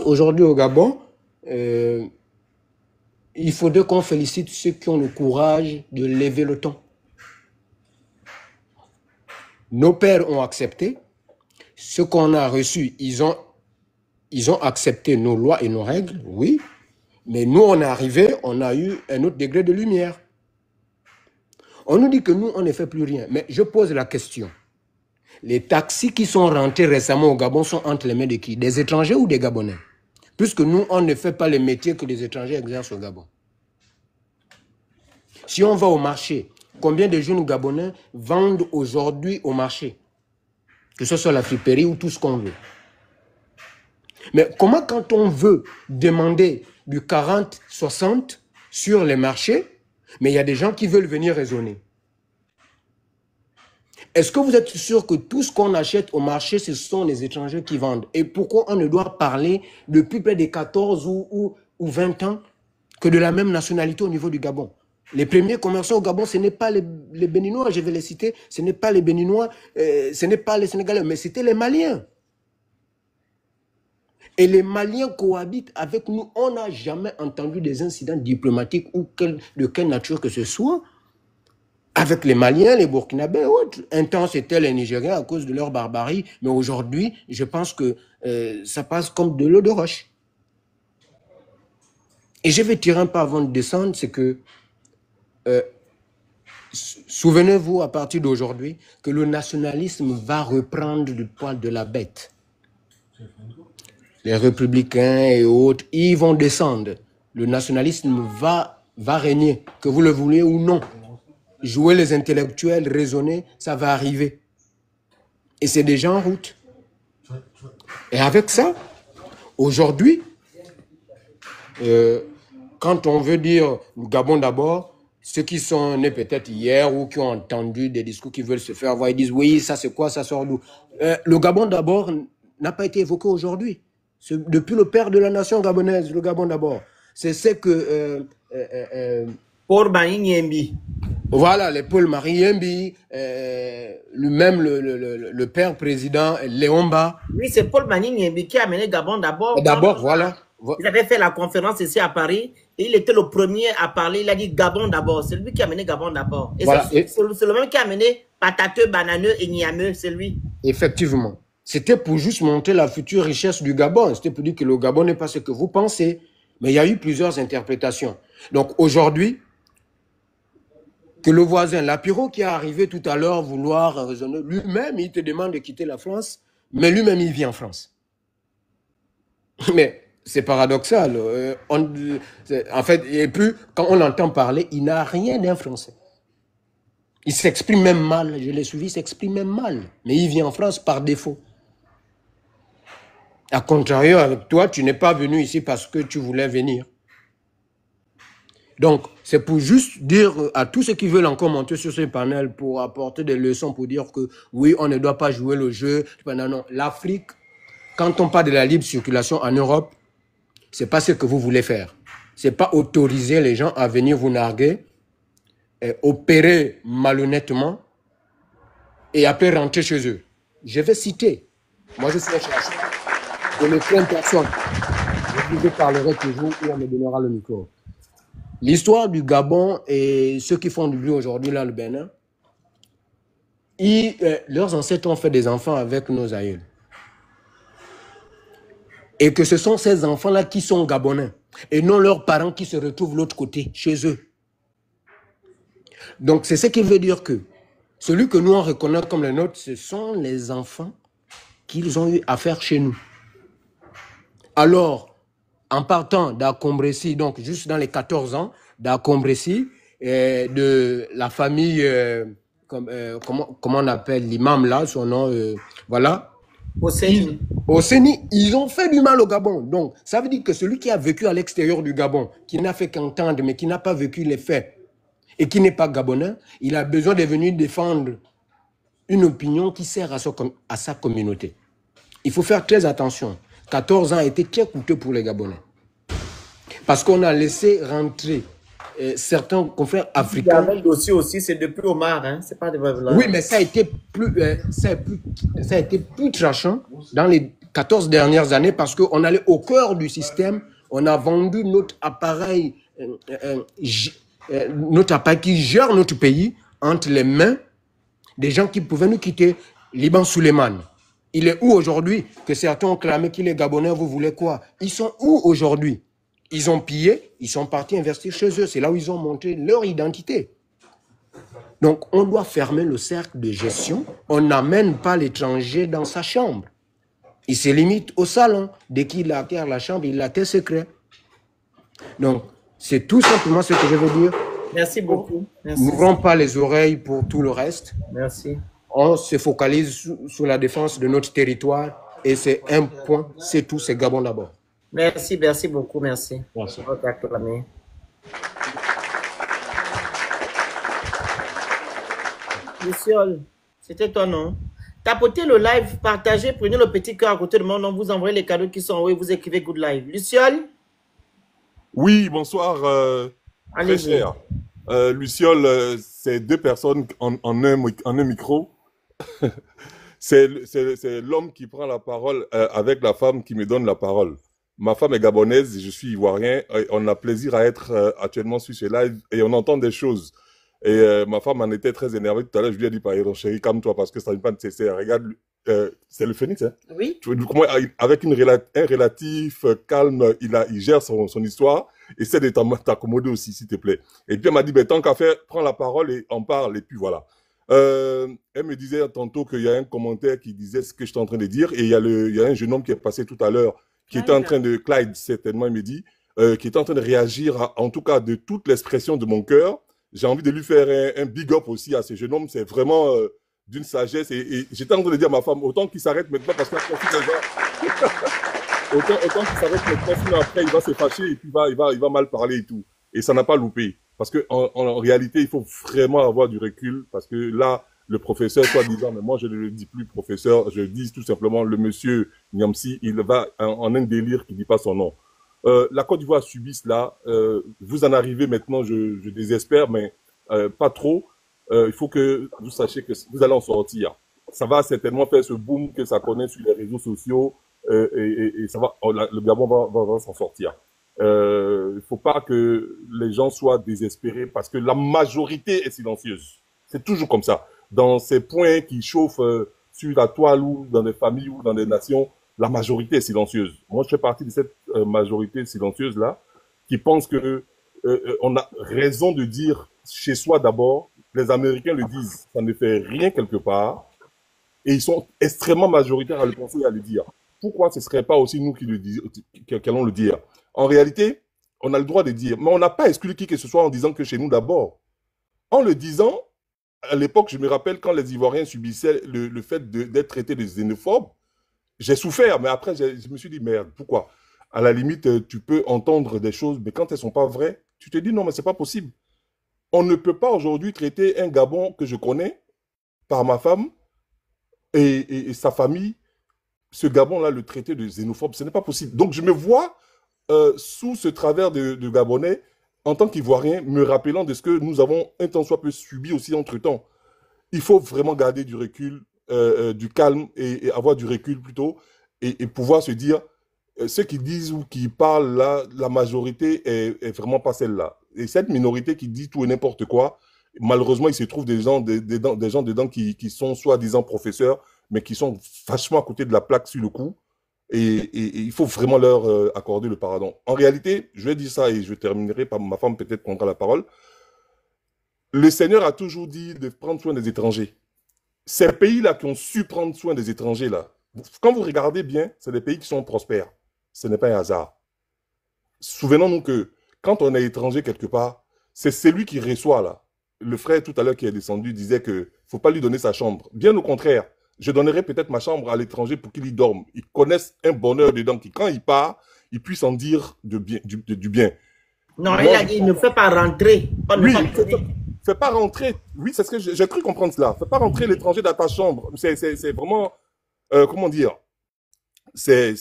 aujourd'hui au Gabon, il faudrait qu'on félicite ceux qui ont le courage de lever le ton. Nos pères ont accepté. Ce qu'on a reçu, ils ont accepté nos lois et nos règles, oui. Mais nous, on est arrivé, on a eu un autre degré de lumière. On nous dit que nous, on ne fait plus rien. Mais je pose la question. Les taxis qui sont rentrés récemment au Gabon sont entre les mains de qui? Des étrangers ou des Gabonais? Puisque nous, on ne fait pas les métiers que les étrangers exercent au Gabon. Si on va au marché, combien de jeunes Gabonais vendent aujourd'hui au marché? Que ce soit la friperie ou tout ce qu'on veut. Mais comment quand on veut demander du 40-60 sur les marchés, mais il y a des gens qui veulent venir raisonner? Est-ce que vous êtes sûr que tout ce qu'on achète au marché, ce sont les étrangers qui vendent? Et pourquoi on ne doit parler depuis près de 14 ou 20 ans que de la même nationalité au niveau du Gabon? Les premiers commerçants au Gabon, ce n'est pas les Béninois, je vais les citer, ce n'est pas les Béninois, ce n'est pas les Sénégalais, mais c'était les Maliens. Et les Maliens cohabitent avec nous. On n'a jamais entendu des incidents diplomatiques ou de quelle nature que ce soit avec les Maliens, les Burkinabés et autres. Un temps, c'était les Nigériens à cause de leur barbarie, mais aujourd'hui, je pense que ça passe comme de l'eau de roche. Et je vais tirer un pas avant de descendre, c'est que souvenez-vous à partir d'aujourd'hui que le nationalisme va reprendre le poil de la bête. Les républicains et autres, ils vont descendre. Le nationalisme va régner, que vous le vouliez ou non. Jouer les intellectuels, raisonner, ça va arriver. Et c'est déjà en route. Et avec ça, aujourd'hui, quand on veut dire le Gabon d'abord, ceux qui sont nés peut-être hier ou qui ont entendu des discours qui veulent se faire voir, ils disent oui, ça c'est quoi, ça sort d'où? Le Gabon d'abord n'a pas été évoqué aujourd'hui. Depuis le père de la nation gabonaise, le Gabon d'abord. C'est ce que... Paul Marie-Niembi. Voilà, les Paul Marie-Niembi, lui-même le père président Léomba. Oui, c'est Paul Marie-Niembi qui a amené Gabon d'abord. D'abord, voilà. Il avait fait la conférence ici à Paris et il était le premier à parler. Il a dit Gabon d'abord. C'est lui qui a amené Gabon d'abord. Et voilà. C'est le même qui a amené Patateux, Bananeux et Niameux, c'est lui. Effectivement. C'était pour juste montrer la future richesse du Gabon. C'était pour dire que le Gabon n'est pas ce que vous pensez. Mais il y a eu plusieurs interprétations. Donc aujourd'hui, que le voisin, Lapiro qui est arrivé tout à l'heure vouloir raisonner, lui-même, il te demande de quitter la France, mais lui-même, il vit en France. Mais c'est paradoxal. En fait, et puis, quand on entend parler, il n'a rien d'un Français. Il s'exprime même mal. Je l'ai suivi, il s'exprime même mal. Mais il vit en France par défaut. A contrario, avec toi, tu n'es pas venu ici parce que tu voulais venir. Donc, c'est pour juste dire à tous ceux qui veulent encore monter sur ces panels pour apporter des leçons, pour dire que oui, on ne doit pas jouer le jeu. Non, non. L'Afrique, quand on parle de la libre circulation en Europe, c'est pas ce que vous voulez faire. C'est pas autoriser les gens à venir vous narguer, opérer malhonnêtement et après rentrer chez eux. Je vais citer. Moi, je suis un chercheur. Je ne crains personne. Je vous parlerai toujours où on me donnera le micro. L'histoire du Gabon et ceux qui font du bruit aujourd'hui, là, le Bénin, leurs ancêtres ont fait des enfants avec nos aïeuls. Et que ce sont ces enfants-là qui sont gabonais et non leurs parents qui se retrouvent de l'autre côté, chez eux. Donc, c'est ce qui veut dire que celui que nous on reconnaît comme le nôtre, ce sont les enfants qu'ils ont eu à faire chez nous. Alors, en partant d'Akombressi, donc juste dans les 14 ans, d'Akombressi, de la famille, comment on appelle l'imam là, son nom, voilà. Oseni, ils ont fait du mal au Gabon. Donc, ça veut dire que celui qui a vécu à l'extérieur du Gabon, qui n'a fait qu'entendre, mais qui n'a pas vécu les faits, et qui n'est pas gabonais, il a besoin de venir défendre une opinion qui sert à sa communauté. Il faut faire très attention. 14 ans a été très coûteux pour les Gabonais. Parce qu'on a laissé rentrer certains confrères africains. Le dossier aussi, c'est depuis Omar, hein? C'est pas de... Oui, mais ça a été plus tranchant dans les 14 dernières années parce qu'on allait au cœur du système, on a vendu notre appareil qui gère notre pays entre les mains des gens qui pouvaient nous quitter. Liban Souleymane, il est où aujourd'hui? Que certains ont clamé qu'il est Gabonais, vous voulez quoi? Ils sont où aujourd'hui? Ils ont pillé, ils sont partis investir chez eux. C'est là où ils ont montré leur identité. Donc, on doit fermer le cercle de gestion. On n'amène pas l'étranger dans sa chambre. Il se limite au salon. Dès qu'il acquiert la chambre, il a tes secrets. Donc, c'est tout simplement ce que je veux dire. Merci beaucoup. N'ouvrons pas les oreilles pour tout le reste. Merci. On se focalise sur la défense de notre territoire et c'est un point, c'est tout, c'est Gabon d'abord. Merci beaucoup, merci. Merci. Luciole, c'était ton nom. Tapotez le live, partagez, prenez le petit cœur à côté de mon nom, vous envoyez les cadeaux qui sont en haut et vous écrivez Good Live. Luciole? Oui, bonsoir. Très cher. Luciole, c'est deux personnes en un micro. C'est l'homme qui prend la parole avec la femme qui me donne la parole. Ma femme est gabonaise, je suis ivoirien. On a plaisir à être actuellement sur ce live et on entend des choses. Et ma femme en était très énervée tout à l'heure. Je lui ai dit, pardon, chérie, calme-toi parce que ça n'est pas nécessaire. Regarde, c'est le phénix, hein? Oui. Avec un relatif calme, il gère son histoire. Essaie de t'accommoder aussi, s'il te plaît. Et puis elle m'a dit, ben, tant qu'à faire, prends la parole et on parle. Et puis voilà. Elle me disait tantôt qu'il y a un commentaire qui disait ce que je suis en train de dire. Et il y a un jeune homme qui est passé tout à l'heure, qui était en train de, Clyde, certainement, il me dit, qui était en train de réagir, en tout cas, de toute l'expression de mon cœur. J'ai envie de lui faire un big up aussi à ce jeune homme. C'est vraiment d'une sagesse. Et j'étais en train de dire à ma femme, autant qu'il s'arrête maintenant parce qu'il a profité déjà. autant qu'il s'arrête maintenant, sinon après il va se fâcher et puis il va mal parler et tout. Et ça n'a pas loupé. Parce que en réalité, il faut vraiment avoir du recul parce que là, le professeur, soi-disant, mais moi je ne le dis plus professeur, je dis tout simplement le monsieur Niamsi, il va en un délire qui ne dit pas son nom. La Côte d'Ivoire subit cela. Vous en arrivez maintenant, je désespère, mais pas trop. Il faut que vous sachiez que vous allez en sortir. Ça va certainement faire ce boom que ça connaît sur les réseaux sociaux et ça va. Le Gabon va s'en sortir. Il faut pas que les gens soient désespérés parce que la majorité est silencieuse. C'est toujours comme ça. Dans ces points qui chauffent sur la toile ou dans des familles ou dans des nations, la majorité est silencieuse. Moi, je fais partie de cette majorité silencieuse-là qui pense que on a raison de dire chez soi d'abord. Les Américains le disent, ça ne fait rien quelque part. Et ils sont extrêmement majoritaires à le penser et à le dire. Pourquoi ce ne serait pas aussi nous qui allons le dire? En réalité, on a le droit de dire, mais on n'a pas exclu qui que ce soit en disant que chez nous d'abord. En le disant, à l'époque, je me rappelle quand les Ivoiriens subissaient le fait d'être traités de xénophobes, j'ai souffert, mais après, je me suis dit, merde, pourquoi? À la limite, tu peux entendre des choses, mais quand elles ne sont pas vraies, tu te dis, non, mais c'est pas possible. On ne peut pas aujourd'hui traiter un Gabon que je connais par ma femme et sa famille, ce Gabon-là, le traiter de xénophobe. Ce n'est pas possible. Donc, je me vois sous ce travers de Gabonais, en tant qu'Ivoirien, me rappelant de ce que nous avons un tant soit peu subi aussi entre-temps. Il faut vraiment garder du recul, du calme et avoir du recul plutôt et pouvoir se dire, ceux qui disent ou qui parlent là, la majorité est vraiment pas celle-là. Et cette minorité qui dit tout et n'importe quoi, malheureusement, il se trouve des gens dedans qui sont soi-disant professeurs, mais qui sont vachement à côté de la plaque sur le coup. Et il faut vraiment leur accorder le pardon. En réalité, je vais dire ça et je terminerai par ma femme peut-être prendra la parole. Le Seigneur a toujours dit de prendre soin des étrangers. Ces pays-là qui ont su prendre soin des étrangers, là, quand vous regardez bien, c'est des pays qui sont prospères. Ce n'est pas un hasard. Souvenons-nous que quand on est étranger quelque part, c'est celui qui reçoit là. Le frère tout à l'heure qui est descendu disait que ne faut pas lui donner sa chambre. Bien au contraire, je donnerais peut-être ma chambre à l'étranger pour qu'il y dorme. Ils connaissent un bonheur dedans qui, quand il part, il puisse en dire du bien. Non, moi, il a dit, ne fais pas rentrer. Oui, fais pas rentrer. Oui, c'est ce que j'ai cru comprendre cela. Fais pas rentrer l'étranger dans ta chambre. C'est vraiment, comment dire, c'est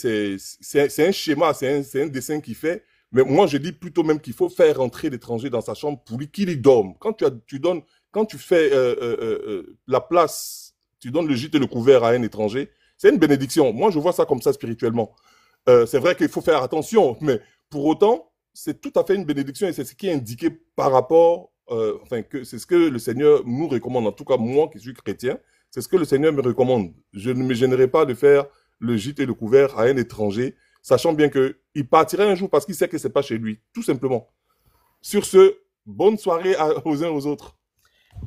un schéma, c'est un dessin qu'il fait. Mais moi, je dis plutôt même qu'il faut faire rentrer l'étranger dans sa chambre pour qu'il y dorme. Quand tu fais la place, tu donnes le gîte et le couvert à un étranger, C'est une bénédiction. Moi, je vois ça comme ça spirituellement. C'est vrai qu'il faut faire attention, mais pour autant, c'est tout à fait une bénédiction et c'est ce qui est indiqué par rapport, c'est ce que le Seigneur nous recommande. En tout cas, moi qui suis chrétien, c'est ce que le Seigneur me recommande. Je ne me gênerai pas de faire le gîte et le couvert à un étranger, sachant bien qu'il partirait un jour parce qu'il sait que c'est pas chez lui, tout simplement. Sur ce, bonne soirée aux uns aux autres.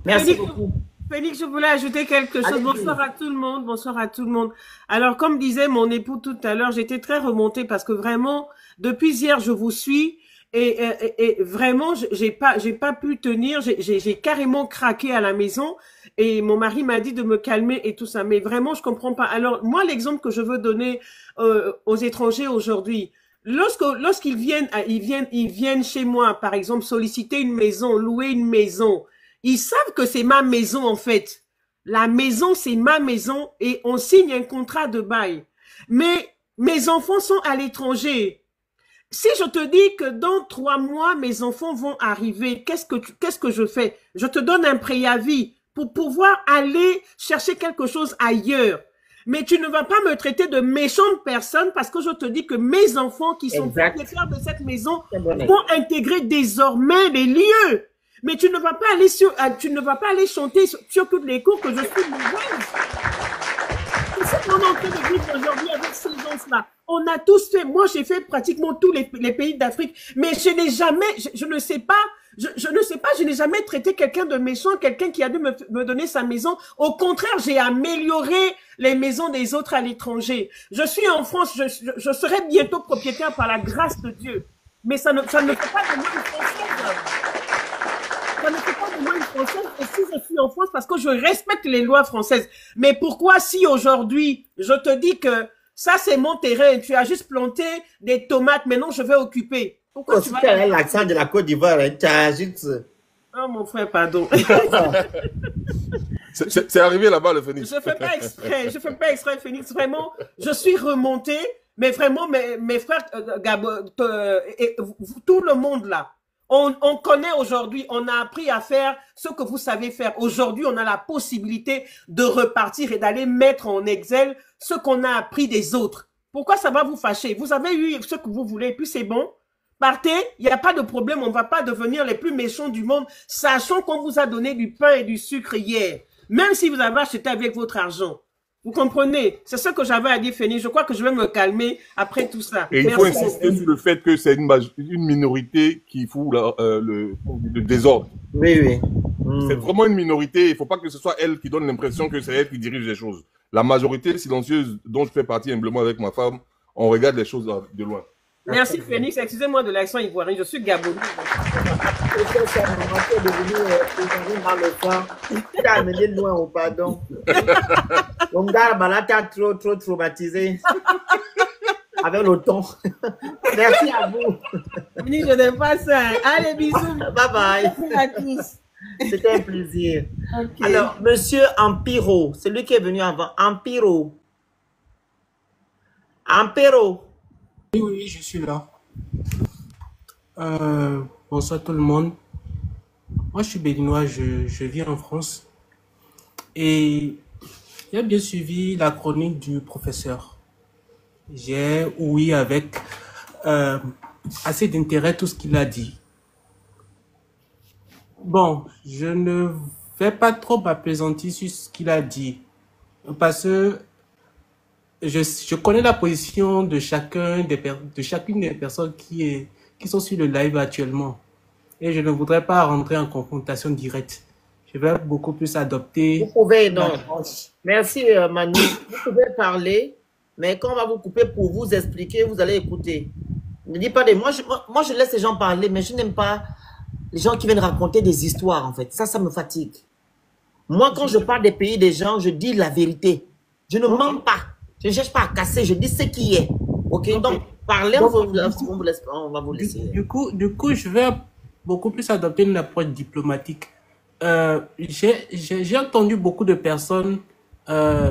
Merci beaucoup. Félix, je voulais ajouter quelque chose. Bonsoir à tout le monde. Bonsoir à tout le monde. Alors, comme disait mon époux tout à l'heure, j'étais très remontée parce que vraiment, depuis hier, je vous suis et vraiment, j'ai pas pu tenir. J'ai carrément craqué à la maison et mon mari m'a dit de me calmer et tout ça. Mais vraiment, je comprends pas. Alors, moi, l'exemple que je veux donner aux étrangers aujourd'hui, lorsqu'ils viennent chez moi, par exemple, solliciter une maison, louer une maison. Ils savent que c'est ma maison, en fait. La maison, c'est ma maison et on signe un contrat de bail. Mais mes enfants sont à l'étranger. Si je te dis que dans 3 mois, mes enfants vont arriver, qu'est-ce que je fais? Je te donne un préavis pour pouvoir aller chercher quelque chose ailleurs. Mais tu ne vas pas me traiter de méchante personne parce que je te dis que mes enfants qui sont propriétaires de cette maison vont intégrer désormais les lieux. Mais tu ne vas pas aller chanter sur toutes les cours que je suis mauvaise. C'est ce qu'on est en train de vivre aujourd'hui avec ces gens-là. On a tous fait, moi j'ai fait pratiquement tous les pays d'Afrique, mais je n'ai jamais, je ne sais pas, je n'ai jamais traité quelqu'un de méchant, quelqu'un qui a dû me donner sa maison. Au contraire, j'ai amélioré les maisons des autres à l'étranger. Je suis en France, je serai bientôt propriétaire par la grâce de Dieu. Mais ça ne fait pas de moi une Française. Ça ne fait pas de moi une Française. Et si je suis en France, parce que je respecte les lois françaises. Mais pourquoi si aujourd'hui, je te dis que ça c'est mon terrain, tu as juste planté des tomates, maintenant je vais occuper. Pourquoi tu vas... l'accent de la Côte d'Ivoire, tu as juste... Oh mon frère, pardon. C'est arrivé là-bas le Phénix. Je fais pas exprès, Phénix. Vraiment, je suis remonté, mais vraiment, mes frères, tout le monde là, on connaît aujourd'hui, on a appris à faire ce que vous savez faire. Aujourd'hui, on a la possibilité de repartir et d'aller mettre en exil ce qu'on a appris des autres. Pourquoi ça va vous fâcher? Vous avez eu ce que vous voulez, et puis c'est bon. Partez, il n'y a pas de problème, on ne va pas devenir les plus méchants du monde, sachant qu'on vous a donné du pain et du sucre hier, même si vous avez acheté avec votre argent. Vous comprenez? C'est ce que j'avais à dire, Fénix. Je crois que je vais me calmer après tout ça. Et il faut insister sur le fait que c'est une minorité qui fout le désordre. Oui, oui. C'est vraiment une minorité. Il ne faut pas que ce soit elle qui donne l'impression que c'est elle qui dirige les choses. La majorité silencieuse dont je fais partie humblement avec ma femme, on regarde les choses de loin. Merci Phénix, excusez-moi de l'accent ivoirien, je suis gabonais. Tu as amené loin au pardon. Mon gars, là, tu as trop traumatisé. Avec le ton. Merci à vous. Phénix, je n'aime pas ça. Allez, bisous. Bye bye. À tous. C'était un plaisir. Okay. Alors, monsieur Ampiro, celui qui est venu avant. Ampiro. Oui, je suis là. Bonsoir tout le monde. Moi, je suis béninois, je vis en France. Et j'ai bien suivi la chronique du professeur. J'ai ouï avec assez d'intérêt tout ce qu'il a dit. Bon, je ne vais pas trop m'appesantir sur ce qu'il a dit. Parce que je connais la position de chacune des personnes qui sont sur le live actuellement. Et je ne voudrais pas rentrer en confrontation directe. Je vais beaucoup plus adopter... Vous pouvez, non. Merci, Manu. Vous pouvez parler, mais quand on va vous couper pour vous expliquer, vous allez écouter. Ne dis pas des... Moi, je laisse les gens parler, mais je n'aime pas les gens qui viennent raconter des histoires, en fait. Ça me fatigue. Moi, quand je parle des pays des gens, je dis la vérité. Je ne mens pas. Je ne cherche pas à casser, je dis ce qui est. Ok, donc parlez, on va vous laisser. Du coup, je vais beaucoup plus adopter une approche diplomatique. J'ai entendu beaucoup de personnes,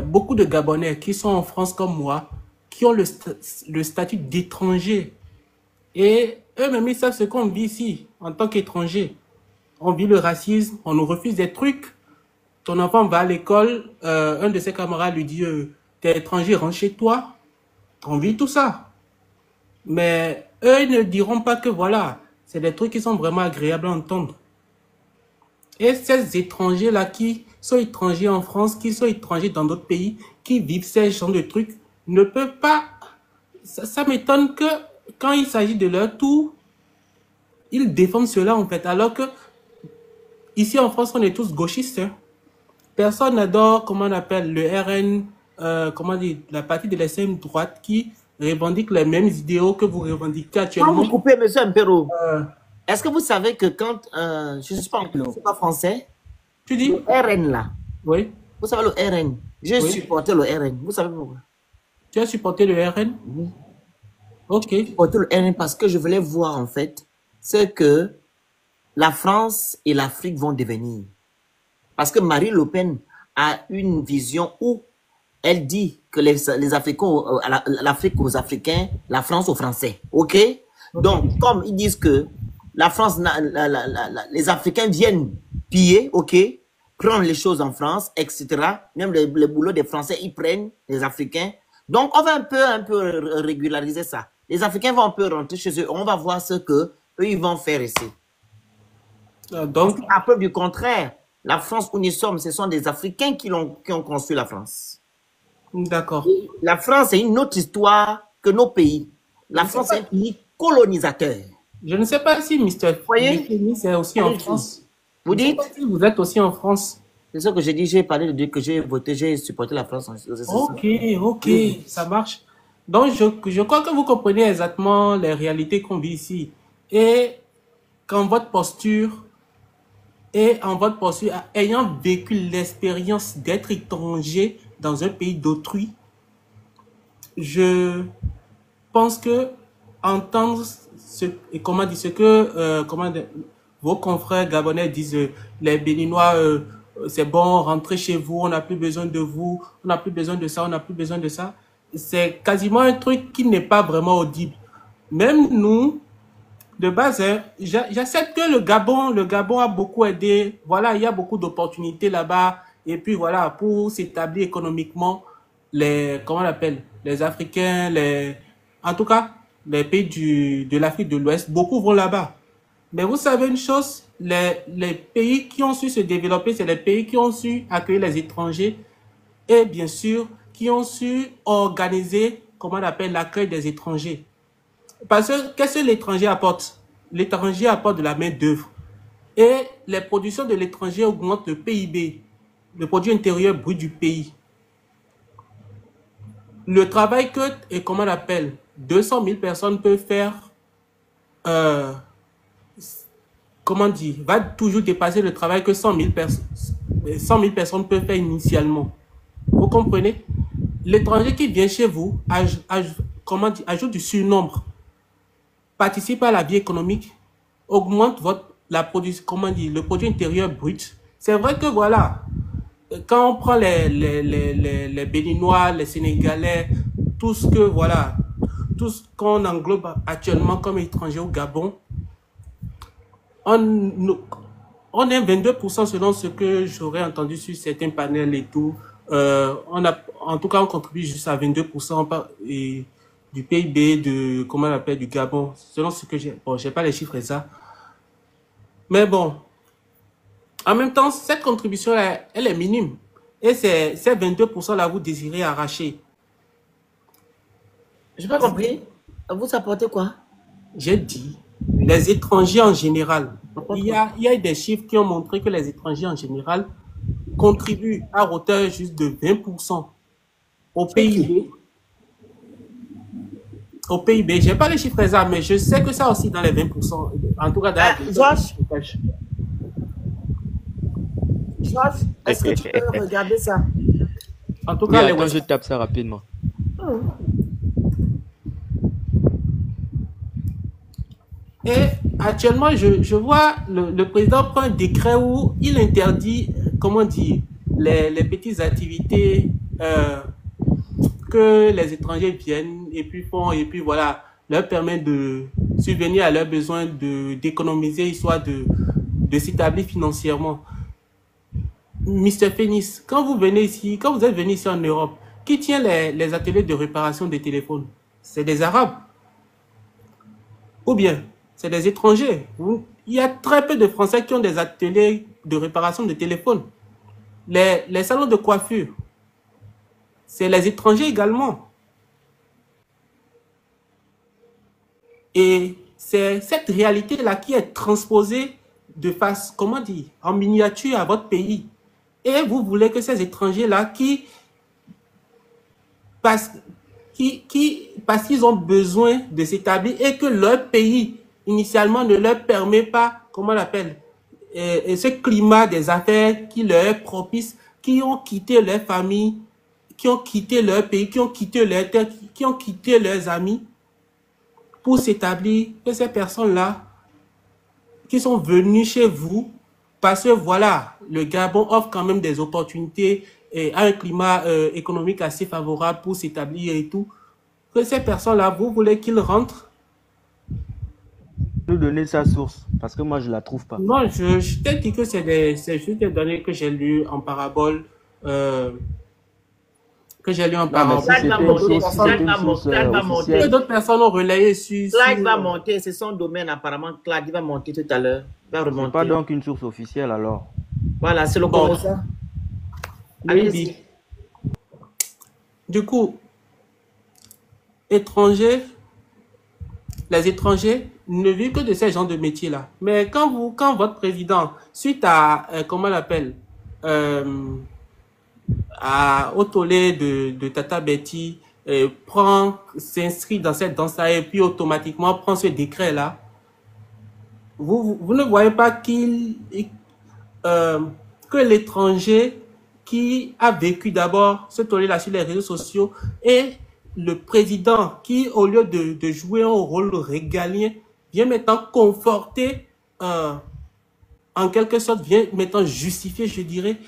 beaucoup de Gabonais qui sont en France comme moi, qui ont le statut d'étranger. Et eux-mêmes, ils savent ce qu'on vit ici, en tant qu'étranger. On vit le racisme, on nous refuse des trucs. Ton enfant va à l'école, un de ses camarades lui dit... t'es étranger, rentre chez toi, on vit tout ça. Mais eux, ils ne diront pas que voilà, c'est des trucs qui sont vraiment agréables à entendre. Et ces étrangers-là qui sont étrangers en France, qui sont étrangers dans d'autres pays, qui vivent ces genres de trucs, ne peuvent pas... Ça m'étonne que quand il s'agit de leur tour, ils défendent cela en fait. Alors que ici en France, on est tous gauchistes. Hein. Personne n'adore, comment on appelle, le RN, comment dire, la partie de l'extrême droite qui revendique les mêmes idéaux que vous revendiquez actuellement. Quand vous coupez, monsieur Mpero, est-ce que vous savez que quand je ne suis pas français, tu dis le RN là, oui. Vous savez le RN, j'ai supporté le RN, vous savez pourquoi? Tu as supporté le RN? Oui. Ok. J'ai supporté le RN parce que je voulais voir en fait ce que la France et l'Afrique vont devenir. Parce que Marine Le Pen a une vision où elle dit que les Africains, l'Afrique aux Africains, la France aux Français. Ok? Donc, comme ils disent que la France, les Africains viennent piller, ok? Prendre les choses en France, etc. Même les boulots des Français, ils prennent les Africains. Donc, on va un peu régulariser ça. Les Africains vont un peu rentrer chez eux. On va voir ce que eux ils vont faire ici. Donc, à peu du contraire, la France où nous sommes, ce sont des Africains qui ont construit la France. D'accord. La France, c'est une autre histoire que nos pays. La France est un pays colonisateur. Je ne sais pas si Mr. Fénis est aussi en France. Vous dites? Si vous êtes aussi en France. C'est ce que j'ai dit, j'ai parlé de Dieu que j'ai voté, j'ai supporté la France. Ok, ça marche. Donc, je crois que vous comprenez exactement les réalités qu'on vit ici. Et qu'en votre posture, ayant vécu l'expérience d'être étranger dans un pays d'autrui, je pense que entendre ce que vos confrères gabonais disent, les Béninois, c'est bon, rentrez chez vous, on n'a plus besoin de vous, on n'a plus besoin de ça, on n'a plus besoin de ça. C'est quasiment un truc qui n'est pas vraiment audible. Même nous, de base, hein, j'accepte que le Gabon a beaucoup aidé. Voilà, il y a beaucoup d'opportunités là-bas. Et puis voilà, pour s'établir économiquement, comment on appelle, les Africains, en tout cas, les pays de l'Afrique de l'Ouest, beaucoup vont là-bas. Mais vous savez une chose, les pays qui ont su se développer, c'est les pays qui ont su accueillir les étrangers et bien sûr, qui ont su organiser, comment on appelle, l'accueil des étrangers. Parce que qu'est-ce que l'étranger apporte? L'étranger apporte de la main-d'œuvre. Et les productions de l'étranger augmentent le PIB, le produit intérieur brut du pays. Le travail que, et comment on appelle, 200 000 personnes peuvent faire, comment dire, va toujours dépasser le travail que 100 000 personnes peuvent faire initialement. Vous comprenez? L'étranger qui vient chez vous ajoute du surnombre, participe à la vie économique, augmente le produit intérieur brut. C'est vrai que voilà, quand on prend les Béninois, les Sénégalais, tout ce qu'on englobe actuellement comme étrangers au Gabon, on est 22% selon ce que j'aurais entendu sur certains panels et tout. En tout cas, on contribue juste à 22% du PIB comment on appelle, du Gabon, selon ce que j'ai. Bon, j'ai pas les chiffres exacts. Mais bon, en même temps, cette contribution-là, elle est minime. Et ces 22%-là, vous désirez arracher. Je n'ai pas compris. Vous apportez quoi? J'ai dit, les étrangers en général. Il y a des chiffres qui ont montré que les étrangers en général contribuent à hauteur juste de 20% au PIB. Au PIB, je n'ai pas les chiffres exacts, mais je sais que ça aussi dans les 20%. En tout cas, dans Georges, est-ce que tu peux regarder ça? En tout cas, attends, je tape ça rapidement. Et actuellement, je vois le président prend un décret où il interdit, comment dire, les petites activités que les étrangers viennent et puis font, et puis voilà, leur permet de subvenir à leurs besoins, d'économiser, histoire de s'établir financièrement. Mr. Fénis, quand vous êtes venu ici en Europe, qui tient les ateliers de réparation des téléphones? C'est des Arabes. Ou bien, c'est des étrangers. Il y a très peu de Français qui ont des ateliers de réparation de téléphones. Les salons de coiffure, c'est les étrangers également. Et c'est cette réalité-là qui est transposée de face, comment dire, en miniature à votre pays. Et vous voulez que ces étrangers-là parce qu'ils ont besoin de s'établir et que leur pays, initialement, ne leur permet pas, comment on l'appelle, ce climat des affaires qui leur est propice, qui ont quitté leur famille, qui ont quitté leur pays, qui ont quitté leur terre, qui ont quitté leurs amis pour s'établir, que ces personnes-là qui sont venues chez vous, parce que voilà, le Gabon offre quand même des opportunités et a un climat économique assez favorable pour s'établir et tout, que ces personnes-là, vous voulez qu'ils rentrent? Nous donner sa source, parce que moi je la trouve pas. Non, je t'ai dit que c'est juste des données que j'ai lues en parabole, d'autres personnes ont relayé sur... Clyde va monter, c'est son domaine apparemment. Clyde, il va monter tout à l'heure. C'est pas donc une source officielle alors. Voilà, c'est le commentaire. Allez-y. Du coup, les étrangers ne vivent que de ces genres de métiers-là. Mais quand votre président, suite à, comment on l'appelle, au tollé de Tata Betty, s'inscrit dans cette danse-là et puis automatiquement prend ce décret-là, vous ne voyez pas que l'étranger qui a vécu d'abord ce tollé-là sur les réseaux sociaux et le président qui, au lieu de jouer un rôle régalien, vient maintenant conforter, en quelque sorte, vient maintenant justifier, je dirais,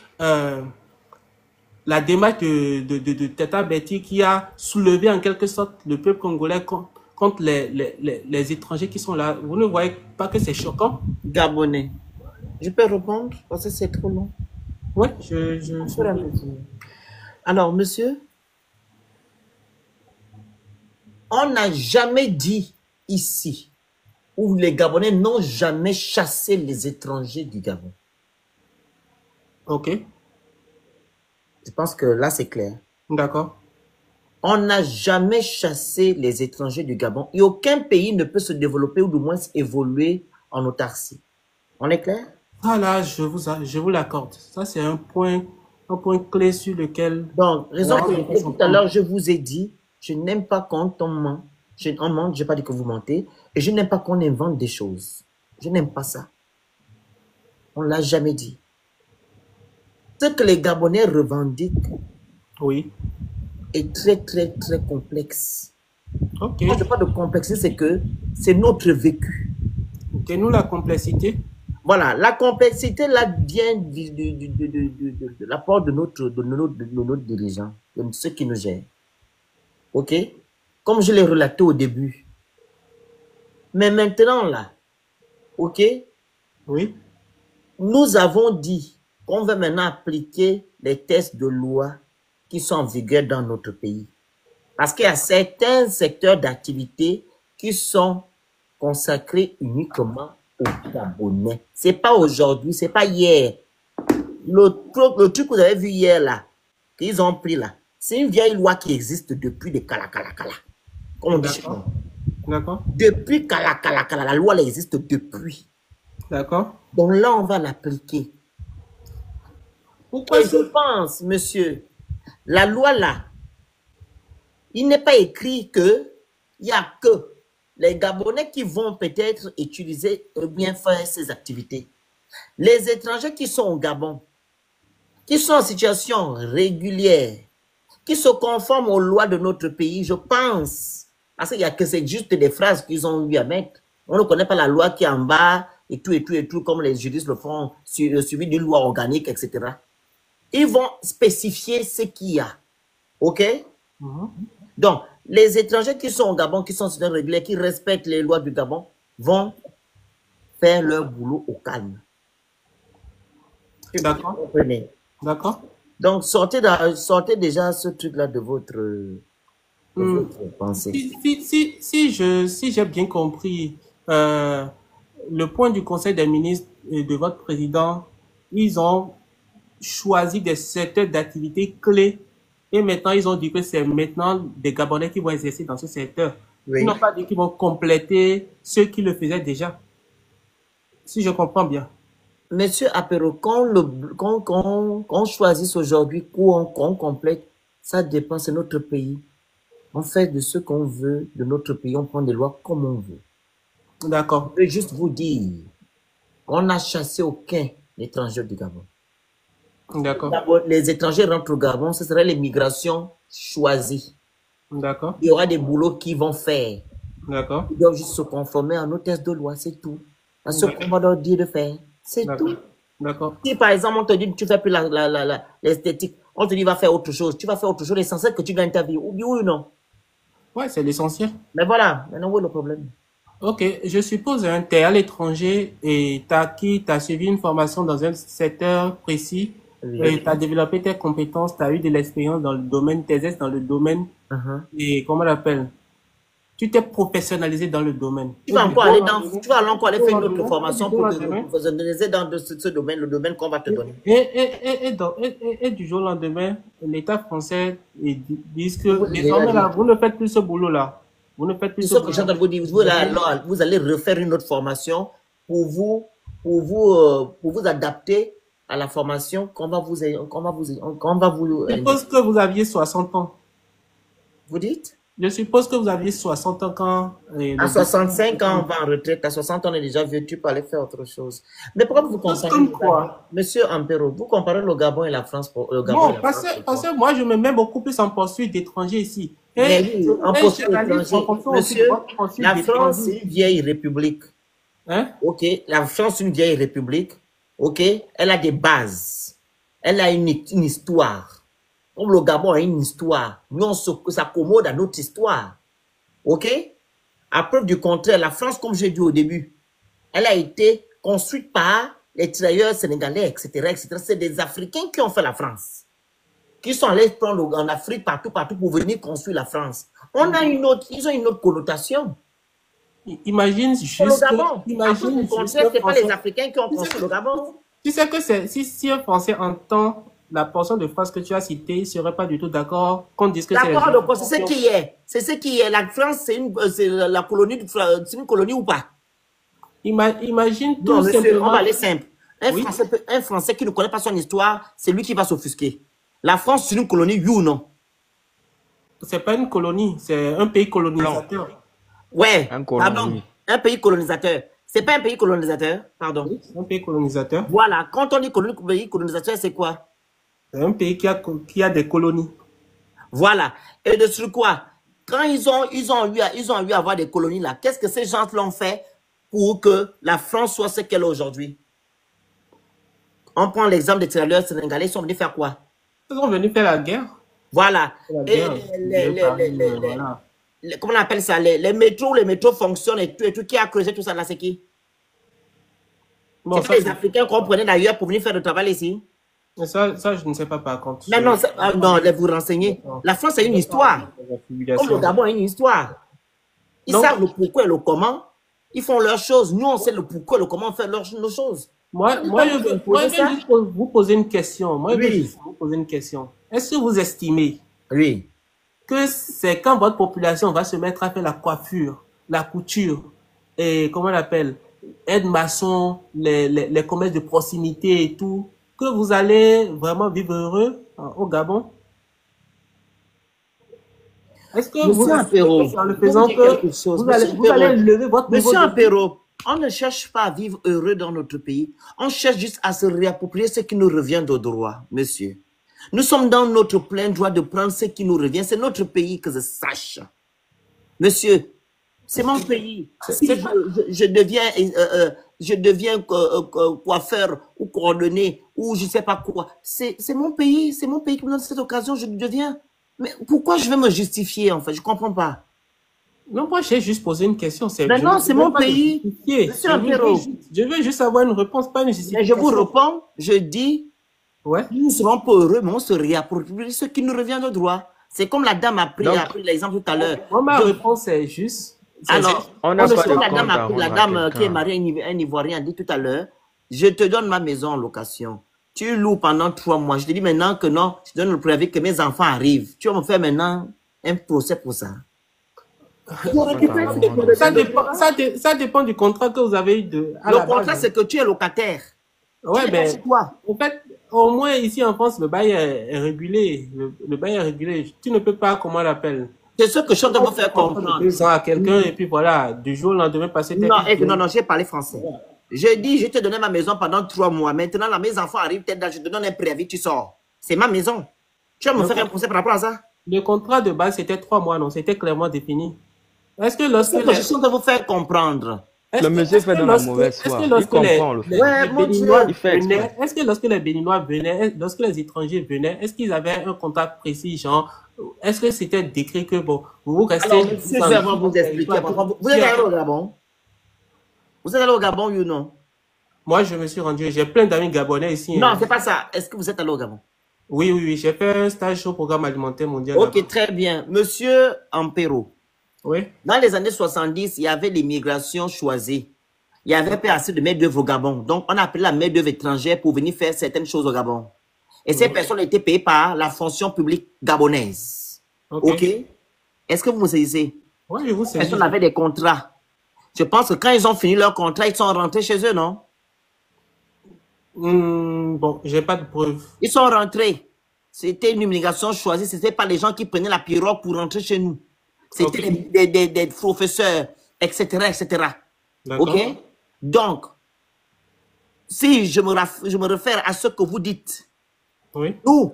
la démarche de Tata Betty qui a soulevé en quelque sorte le peuple congolais contre les étrangers qui sont là. Vous ne voyez pas que c'est choquant? Gabonais. Je peux répondre parce que c'est trop long. Oui, Alors, monsieur, on n'a jamais dit ici où les Gabonais n'ont jamais chassé les étrangers du Gabon. Ok. Je pense que là, c'est clair. D'accord. On n'a jamais chassé les étrangers du Gabon et aucun pays ne peut se développer ou du moins évoluer en autarcie. On est clair? Voilà, je vous l'accorde. Ça, c'est un point clé sur lequel... Donc, raison pour laquelle tout à l'heure, je vous ai dit, je n'aime pas quand on ment. On ment, je n'ai pas dit que vous mentez. Et je n'aime pas qu'on invente des choses. Je n'aime pas ça. On ne l'a jamais dit. Ce que les Gabonais revendiquent oui, est très, très, très complexe. Ok. Moi, je parle de complexité, c'est que c'est notre vécu. Donnez-nous la complexité. Voilà, la complexité là vient de l'apport de notre dirigeant, de ceux qui nous gèrent. Ok? Comme je l'ai relaté au début. Mais maintenant là, ok? Oui. Nous avons dit qu'on va maintenant appliquer les tests de loi qui sont en vigueur dans notre pays. Parce qu'il y a certains secteurs d'activité qui sont consacrés uniquement aux Gabonais. C'est pas aujourd'hui, c'est pas hier. Le truc que vous avez vu hier là, qu'ils ont pris là, c'est une vieille loi qui existe depuis des Kala. Comme on dit chez nous. D'accord. Depuis Kala, la loi elle existe depuis. D'accord. Donc là, on va l'appliquer. Pourquoi je pense, monsieur, la loi là, il n'est pas écrit que il n'y a que les Gabonais qui vont peut-être utiliser ou bien faire ces activités. Les étrangers qui sont au Gabon, qui sont en situation régulière, qui se conforment aux lois de notre pays, je pense, parce qu'il y a que c'est juste des phrases qu'ils ont eu à mettre. On ne connaît pas la loi qui est en bas et tout, comme les juristes le font, suivi d'une loi organique, etc. Ils vont spécifier ce qu'il y a. OK? Donc, les étrangers qui sont au Gabon, qui sont en situation régulière, qui respectent les lois du Gabon, vont faire leur boulot au calme. D'accord. Comprenez? D'accord. Donc, sortez déjà ce truc-là de votre pensée. Si j'ai bien compris, le point du Conseil des ministres et de votre président, ils ont choisi des secteurs d'activité clés et maintenant ils ont dit que c'est maintenant des Gabonais qui vont exercer dans ce secteur. Oui. Ils n'ont pas dit qu'ils vont compléter ceux qui le faisaient déjà. Si je comprends bien. Monsieur Apéro, quand on choisit aujourd'hui qu'on complète, ça dépend, c'est notre pays. On fait de ce qu'on veut de notre pays, on prend des lois comme on veut. D'accord. Je veux juste vous dire, on n'a chassé aucun étranger du Gabon. D'accord. Les étrangers rentrent au Gabon, ce serait les migrations choisies. D'accord. Il y aura des boulots qu'ils vont faire. D'accord. Ils doivent juste se conformer à nos tests de loi, c'est tout. À ce qu'on va leur dire de faire, c'est tout. D'accord. Si par exemple on te dit tu fais plus l'esthétique, on te dit va faire autre chose, tu vas faire autre chose, l'essentiel que tu gagnes ta vie, oui ou non? Ouais, c'est l'essentiel. Mais voilà, maintenant où est le problème? Ok, je suppose hein, tu es à l'étranger et tu as suivi une formation dans un secteur précis, et tu as développé tes compétences, tu as eu de l'expérience dans le domaine, tes aides dans le domaine, et comment on l'appelle? Tu t'es professionnalisé dans le domaine. Tu vas encore aller faire une autre formation pour te professionnaliser dans ce domaine, le domaine qu'on va te donner. Et du jour au lendemain, l'État français dit que désormais là, vous ne faites plus ce boulot-là. Vous ne faites plus ce boulot. C'est ce que je vous dire. Vous allez refaire une autre formation pour vous adapter à la formation qu'on va vous. Je suppose que vous aviez 60 ans. Vous dites? Je suppose que vous aviez 60 ans quand... À 65 ans, on va en retraite. À 60 ans, on est déjà vieux. Tu peux aller faire autre chose. Mais pourquoi vous comparez quoi? Monsieur Ampero, vous comparez le Gabon et la France le Gabon Non, parce que moi, je me mets beaucoup plus en poursuite d'étrangers ici. Mais oui, en poursuite d'étrangers. Monsieur, la France, c'est une vieille république. Hein? Ok, la France, c'est une vieille république. Ok, elle a des bases. Elle a une histoire. Comme le Gabon a une histoire, nous on s'accommode à notre histoire. Ok? À preuve du contraire, la France, comme j'ai dit au début, elle a été construite par les tirailleurs sénégalais, etc., etc. C'est des Africains qui ont fait la France. Qui sont allés prendre en Afrique, partout pour venir construire la France. Ils ont une autre connotation. Imagine juste le Gabon. Imagine c'est pas les Africains qui ont construit le Gabon. Tu sais que si un Français entend la portion de phrase que tu as citée, il ne serait pas du tout d'accord qu'on dise que c'est... D'accord, c'est ce qui est. C'est ce qui est. La France, c'est une colonie ou pas? Imagine tout non, monsieur, simplement... on va aller simple. Un Français qui ne connaît pas son histoire, c'est lui qui va s'offusquer. La France, c'est une colonie, oui ou non? C'est pas une colonie, c'est un pays colonisateur. Non. Ouais, pardon. Un pays colonisateur. C'est pas un pays colonisateur, pardon. Oui, c'est un pays colonisateur. Voilà, quand on dit pays colonisateur, c'est quoi? C'est un pays qui a des colonies. Voilà. Et de sur quoi? Quand ils ont eu à avoir des colonies là, qu'est-ce que ces gens l'ont fait pour que la France soit ce qu'elle est aujourd'hui? On prend l'exemple des tirailleurs sénégalais, ils sont venus faire quoi? Ils sont venus faire la guerre. Voilà. Comment on appelle ça? Les métros fonctionnent et tout. Qui a creusé tout ça là, c'est qui? Bon, c'est les Africains qu'on prenait d'ailleurs pour venir faire le travail ici. Ça, je ne sais pas par contre. Mais non, vous renseignez. La France a une histoire. Comme le Gabon a une histoire. Ils savent le pourquoi et le comment. Ils font leurs choses. Nous, on sait le pourquoi et le comment faire nos choses. Moi, je vais juste vous poser une question. Est-ce que vous estimez que c'est quand votre population va se mettre à faire la coiffure, la couture, et comment on appelle, aide-maçon, les commerces de proximité et tout, que vous allez vraiment vivre heureux au Gabon? Est-ce que vous allez lever votre niveau? Monsieur Ampero, on ne cherche pas à vivre heureux dans notre pays. On cherche juste à se réapproprier ce qui nous revient de droit, monsieur. Nous sommes dans notre plein droit de prendre ce qui nous revient. C'est notre pays, que je sache. Monsieur, c'est mon pays. Si je deviens coiffeur ou coordonné ou je ne sais pas quoi, c'est mon pays qui me donne cette occasion, je le deviens. Mais pourquoi je vais me justifier en fait? Je ne comprends pas. Non, moi j'ai juste posé une question. Non, c'est mon pays. Je veux juste avoir une réponse, pas une justification. Mais je vous réponds, je dis, Ouais. Nous ne serons pas heureux, mais on se réapproprie ce qui nous revient de droit. C'est comme la dame a pris Donc, l'exemple tout à l'heure. Moi, ma réponse est juste. Alors, on n'a pas de comme la compte dame, à la rendre à dame qui est quelqu'un. mariée, un Ivoirien, a dit tout à l'heure, je te donne ma maison en location. Tu loues pendant 3 mois. Je te dis maintenant que non, je te donne le préavis que mes enfants arrivent. Tu vas me faire maintenant un procès pour ça. Ça dépend du contrat que vous avez eu à Le la contrat, base. c'est que tu es locataire. Ouais, Tu n'es pas mais chez toi. en fait, au moins ici en France, le bail est régulé. Le bail est régulé. Tu ne peux pas, comment on l'appelle, C'est ce que je suis en train de vous faire comprendre. 2 ans à quelqu'un et puis voilà, du jour au lendemain, passer tes Non, j'ai parlé français. Je dis, je te donnais ma maison pendant 3 mois. Maintenant, là, mes enfants arrivent, peut-être là, je te donne un préavis, tu sors. C'est ma maison. Tu vas me faire un procès par rapport à ça? Le contrat de base, c'était 3 mois, non? C'était clairement défini. Est-ce que lorsque C'est ce que je suis en train de vous faire comprendre. Le monsieur fait dans la mauvaise foi. Il comprend le fait. Ouais, mon Dieu. Il fait exprès. Est-ce que lorsque les Béninois venaient, lorsque les étrangers venaient, est-ce qu'ils avaient un contact précis, genre, est-ce que c'était décrit que, bon, vous restez... Alors, monsieur, je vais vous expliquer. Vous êtes allé au Gabon? Vous êtes allé au Gabon, oui ou non? Moi, je me suis rendu, j'ai plein d'amis gabonais ici. Non, hein. c'est pas ça. Est-ce que vous êtes allé au Gabon? Oui, j'ai fait un stage au programme alimentaire mondial. Ok, là-bas. très bien. Monsieur Ampero, Oui, dans les années 70, il y avait l'immigration choisie. Il y avait pas assez de main-d'œuvre au Gabon. Donc, on a appelé la main-d'œuvre étrangère pour venir faire certaines choses au Gabon. Et ces personnes étaient payées par la fonction publique gabonaise. Ok? Est-ce que vous me saisissez? Oui, je vous Ces sais. personnes avaient des contrats. Je pense que quand ils ont fini leur contrat, ils sont rentrés chez eux, non? Bon, j'ai pas de preuves. Ils sont rentrés. C'était une immigration choisie. Ce n'était pas les gens qui prenaient la pirogue pour rentrer chez nous. C'était des professeurs, etc., etc. D'accord. OK? Donc, si je me réfère à ce que vous dites, Oui. nous,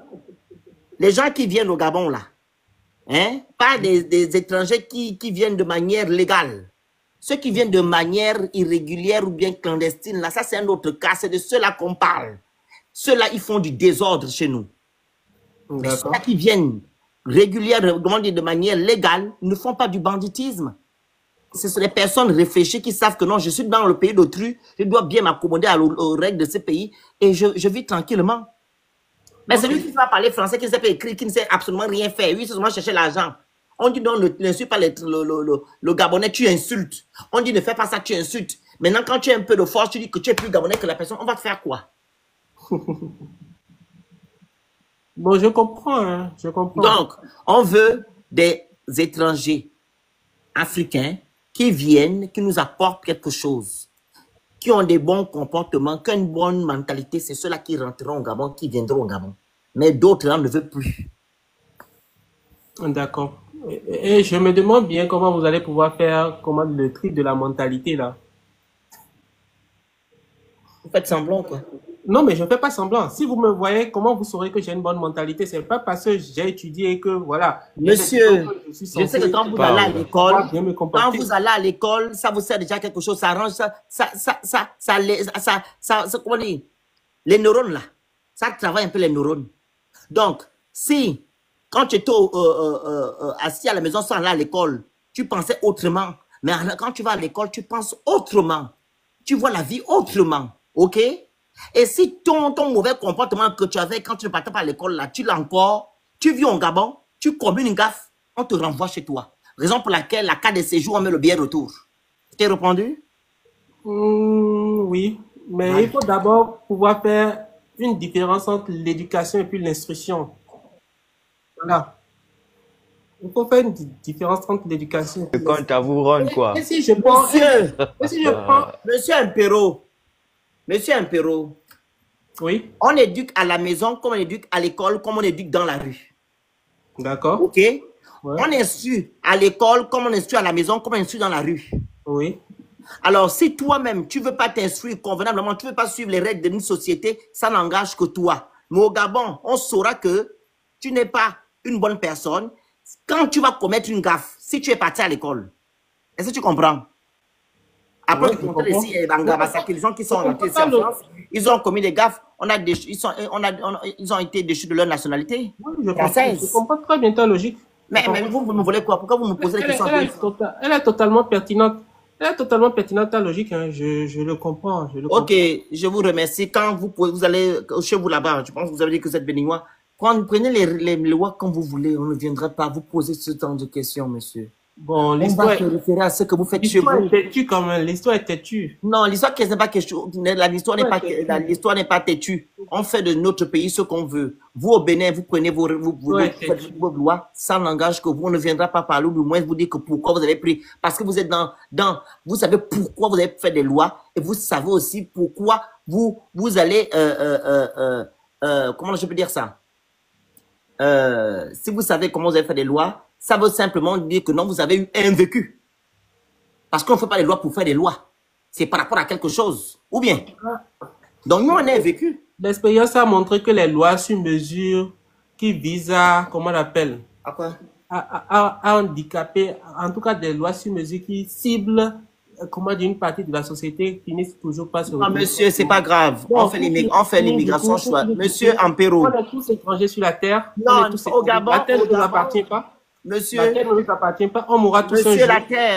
les gens qui viennent au Gabon, là, hein, pas des étrangers qui viennent de manière légale. Ceux qui viennent de manière irrégulière ou bien clandestine, là, ça c'est un autre cas. C'est de ceux-là qu'on parle. Ceux-là, ils font du désordre chez nous. Mais D'accord. ceux-là qui viennent régulièrement, de manière légale, ne font pas du banditisme. Ce sont des personnes réfléchies qui savent que non, je suis dans le pays d'autrui, je dois bien m'accommoder aux règles de ce pays et je vis tranquillement. Mais celui qui ne sait pas parler français, qui ne sait pas écrire, qui ne sait absolument rien faire, lui, c'est seulement chercher l'argent. On dit non, n'insulte pas le Gabonais, tu insultes. On dit ne fais pas ça, tu insultes. Maintenant, quand tu as un peu de force, tu dis que tu es plus Gabonais que la personne, on va te faire quoi? Bon, je comprends, hein, je comprends. Donc, on veut des étrangers africains qui viennent, qui nous apportent quelque chose, qui ont des bons comportements, qui ont une bonne mentalité. C'est ceux-là qui rentreront au Gabon, qui viendront au Gabon. Mais d'autres, là, ne veulent plus. D'accord. Et je me demande bien comment vous allez pouvoir faire le tri de la mentalité, là. Vous faites semblant, quoi. Non, mais je ne fais pas semblant. Si vous me voyez, comment vous saurez que j'ai une bonne mentalité? C'est pas parce que j'ai étudié et que, voilà. Monsieur, je sais que quand vous allez à l'école, bien me quand comporter. vous allez à l'école, ça vous sert déjà quelque chose, ça arrange comment dire, les neurones là, ça travaille un peu les neurones. Donc, si, quand tu étais assis à la maison sans aller à l'école, tu pensais autrement, mais quand tu vas à l'école, tu penses autrement. Tu vois la vie autrement, ok? Et si ton mauvais comportement que tu avais quand tu ne partais pas à l'école, là, tu l'as encore, tu vis au Gabon, tu commets une gaffe, on te renvoie chez toi. Raison pour laquelle la carte de séjour, on met le billet retour. Tu t'es répondu? Oui, mais il faut d'abord pouvoir faire une différence entre l'éducation et puis l'instruction. Voilà. Il faut faire une différence entre l'éducation. Le compte à vous rendre, quoi. Et si je prends... Monsieur Impero, Oui, on éduque à la maison comme on éduque à l'école, comme on éduque dans la rue. d'accord. Ok? On instruit à l'école comme on instruit à la maison, comme on instruit dans la rue. Oui. Alors, si toi-même, tu ne veux pas t'instruire convenablement, tu ne veux pas suivre les règles d'une société, ça n'engage que toi. Mais au Gabon, on saura que tu n'es pas une bonne personne quand tu vas commettre une gaffe, si tu es parti à l'école. Est-ce que tu comprends? Après, Ouais, je compte ici, les gens qui sont rentrés ici en France, ils ont commis des gaffes, ils ont été déchus de leur nationalité. Oui, je comprends très bien ta logique. Mais vous me voulez quoi? Pourquoi vous me posez des questions? Elle est totalement pertinente. Elle est totalement pertinente ta logique, hein. Je le comprends, je le Ok, comprends. je vous remercie. Quand vous allez chez vous là-bas, je pense que vous avez dit que vous êtes béninois. Prenez les lois comme vous voulez. On ne viendra pas vous poser ce genre de questions, monsieur. Bon, On l'histoire va se référer à ce que vous faites chez l'histoire vous. est têtue quand même, l'histoire est têtue. Non, l'histoire n'est pas quelque chose. L'histoire n'est pas têtue. On fait de notre pays ce qu'on veut. Vous au Bénin, vous prenez vos lois. Ça n'engage que vous. On ne viendra pas parler, ou du moins vous dire que pourquoi vous avez pris. Parce que vous êtes vous savez pourquoi vous avez fait des lois et vous savez aussi pourquoi vous allez comment je peux dire ça? Si vous savez comment vous avez fait des lois, ça veut simplement dire que non, vous avez eu un vécu. Parce qu'on ne fait pas des lois pour faire des lois. C'est par rapport à quelque chose. Ou bien. Donc, nous, on a un vécu. L'expérience a montré que les lois sur mesure qui visent à, comment on appelle? À quoi? À handicaper, en tout cas des lois sur mesure qui ciblent, comment dire, une partie de la société finissent toujours pas sur. Non, monsieur, c'est pas grave. Bon, on fait l'immigration. Monsieur Ampero. On est tous étrangers sur la terre. Non, au Gabon. La terre ne nous appartient pas. Monsieur, la terre ne nous appartient pas. On mourra tous un jour. Monsieur,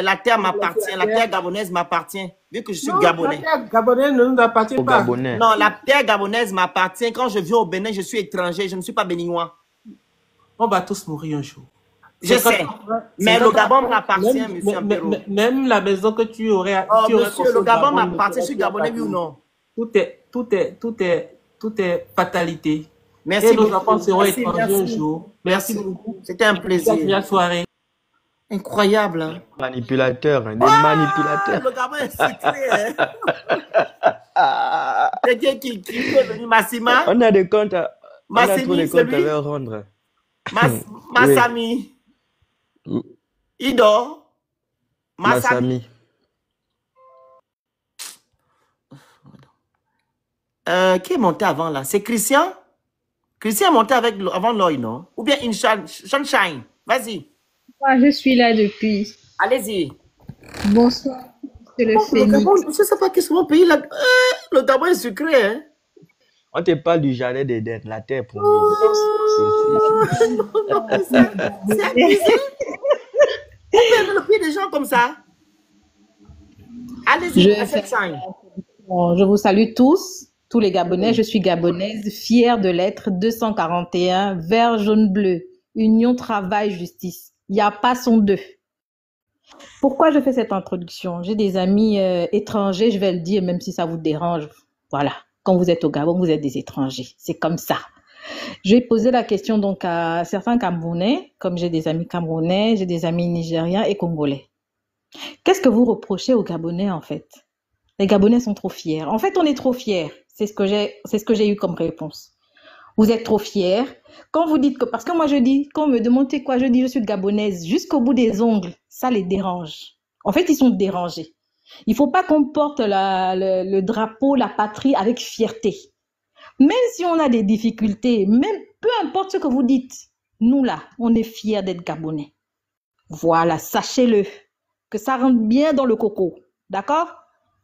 la terre m'appartient. La terre gabonaise m'appartient. Vu que je suis gabonais. La terre gabonaise ne nous appartient pas. Gabonais. Non, la terre gabonaise m'appartient. Quand je viens au Bénin, je suis étranger. Je ne suis pas béninois. On va tous mourir un jour. Je sais. Mais le Gabon m'appartient, monsieur Ampero. Même la maison que tu aurais. Oh, monsieur, le Gabon m'appartient. Je suis gabonais, oui ou non? Tout est fatalité. Merci. Et nos enfants seront étrangers un jour. Merci beaucoup. C'était un plaisir. Bonne soirée. Incroyable. Hein? Manipulateurs, hein, des manipulateurs. Le Gabon est secret. Hein? Quelqu'un qui est venu, Massima. On a des comptes à, Massimi, trop de comptes à leur rendre. Massami. Oui. Ido. Massami. Qui est monté avant là? C'est Christian? Christian est monté avant Loï, non? Ou bien Sunshine? Vas-y. Moi, je suis là depuis. Allez-y. Bonsoir, c'est le Phénix. Je ne sais pas qu'est-ce que mon pays là. Le Gabon est sucré, hein? On te parle du jardin d'Éden, la terre promise. C'est abusé. On perd le pied des gens comme ça. Allez-y, Sunshine. Bon, je vous salue tous les Gabonais. Je suis gabonaise, fière de l'être. 241, vert, jaune, bleu. Union, travail, justice. Il n'y a pas son deux. Pourquoi je fais cette introduction? J'ai des amis étrangers, je vais le dire, même si ça vous dérange. Voilà. Quand vous êtes au Gabon, vous êtes des étrangers. C'est comme ça. Je vais poser la question donc à certains Camerounais, comme j'ai des amis camerounais, j'ai des amis nigériens et congolais. Qu'est-ce que vous reprochez aux Gabonais en fait? Les Gabonais sont trop fiers. En fait, on est trop fiers. C'est ce que j'ai eu comme réponse. Vous êtes trop fiers. Quand vous dites que, parce que moi je dis, quand on me demande quoi, je dis je suis gabonaise jusqu'au bout des ongles. Ça les dérange. En fait, ils sont dérangés. Il faut pas qu'on porte le drapeau, la patrie avec fierté. Même si on a des difficultés, même peu importe ce que vous dites, nous là, on est fiers d'être Gabonais. Voilà, sachez-le, que ça rentre bien dans le coco, d'accord?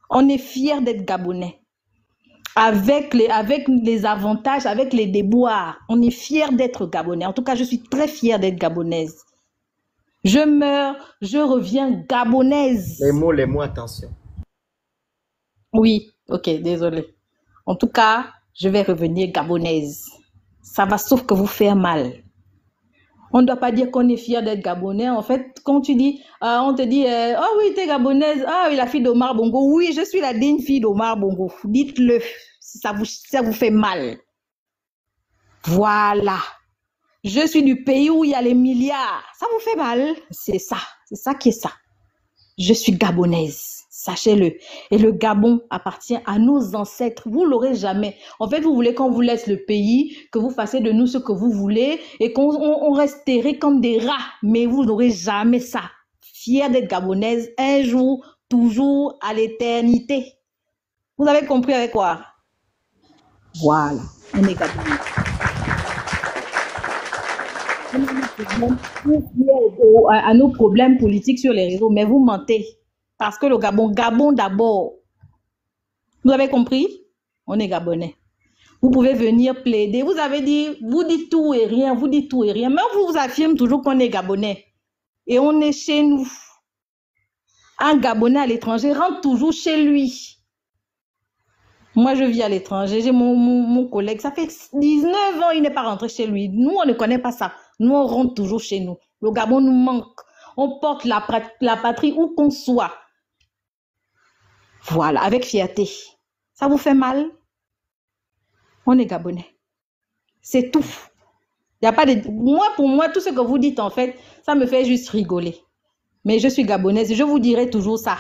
On est fiers d'être Gabonais. Avec les avantages, avec les déboires, on est fiers d'être Gabonais. En tout cas, je suis très fière d'être Gabonaise. Je meurs, je reviens Gabonaise. Les mots, attention. Oui, ok, désolé. En tout cas, je vais revenir Gabonaise. Ça va sauf que vous faire mal. On ne doit pas dire qu'on est fier d'être Gabonais. En fait, quand tu dis, on te dit, oh oui, t'es Gabonaise. Ah oui, la fille d'Omar Bongo. Oui, je suis la digne fille d'Omar Bongo. Dites-le si ça vous fait mal. Voilà. Je suis du pays où il y a les milliards. Ça vous fait mal. C'est ça qui est ça. Je suis gabonaise. Sachez-le. Et le Gabon appartient à nos ancêtres. Vous l'aurez jamais. En fait, vous voulez qu'on vous laisse le pays, que vous fassiez de nous ce que vous voulez et qu'on resterait comme des rats. Mais vous n'aurez jamais ça. Fier d'être gabonaise, un jour, toujours, à l'éternité. Vous avez compris avec quoi? Voilà. On est gabonais. À nos problèmes politiques sur les réseaux, mais vous mentez. Parce que le Gabon d'abord. Vous avez compris? On est Gabonais. Vous pouvez venir plaider. Vous avez dit, vous dites tout et rien, vous dites tout et rien. Mais on vous affirme toujours qu'on est Gabonais. Et on est chez nous. Un Gabonais à l'étranger rentre toujours chez lui. Moi, je vis à l'étranger. J'ai mon collègue. Ça fait 19 ans, il n'est pas rentré chez lui. Nous, on ne connaît pas ça. Nous, on rentre toujours chez nous. Le Gabon nous manque. On porte la patrie où qu'on soit. Voilà, avec fierté. Ça vous fait mal? On est Gabonais. C'est tout. Y a pas de... Moi, pour moi, tout ce que vous dites, en fait, ça me fait juste rigoler. Mais je suis gabonaise et je vous dirai toujours ça.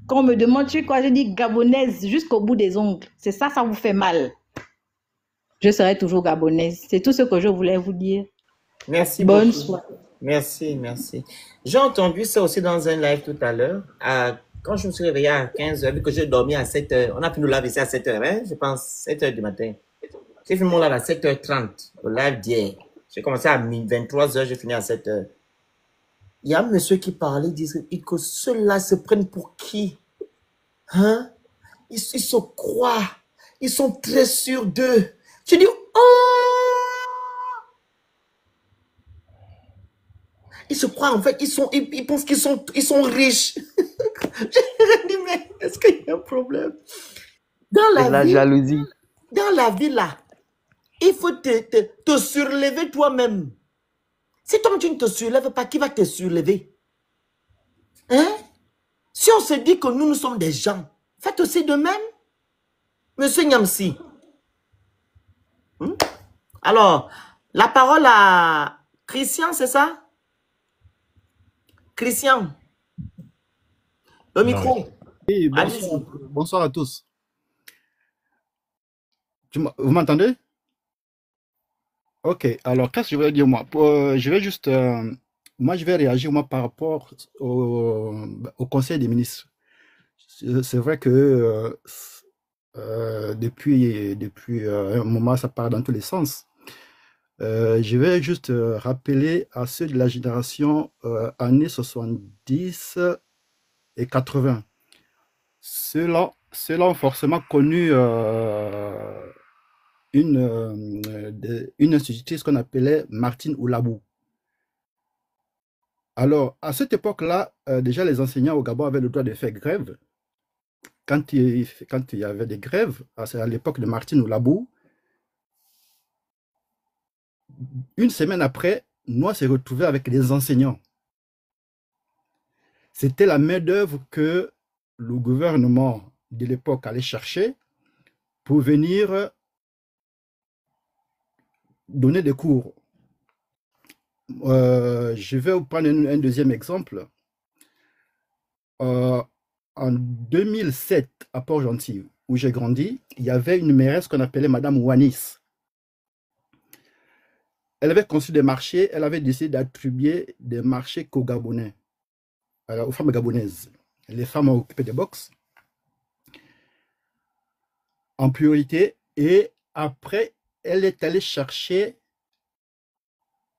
Quand on me demande tu es quoi, je dis gabonaise jusqu'au bout des ongles. C'est ça, ça vous fait mal. Je serai toujours gabonaise. C'est tout ce que je voulais vous dire. Merci Bonne beaucoup. soirée. Merci, merci. J'ai entendu ça aussi dans un live tout à l'heure. Quand je me suis réveillé à 15h, vu que j'ai dormi à 7h, on a fini le live ici à 7h, hein, je pense 7h du matin. J'ai fini mon live à 7h30, le live d'hier. J'ai commencé à 23h, j'ai fini à 7h. Il y a un monsieur qui parlait, il disait que ceux-là se prennent pour qui? Hein? Ils se croient. Ils sont très sûrs d'eux. Je dis, oh! Ils se croient, en fait, ils pensent qu'ils sont riches. J'ai dit, mais est-ce qu'il y a un problème? Dans C'est la la vie, jalousie. là, il faut te surlever toi-même. Si toi tu ne te surlèves pas, qui va te surlever? Hein? Si on se dit que nous sommes des gens, faites aussi de même. Monsieur Nyamsi. Alors, la parole à Christian, c'est ça? Christian, le micro. Oui, Allez-y. bonsoir à tous. Vous m'entendez? Ok, alors qu'est-ce que je vais dire moi? Je vais juste, moi je vais réagir moi par rapport au Conseil des ministres. C'est vrai que depuis un moment ça part dans tous les sens. Je vais juste rappeler à ceux de la génération années 70 et 80. Ceux-là ont forcément connu une institutrice qu'on appelait Martine Oulabou. Alors, à cette époque-là, déjà les enseignants au Gabon avaient le droit de faire grève. Quand il y avait des grèves, à l'époque de Martine Oulabou, une semaine après, nous on s'est retrouvés avec les enseignants. C'était la main-d'œuvre que le gouvernement de l'époque allait chercher pour venir donner des cours. Je vais vous prendre un deuxième exemple. En 2007, à Port-Gentil, où j'ai grandi, il y avait une mairesse qu'on appelait Madame Wanis. Elle avait conçu des marchés, elle avait décidé d'attribuer des marchés qu'aux Gabonais, aux femmes gabonaises. Les femmes ont occupé des box en priorité, et après, elle est allée chercher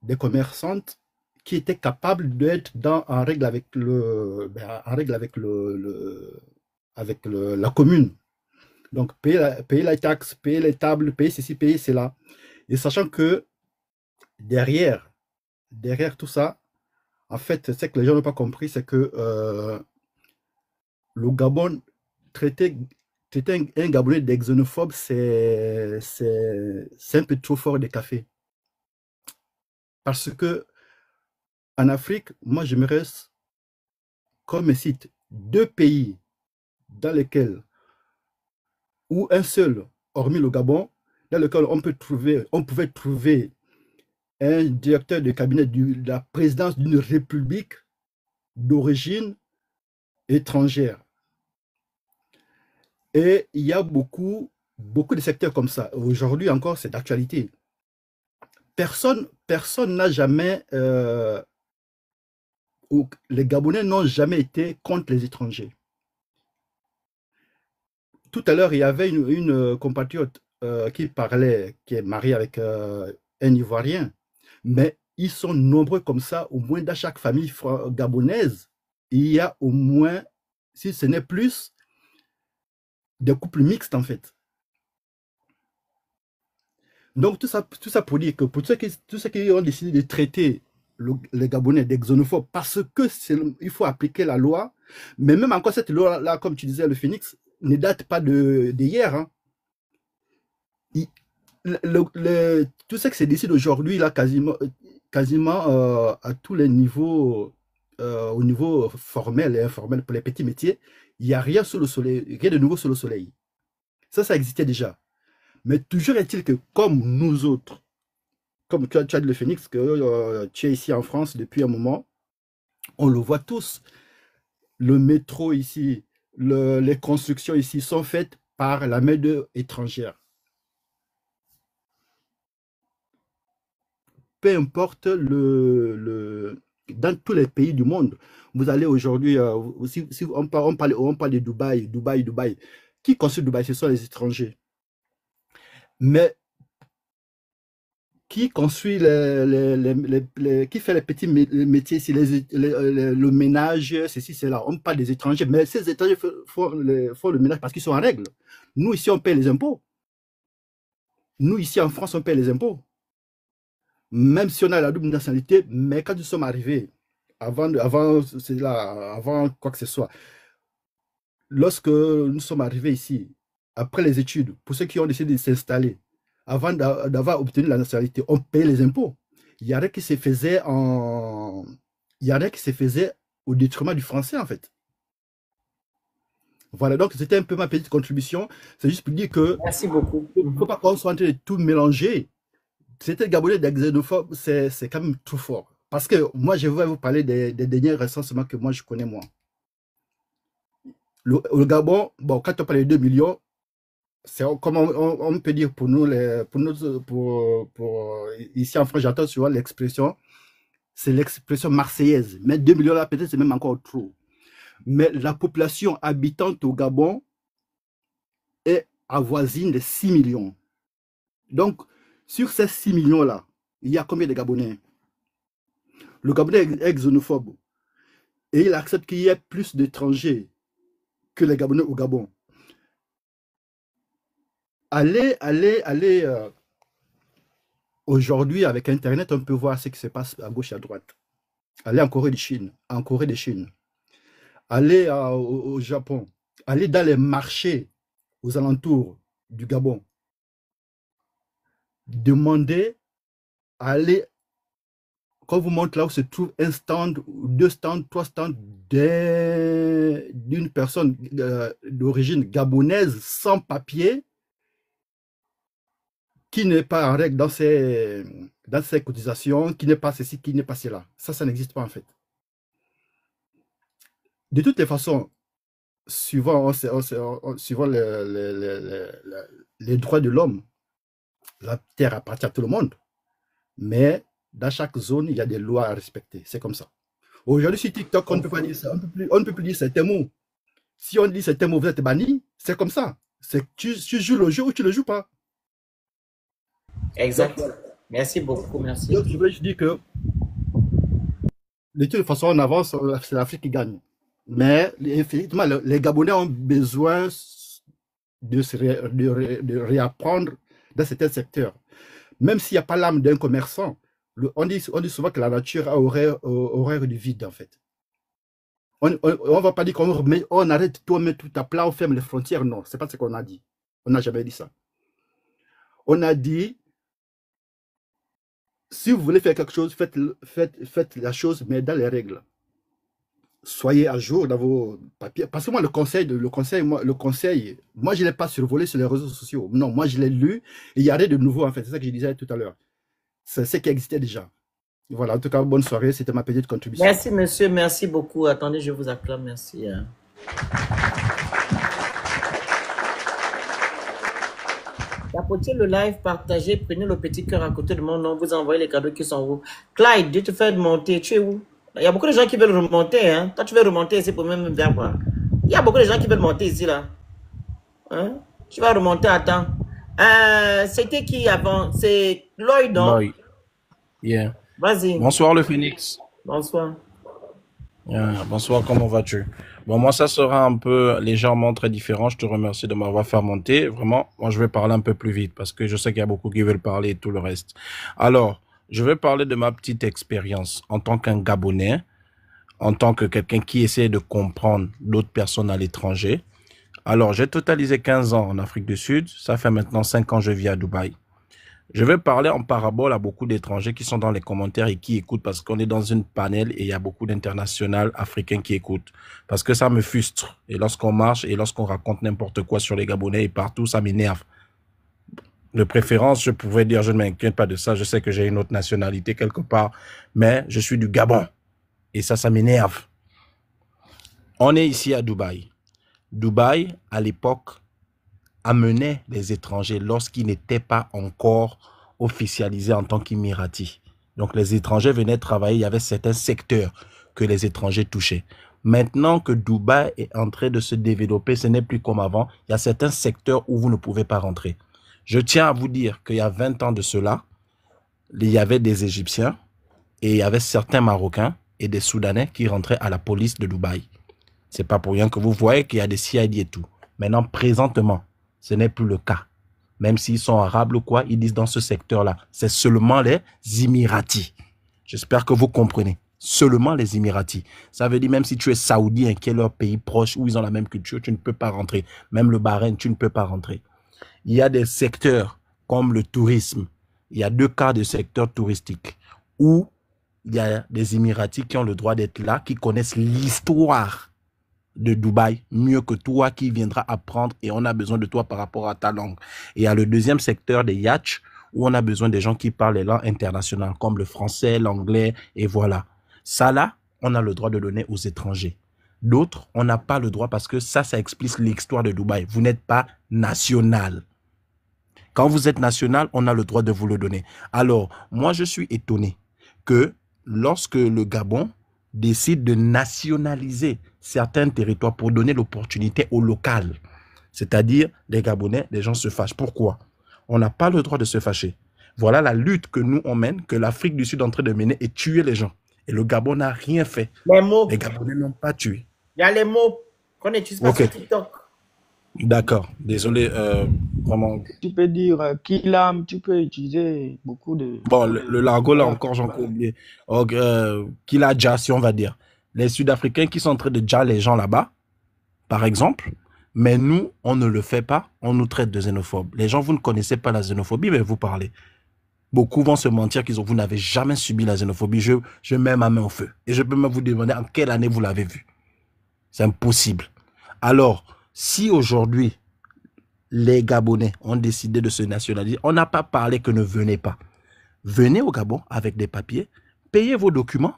des commerçantes qui étaient capables d'être en règle avec la commune. Donc, payer la taxe, payer les tables, payer ceci, payer cela. Et sachant que derrière tout ça, en fait, ce que les gens n'ont pas compris, c'est que le Gabon, traiter un Gabonais d'exonophobe, c'est un peu trop fort des cafés. Parce que en Afrique, moi, j'aimerais comme cite 2 pays dans lesquels, ou un seul, hormis le Gabon, dans lequel on pouvait trouver un directeur de cabinet de la présidence d'une république d'origine étrangère. Et il y a beaucoup de secteurs comme ça. Aujourd'hui encore, c'est d'actualité. Personne n'a jamais... les Gabonais n'ont jamais été contre les étrangers. Tout à l'heure, il y avait une compatriote qui parlait, qui est mariée avec un Ivoirien, mais ils sont nombreux comme ça. Au moins dans chaque famille gabonaise, il y a au moins, si ce n'est plus, des couples mixtes en fait. Donc tout ça pour dire que pour ceux qui ont décidé de traiter les Gabonais des xénophobes parce que il faut appliquer la loi. Mais même encore cette loi-là, comme tu disais, le Phoenix, ne date pas d'hier. Hein. Tout ce qui se décide aujourd'hui, là, quasiment à tous les niveaux, au niveau formel et informel pour les petits métiers, il n'y a rien sous le soleil, rien de nouveau sous le soleil. Ça existait déjà. Mais toujours est-il que, comme nous autres, comme tu as dit le Phoenix, que tu es ici en France depuis un moment, on le voit tous. Le métro ici, les constructions ici sont faites par la main-d'œuvre étrangère. Peu importe dans tous les pays du monde, vous allez aujourd'hui, si on parle de Dubaï. Qui construit Dubaï? Ce sont les étrangers. Mais qui construit qui fait les petits métiers ici, le ménage, ceci, cela. On parle des étrangers, mais ces étrangers font le ménage parce qu'ils sont en règle. Nous, ici, on paye les impôts. Nous, ici, en France, on paye les impôts. Même si on a la double nationalité, mais quand nous sommes arrivés, avant quoi que ce soit, lorsque nous sommes arrivés ici, après les études, pour ceux qui ont décidé de s'installer, avant d'avoir obtenu la nationalité, on payait les impôts. Il y a rien qui se faisait au détriment du français, en fait. Voilà, donc c'était un peu ma petite contribution. C'est juste pour dire que... Merci beaucoup. Il ne faut pas qu'on soit en train de tout mélanger. C'était Gabonais des xénophobes, c'est quand même trop fort. Parce que moi, je vais vous parler des derniers recensements que moi, je connais, moi. Le Gabon, bon, quand on parle de 2 millions, c'est comme on peut dire pour nous, ici en France, j'entends souvent l'expression, c'est l'expression marseillaise. Mais 2 millions là, peut-être c'est même encore trop. Mais la population habitante au Gabon est avoisine de 6 millions. Donc, sur ces 6 millions-là, il y a combien de Gabonais? Le Gabonais est xénophobe. Et il accepte qu'il y ait plus d'étrangers que les Gabonais au Gabon. Allez, aujourd'hui, avec Internet, on peut voir ce qui se passe à gauche et à droite. Allez en Corée de Chine, Allez au Japon. Allez dans les marchés aux alentours du Gabon. Demandez à aller, quand vous montrez là où se trouve un stand, 2 stands, 3 stands d'une personne d'origine gabonaise sans papier, qui n'est pas en règle dans ses cotisations, qui n'est pas ceci, qui n'est pas cela. Ça n'existe pas en fait. De toutes les façons, suivant les droits de l'homme, la terre appartient à tout le monde, mais dans chaque zone, il y a des lois à respecter. C'est comme ça. Aujourd'hui, sur TikTok, on ne peut pas dire ça. On ne peut plus dire certains mots. Si on dit certains mots, vous êtes banni, c'est comme ça. Tu joues le jeu ou tu ne le joues pas. Exact. Merci beaucoup. Merci. Donc, je voulais juste dire que de toute façon, on avance, c'est l'Afrique qui gagne. Mais effectivement, les Gabonais ont besoin de réapprendre dans certains secteurs. Même s'il n'y a pas l'âme d'un commerçant, on dit souvent que la nature a horreur du vide, en fait. On ne va pas dire qu'on arrête tout, on met tout à plat, on ferme les frontières. Non, ce n'est pas ce qu'on a dit. On n'a jamais dit ça. On a dit, si vous voulez faire quelque chose, faites la chose, mais dans les règles. Soyez à jour dans vos papiers. Parce que moi, le conseil, moi, je ne l'ai pas survolé sur les réseaux sociaux. Non, moi, je l'ai lu et il y a rien de nouveau, en fait. C'est ça que je disais tout à l'heure. C'est ce qui existait déjà. Voilà, en tout cas, bonne soirée. C'était ma petite contribution. Merci, monsieur. Merci beaucoup. Attendez, je vous acclame. Merci. Tapotez le live, partagez, prenez le petit cœur à côté de mon nom, vous envoyez les cadeaux qui sont où. Clyde, Dieu te fait monter. Tu es où? Il y a beaucoup de gens qui veulent remonter. Hein? Toi, tu veux remonter ici pour même bien voir. Il y a beaucoup de gens qui veulent monter ici, là. Hein? Tu vas remonter à temps. C'était qui avant? C'est Lloyd, non? Lloyd. Yeah. Vas-y. Bonsoir, le Phoenix. Bonsoir. Yeah. Bonsoir, comment vas-tu? Bon, moi, ça sera un peu légèrement très différent. Je te remercie de m'avoir fait monter. Vraiment, moi, je vais parler un peu plus vite parce que je sais qu'il y a beaucoup qui veulent parler et tout le reste. Alors, je vais parler de ma petite expérience en tant qu'un Gabonais, en tant que quelqu'un qui essaie de comprendre d'autres personnes à l'étranger. Alors, j'ai totalisé 15 ans en Afrique du Sud. Ça fait maintenant 5 ans que je vis à Dubaï. Je vais parler en parabole à beaucoup d'étrangers qui sont dans les commentaires et qui écoutent parce qu'on est dans une panel et il y a beaucoup d'internationaux africains qui écoutent. Parce que ça me frustre. Et lorsqu'on marche et lorsqu'on raconte n'importe quoi sur les Gabonais et partout, ça m'énerve. De préférence, je pouvais dire, je ne m'inquiète pas de ça. Je sais que j'ai une autre nationalité quelque part, mais je suis du Gabon. Et ça m'énerve. On est ici à Dubaï. Dubaï, à l'époque, amenait les étrangers lorsqu'ils n'étaient pas encore officialisés en tant qu'Émiratis. Donc, les étrangers venaient travailler. Il y avait certains secteurs que les étrangers touchaient. Maintenant que Dubaï est en train de se développer, ce n'est plus comme avant. Il y a certains secteurs où vous ne pouvez pas rentrer. Je tiens à vous dire qu'il y a 20 ans de cela, il y avait des Égyptiens et il y avait certains Marocains et des Soudanais qui rentraient à la police de Dubaï. C'est pas pour rien que vous voyez qu'il y a des CID et tout. Maintenant, présentement, ce n'est plus le cas. Même s'ils sont arabes ou quoi, ils disent dans ce secteur-là, c'est seulement les Émiratis. J'espère que vous comprenez. Seulement les Émiratis. Ça veut dire même si tu es saoudien, qui est leur pays proche, où ils ont la même culture, tu ne peux pas rentrer. Même le Bahreïn, tu ne peux pas rentrer. Il y a des secteurs comme le tourisme. Il y a 2 cas de secteurs touristiques où il y a des Émiratis qui ont le droit d'être là, qui connaissent l'histoire de Dubaï mieux que toi qui viendras apprendre et on a besoin de toi par rapport à ta langue. Et il y a le deuxième secteur des yachts où on a besoin des gens qui parlent les langues internationales comme le français, l'anglais et voilà. Ça là, on a le droit de donner aux étrangers. D'autres, on n'a pas le droit parce que ça explique l'histoire de Dubaï. Vous n'êtes pas national. Quand vous êtes national, on a le droit de vous le donner. Alors, moi, je suis étonné que lorsque le Gabon décide de nationaliser certains territoires pour donner l'opportunité aux locales, c'est-à-dire les Gabonais, les gens se fâchent. Pourquoi? On n'a pas le droit de se fâcher. Voilà la lutte que nous, on mène, que l'Afrique du Sud est en train de mener et tuer les gens. Et le Gabon n'a rien fait. Les mots. Les Gabonais n'ont pas tué. Il y a les mots qu'on n'utilise pas sur TikTok. D'accord. Désolé, vraiment. Tu peux dire Kilam, tu peux utiliser beaucoup de... Bon, le l'argot, là encore, j'en ai oublié. Kila Dja, on va dire. Les Sud-Africains qui sont en train de dja les gens là-bas, par exemple, mais nous, on ne le fait pas, on nous traite de xénophobes. Les gens, vous ne connaissez pas la xénophobie, mais vous parlez. Beaucoup vont se mentir vous n'avez jamais subi la xénophobie. Je mets ma main au feu. Et je peux même vous demander en quelle année vous l'avez vu. C'est impossible. Alors, si aujourd'hui, les Gabonais ont décidé de se nationaliser, on n'a pas parlé que ne venez pas. Venez au Gabon avec des papiers, payez vos documents.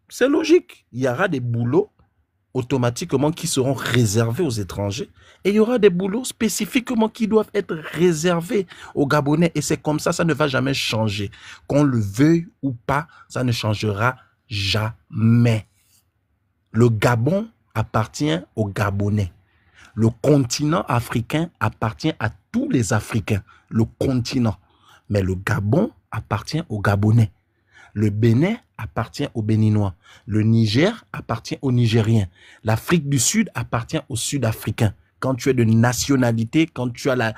C'est logique. Il y aura des boulots automatiquement qui seront réservés aux étrangers et il y aura des boulots spécifiquement qui doivent être réservés aux Gabonais et c'est comme ça, ça ne va jamais changer. Qu'on le veuille ou pas, ça ne changera jamais. Le Gabon appartient aux Gabonais. Le continent africain appartient à tous les Africains, le continent. Mais le Gabon appartient aux Gabonais. Le Bénin appartient aux Béninois. Le Niger appartient aux Nigériens. L'Afrique du Sud appartient aux Sud-Africains. Quand tu es de nationalité, quand tu as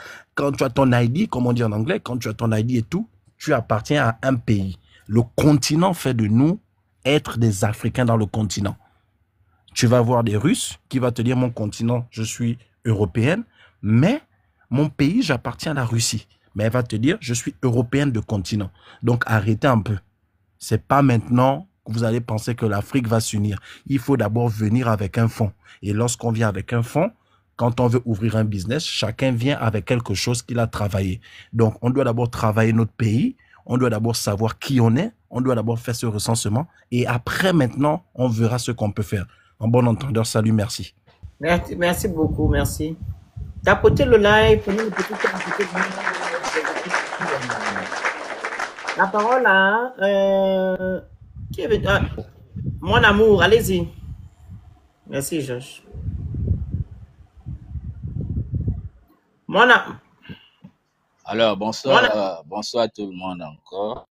ton ID, comme on dit en anglais, quand tu as ton ID et tout, tu appartiens à un pays. Le continent fait de nous être des Africains dans le continent. Tu vas voir des Russes qui vont te dire mon continent, je suis européenne, mais mon pays, j'appartiens à la Russie. Mais elle va te dire, je suis européenne de continent. Donc arrêtez un peu. C'est pas maintenant que vous allez penser que l'Afrique va s'unir. Il faut d'abord venir avec un fonds. Et lorsqu'on vient avec un fonds, quand on veut ouvrir un business, chacun vient avec quelque chose qu'il a travaillé. Donc, on doit d'abord travailler notre pays. On doit d'abord savoir qui on est. On doit d'abord faire ce recensement. Et après, maintenant, on verra ce qu'on peut faire. En bon entendeur, salut, merci. Merci beaucoup, merci. Tapotez le like pour nous. La parole à mon amour, allez-y. Merci, Josh. Alors, bonsoir, bonsoir tout le monde encore.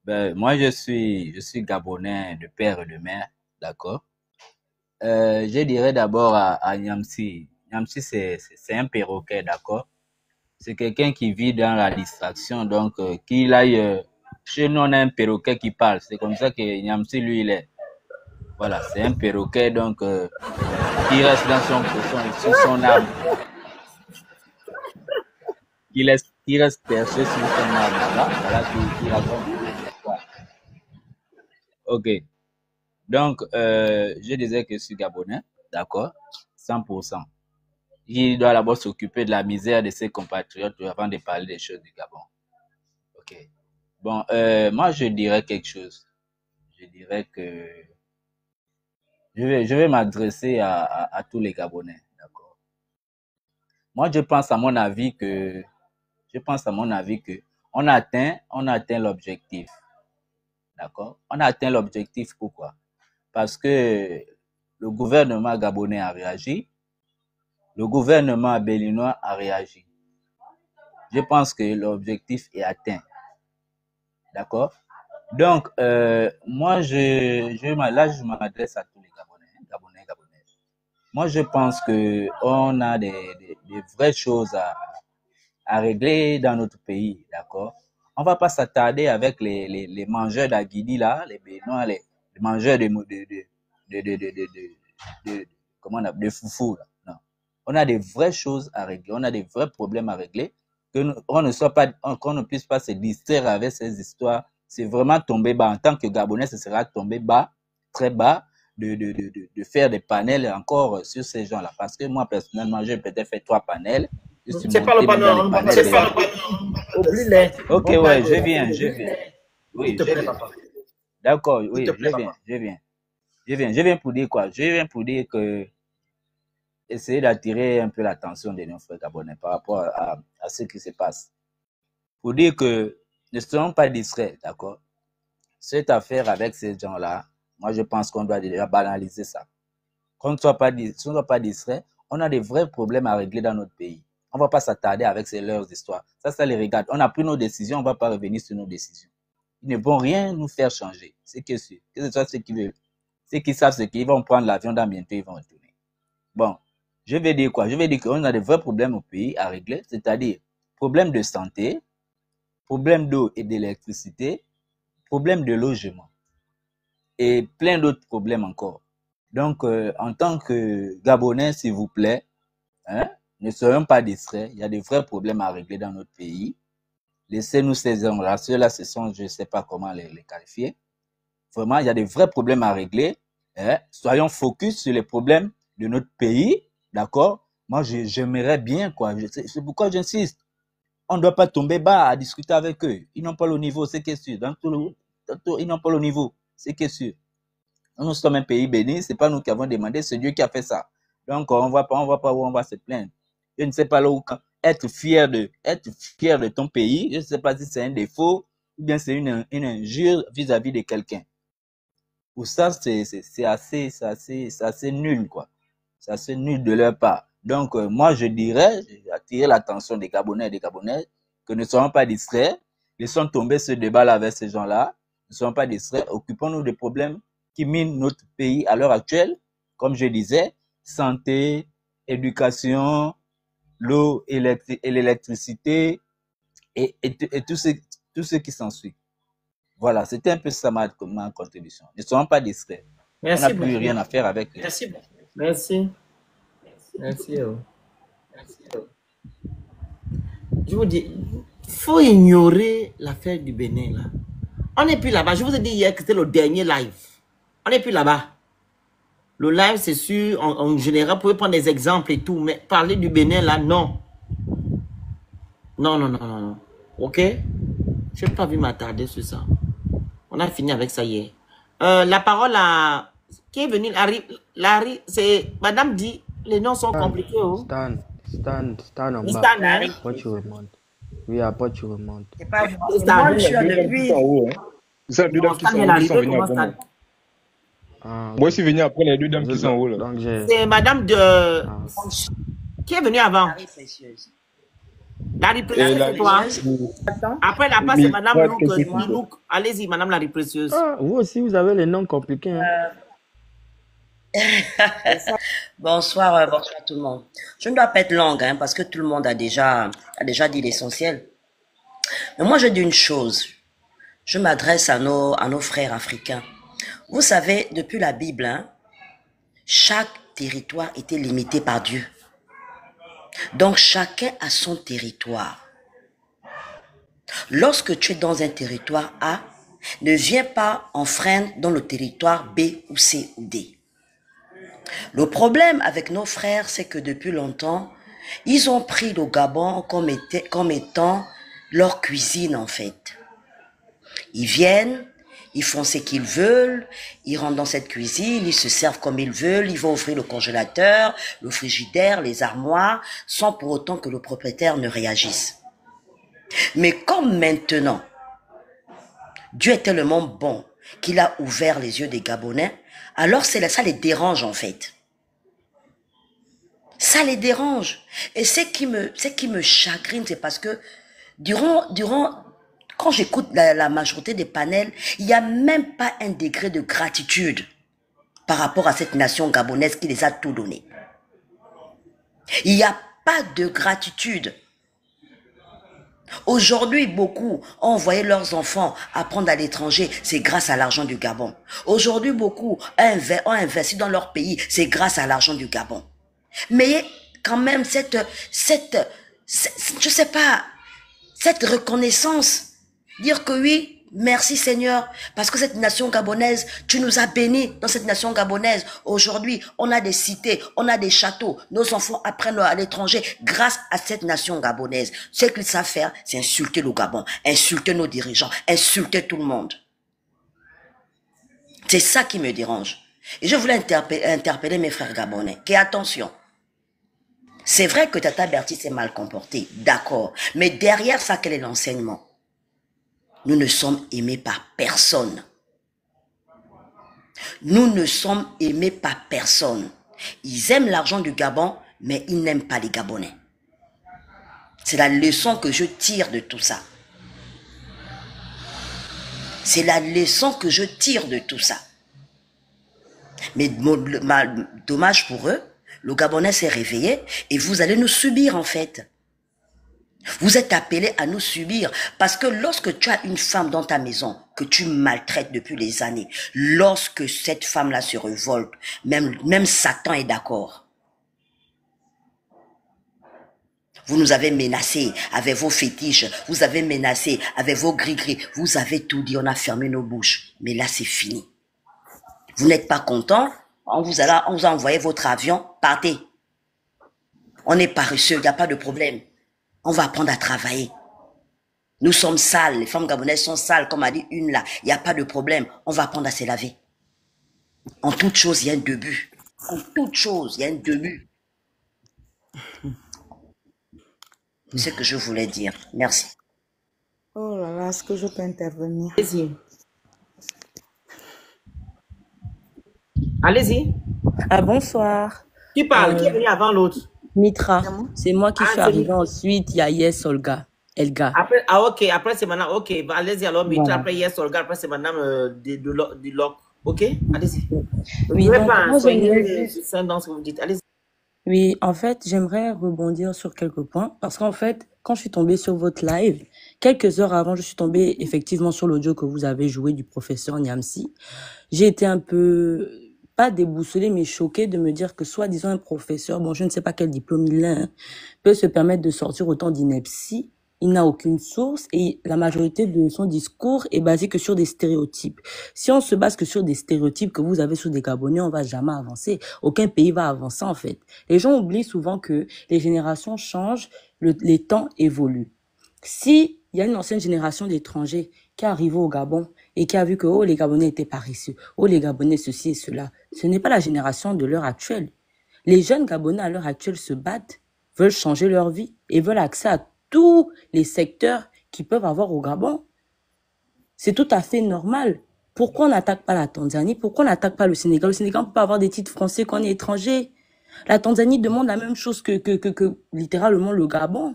Ben, moi, je suis Gabonais de père et de mère, d'accord. Je dirais d'abord à Nyamsi. Nyamsi, c'est un perroquet, d'accord. C'est quelqu'un qui vit dans la distraction, donc qu'il aille chez nous, on a un perroquet qui parle. C'est comme ça que Niamsi, lui, il est. Voilà, c'est un perroquet, donc, qui reste dans sur son arbre. Qui reste perché sur son arbre. Voilà, qui raconte l'histoire. Ok. Donc, je disais que je suis Gabonais, d'accord, 100%. Il doit d'abord s'occuper de la misère de ses compatriotes avant de parler des choses du Gabon. Ok. Bon, moi, je dirais quelque chose. Je dirais que je vais m'adresser à tous les Gabonais, d'accord. Moi, je pense à mon avis que on a atteint l'objectif, d'accord. On a atteint l'objectif, pourquoi? Parce que le gouvernement gabonais a réagi, le gouvernement béninois a réagi. Je pense que l'objectif est atteint. D'accord? Donc, moi, je m'adresse à tous les Gabonais. Moi, je pense que on a des vraies choses à régler dans notre pays. D'accord? On va pas s'attarder avec les mangeurs d'Aguidi, là, les Béninois, les mangeurs comment on appelle, de foufou, là. Non. On a des vraies choses à régler. On a des vrais problèmes à régler. Qu'on ne puisse pas se distraire avec ces histoires. C'est vraiment tomber bas. En tant que Gabonais, ce sera tomber bas, très bas, de faire des panels encore sur ces gens-là. Parce que moi, personnellement, j'ai peut-être fait 3 panels. C'est pas le panel. C'est pas le panel. Oublie-les. Ok, ouais, je viens. Oui, je viens. D'accord, oui, je viens pour dire quoi? Je viens pour dire que essayer d'attirer un peu l'attention de nos frères gabonais par rapport à ce qui se passe. Pour dire que ne soyons pas distraits, d'accord? Cette affaire avec ces gens-là, moi je pense qu'on doit déjà banaliser ça. Qu'on ne soit pas distraits, on a des vrais problèmes à régler dans notre pays. On ne va pas s'attarder avec leurs histoires. Ça les regarde. On a pris nos décisions, on ne va pas revenir sur nos décisions. Ils ne vont rien nous faire changer. C'est que sûr. Que ce soit ceux qui veulent. Ceux qui savent ce qu'ils vont prendre l'avion dans bientôt, ils vont retourner. Bon. Je vais dire quoi? Je vais dire qu'on a des vrais problèmes au pays à régler, c'est-à-dire problème de santé, problème d'eau et d'électricité, problème de logement et plein d'autres problèmes encore. Donc, en tant que Gabonais, s'il vous plaît, ne soyons pas distraits. Il y a des vrais problèmes à régler dans notre pays. Laissez-nous ces hommes-là. Ceux-là, ce sont, je ne sais pas comment les qualifier. Vraiment, il y a des vrais problèmes à régler. Soyons focus sur les problèmes de notre pays. D'accord? Moi, j'aimerais bien, quoi. C'est pourquoi j'insiste. On ne doit pas tomber bas à discuter avec eux. Ils n'ont pas le niveau, c'est que sûr. Ils n'ont pas le niveau, c'est que sûr. Nous sommes un pays béni, c'est pas nous qui avons demandé, c'est Dieu qui a fait ça. Donc, on va pas où on va se plaindre. Je ne sais pas là où être fier de ton pays. Je ne sais pas si c'est un défaut ou bien c'est une injure vis-à-vis de quelqu'un. Pour ça, c'est assez nul, quoi. C'est assez nul de leur part. Donc, moi, je dirais, attirer l'attention des Gabonais et des Gabonaises, que ne soyons pas distraits, laissons tomber ce débat-là avec ces gens-là, ne soyons pas distraits, occupons-nous des problèmes qui minent notre pays à l'heure actuelle, comme je disais, santé, éducation, l'eau et l'électricité et tout ce qui s'ensuit. Voilà, c'était un peu ça ma contribution. Ne soyons pas distraits. Merci. On n'a plus rien à faire avec eux. Merci. Je vous dis, il faut ignorer l'affaire du Bénin, là. On n'est plus là-bas. Je vous ai dit hier que c'était le dernier live. On n'est plus là-bas. Le live, c'est sûr, en général, vous pouvez prendre des exemples et tout, mais parler du Bénin, là, non. Non. Ok? Je n'ai pas vu m'attarder sur ça. On a fini avec ça hier. La parole à... Qui est venu? Larry, c'est... Madame dit, les noms sont compliqués. Oh. Stan en bas. Stan, hein? Poche remonte. Oui, à Poche remonte. C'est pas moi, je suis depuis... C'est les deux dames qui sont venues après moi. Moi, je suis venu après les deux dames qui sont en haut, là. C'est madame de... Qui est venue avant? Larry Précieuse, c'est toi. Après la passe, c'est madame Louk. Allez-y, madame Larry Précieuse. Vous aussi, vous avez les noms compliqués. Hein? Bonsoir tout le monde. Je ne dois pas être longue, hein, parce que tout le monde a déjà dit l'essentiel. Mais moi, je dis une chose. je m'adresse à nos frères africains. Vous savez, depuis la Bible, hein, chaque territoire était limité par Dieu. Donc, chacun a son territoire. Lorsque tu es dans un territoire A, ne viens pas enfreindre dans le territoire B ou C ou D. Le problème avec nos frères, c'est que depuis longtemps, ils ont pris le Gabon comme étant leur cuisine en fait. Ils viennent, ils font ce qu'ils veulent, ils rentrent dans cette cuisine, ils se servent comme ils veulent, ils vont ouvrir le congélateur, le frigidaire, les armoires, sans pour autant que le propriétaire ne réagisse. Mais comme maintenant, Dieu est tellement bon qu'il a ouvert les yeux des Gabonais, alors ça les dérange en fait. Ça les dérange. Et ce qui me chagrine, c'est parce que quand j'écoute la majorité des panels, il n'y a même pas un degré de gratitude par rapport à cette nation gabonaise qui les a tout donné. Il n'y a pas de gratitude. Aujourd'hui, beaucoup ont envoyé leurs enfants apprendre à l'étranger, c'est grâce à l'argent du Gabon. Aujourd'hui, beaucoup ont investi dans leur pays, c'est grâce à l'argent du Gabon. Mais quand même cette reconnaissance, dire que oui, merci Seigneur, parce que cette nation gabonaise, tu nous as bénis dans cette nation gabonaise. Aujourd'hui, on a des cités, on a des châteaux, nos enfants apprennent à l'étranger grâce à cette nation gabonaise. Ce qu'ils savent faire, c'est insulter le Gabon, insulter nos dirigeants, insulter tout le monde. C'est ça qui me dérange. Et je voulais interpeller mes frères gabonais, qui attention, c'est vrai que Tata Bertie s'est mal comportée, d'accord, mais derrière ça, quel est l'enseignement? Nous ne sommes aimés par personne. Nous ne sommes aimés par personne. Ils aiment l'argent du Gabon, mais ils n'aiment pas les Gabonais. C'est la leçon que je tire de tout ça. C'est la leçon que je tire de tout ça. Mais dommage pour eux, le Gabonais s'est réveillé et vous allez nous subir en fait. Vous êtes appelés à nous subir parce que lorsque tu as une femme dans ta maison que tu maltraites depuis des années, lorsque cette femme-là se révolte, même Satan est d'accord. Vous nous avez menacés avec vos fétiches, vous avez menacé avec vos gris-gris, vous avez tout dit, on a fermé nos bouches. Mais là, c'est fini. Vous n'êtes pas content, on vous a envoyé votre avion, partez. On est paresseux, il n'y a pas de problème. On va apprendre à travailler. Nous sommes sales, les femmes gabonaises sont sales, comme a dit une là. Il n'y a pas de problème, on va apprendre à se laver. En toute chose, il y a un début. En toute chose, il y a un début. C'est ce que je voulais dire. Merci. Oh là là, est-ce que je peux intervenir? Allez-y. Allez-y. Ah, bonsoir. Qui parle? Qui est venu avant l'autre? Mitra, c'est moi qui suis arrivée Mitra. ensuite. Il y a Yes Elga. Après, ok, après c'est maintenant, ok, allez-y alors, Mitra, voilà. Après Yes Olga, après c'est madame de Loc, ok? Allez-y. Oui, Vous ne donc, pas moi, soigner dans ce que vous dites, allez-y. Oui, en fait, j'aimerais rebondir sur quelques points parce qu'en fait, quand je suis tombée sur votre live, quelques heures avant, je suis tombée effectivement sur l'audio que vous avez joué du professeur Niamsi. J'ai été un peu, pas déboussolée, mais choquée de me dire que soi-disant un professeur, bon, je ne sais pas quel diplôme il a, hein, peut se permettre de sortir autant d'inepties. Il n'a aucune source et la majorité de son discours est basé que sur des stéréotypes. Si on se base que sur des stéréotypes que vous avez sur des Gabonais, on va jamais avancer. Aucun pays va avancer en fait. Les gens oublient souvent que les générations changent, les temps évoluent. Si il y a une ancienne génération d'étrangers qui est arrivée au Gabon et qui a vu que oh les Gabonais étaient paresseux, oh les Gabonais ceci et cela, ce n'est pas la génération de l'heure actuelle. Les jeunes Gabonais à l'heure actuelle se battent, veulent changer leur vie et veulent accès à tous les secteurs qu'ils peuvent avoir au Gabon. C'est tout à fait normal. Pourquoi on n'attaque pas la Tanzanie? Pourquoi on n'attaque pas le Sénégal? Le Sénégal ne peut pas avoir des titres français quand on est étranger. La Tanzanie demande la même chose que littéralement le Gabon.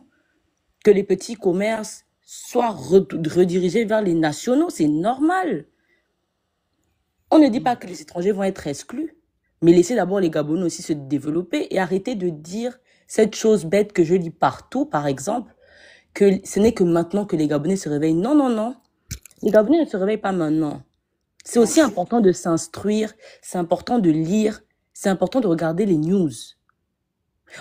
Que les petits commerces soient redirigés vers les nationaux. C'est normal. On ne dit pas que les étrangers vont être exclus. Mais laissez d'abord les Gabonais aussi se développer et arrêtez de dire cette chose bête que je lis partout, par exemple, que ce n'est que maintenant que les Gabonais se réveillent. Non, non, non. Les Gabonais ne se réveillent pas maintenant. C'est aussi important de s'instruire, c'est important de lire, c'est important de regarder les news.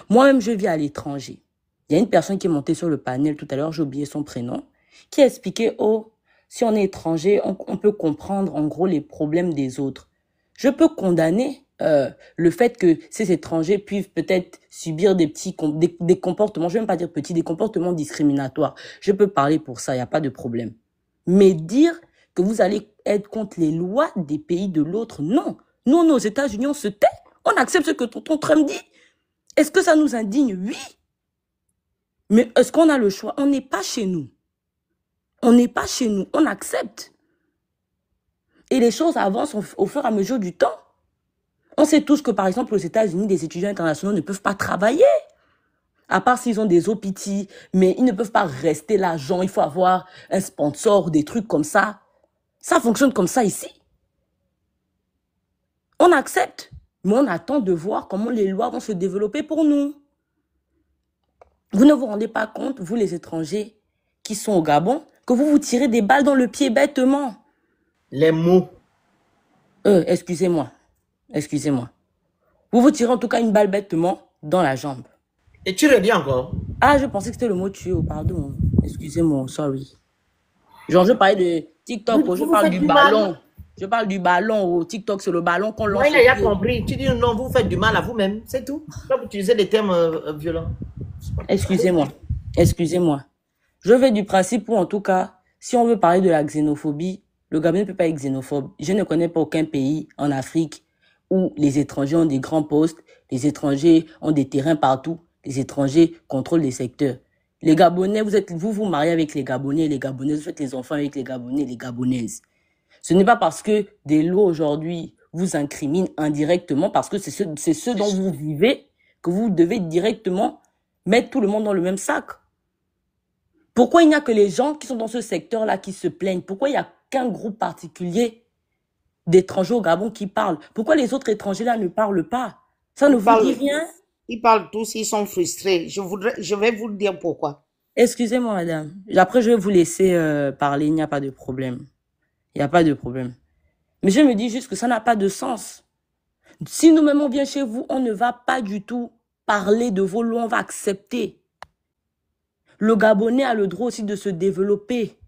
Moi-même, je vis à l'étranger. Il y a une personne qui est montée sur le panel tout à l'heure, j'ai oublié son prénom, qui a expliqué, oh, si on est étranger, on peut comprendre en gros les problèmes des autres. Je peux condamner le fait que ces étrangers puissent peut-être subir des comportements, je ne vais même pas dire petits, des comportements discriminatoires. Je peux parler pour ça, il n'y a pas de problème. Mais dire que vous allez être contre les lois des pays de l'autre, non. Nous, aux États-Unis, on se tait. On accepte ce que tonton Trump dit. Est-ce que ça nous indigne? Oui. Mais est-ce qu'on a le choix? On n'est pas chez nous. On n'est pas chez nous. On accepte. Et les choses avancent au fur et à mesure du temps. On sait tous que, par exemple, aux États-Unis, des étudiants internationaux ne peuvent pas travailler. À part s'ils ont des OPT, mais ils ne peuvent pas rester l'argent. Il faut avoir un sponsor, des trucs comme ça. Ça fonctionne comme ça ici. On accepte, mais on attend de voir comment les lois vont se développer pour nous. Vous ne vous rendez pas compte, vous les étrangers qui sont au Gabon, que vous vous tirez des balles dans le pied bêtement. Les mots. Excusez-moi. Excusez-moi. Vous vous tirez en tout cas une balle bêtement dans la jambe. Et tu redis encore? Ah, je pensais que c'était le mot tuer, pardon. Excusez-moi, sorry. Genre, je parlais de TikTok, je parle du ballon. Je parle du ballon au TikTok, c'est le ballon qu'on lance. Moi, il a compris. Tu dis non, vous faites du mal à vous-même, c'est tout. Quand vous utilisez des termes violents. Excusez-moi. Excusez-moi. Je vais du principe où, en tout cas, si on veut parler de la xénophobie, le Gabon ne peut pas être xénophobe. Je ne connais pas aucun pays en Afrique où les étrangers ont des grands postes, les étrangers ont des terrains partout, les étrangers contrôlent les secteurs. Les Gabonais, vous mariez avec les Gabonais et les Gabonaises, vous faites les enfants avec les Gabonais et les Gabonaises. Ce n'est pas parce que des lois aujourd'hui vous incriminent indirectement, parce que c'est ce dont vous vivez, que vous devez directement mettre tout le monde dans le même sac. Pourquoi il n'y a que les gens qui sont dans ce secteur-là qui se plaignent? Pourquoi il n'y a qu'un groupe particulier d'étrangers au Gabon qui parlent? Pourquoi les autres étrangers-là ne parlent pas? Ça ne vous dit rien? Ils parlent tous, ils sont frustrés. Je vais vous dire pourquoi. Excusez-moi, madame. Après, je vais vous laisser parler, il n'y a pas de problème. Il n'y a pas de problème. Mais je me dis juste que ça n'a pas de sens. Si nous-mêmes on vient chez vous, on ne va pas du tout parler de vos lois, on va accepter. Le Gabonais a le droit aussi de se développer.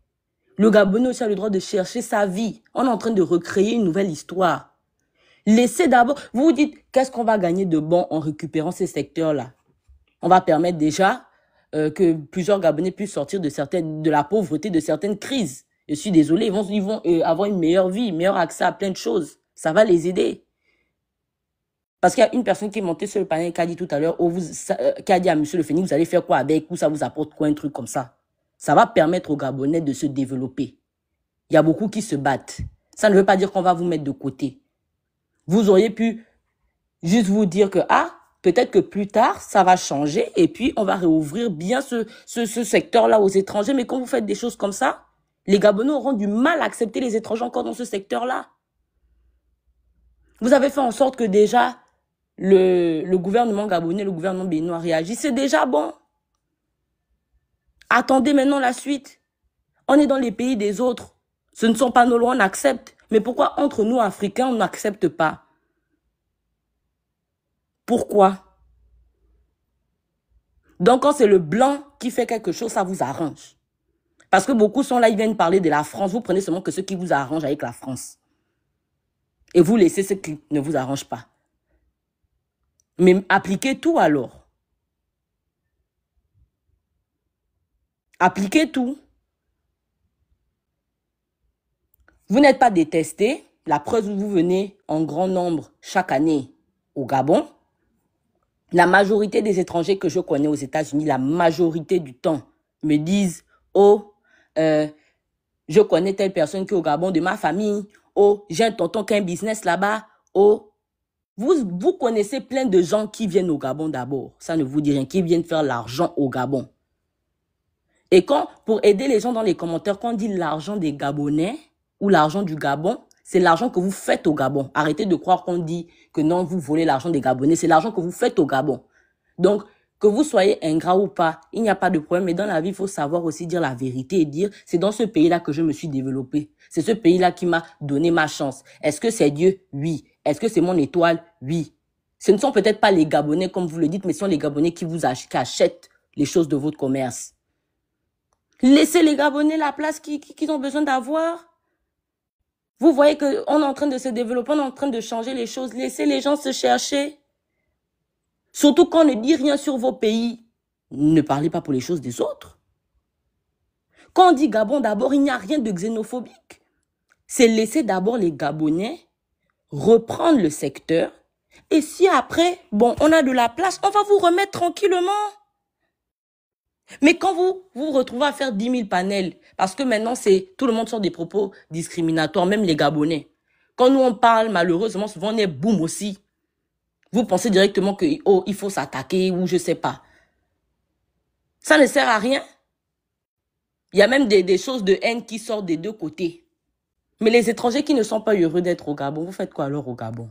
Le Gabonais aussi a le droit de chercher sa vie. On est en train de recréer une nouvelle histoire. Laissez d'abord... Vous vous dites, qu'est-ce qu'on va gagner de bon en récupérant ces secteurs-là? On va permettre déjà que plusieurs Gabonais puissent sortir de la pauvreté, de certaines crises. Je suis désolé, ils vont avoir une meilleure vie, meilleur accès à plein de choses. Ça va les aider. Parce qu'il y a une personne qui est montée sur le panel qui a dit tout à l'heure, qui a dit à monsieur Le Phénix, vous allez faire quoi avec, ou ça vous apporte quoi, un truc comme ça. Ça va permettre aux Gabonais de se développer. Il y a beaucoup qui se battent. Ça ne veut pas dire qu'on va vous mettre de côté. Vous auriez pu juste vous dire que, peut-être que plus tard, ça va changer, et puis on va réouvrir bien ce secteur-là aux étrangers. Mais quand vous faites des choses comme ça, les Gabonais auront du mal à accepter les étrangers encore dans ce secteur-là. Vous avez fait en sorte que déjà, le gouvernement gabonais, le gouvernement béninois réagissent. C'est déjà bon. Attendez maintenant la suite. On est dans les pays des autres. Ce ne sont pas nos lois, on accepte. Mais pourquoi entre nous, Africains, on n'accepte pas? Pourquoi? Donc, quand c'est le blanc qui fait quelque chose, ça vous arrange. Parce que beaucoup sont là, ils viennent parler de la France. Vous prenez seulement que ce qui vous arrange avec la France. Et vous laissez ce qui ne vous arrange pas. Mais appliquez tout alors. Appliquez tout. Vous n'êtes pas détesté. La preuve où vous venez en grand nombre chaque année au Gabon. La majorité des étrangers que je connais aux États-Unis, la majorité du temps, me disent « Oh, je connais telle personne qui est au Gabon de ma famille. Oh, j'ai un tonton qui a un business là-bas. Oh, vous connaissez plein de gens qui viennent au Gabon d'abord. Ça ne vous dit rien, qui viennent faire l'argent au Gabon. Et pour aider les gens dans les commentaires, quand on dit l'argent des Gabonais ou l'argent du Gabon, c'est l'argent que vous faites au Gabon. Arrêtez de croire qu'on dit que non, vous volez l'argent des Gabonais. C'est l'argent que vous faites au Gabon. Donc, Que vous soyez ingrat ou pas, il n'y a pas de problème. Mais dans la vie, il faut savoir aussi dire la vérité et dire, c'est dans ce pays-là que je me suis développé. C'est ce pays-là qui m'a donné ma chance. Est-ce que c'est Dieu? Oui. Est-ce que c'est mon étoile? Oui. Ce ne sont peut-être pas les Gabonais, comme vous le dites, mais ce sont les Gabonais qui qui achètent les choses de votre commerce. Laissez les Gabonais la place qu'ils ont besoin d'avoir. Vous voyez qu'on est en train de se développer, on est en train de changer les choses. Laissez les gens se chercher. Surtout quand on ne dit rien sur vos pays. Ne parlez pas pour les choses des autres. Quand on dit Gabon, d'abord, il n'y a rien de xénophobique. C'est laisser d'abord les Gabonais reprendre le secteur. Et si après, bon, on a de la place, on va vous remettre tranquillement. Mais quand vous vous retrouvez à faire 10 000 panels, parce que maintenant, tout le monde sort des propos discriminatoires, même les Gabonais. Quand nous, on parle, malheureusement, souvent, on est boum aussi. Vous pensez directement que, oh, il faut s'attaquer ou je sais pas. Ça ne sert à rien. Il y a même des choses de haine qui sortent des deux côtés. Mais les étrangers qui ne sont pas heureux d'être au Gabon, vous faites quoi alors au Gabon?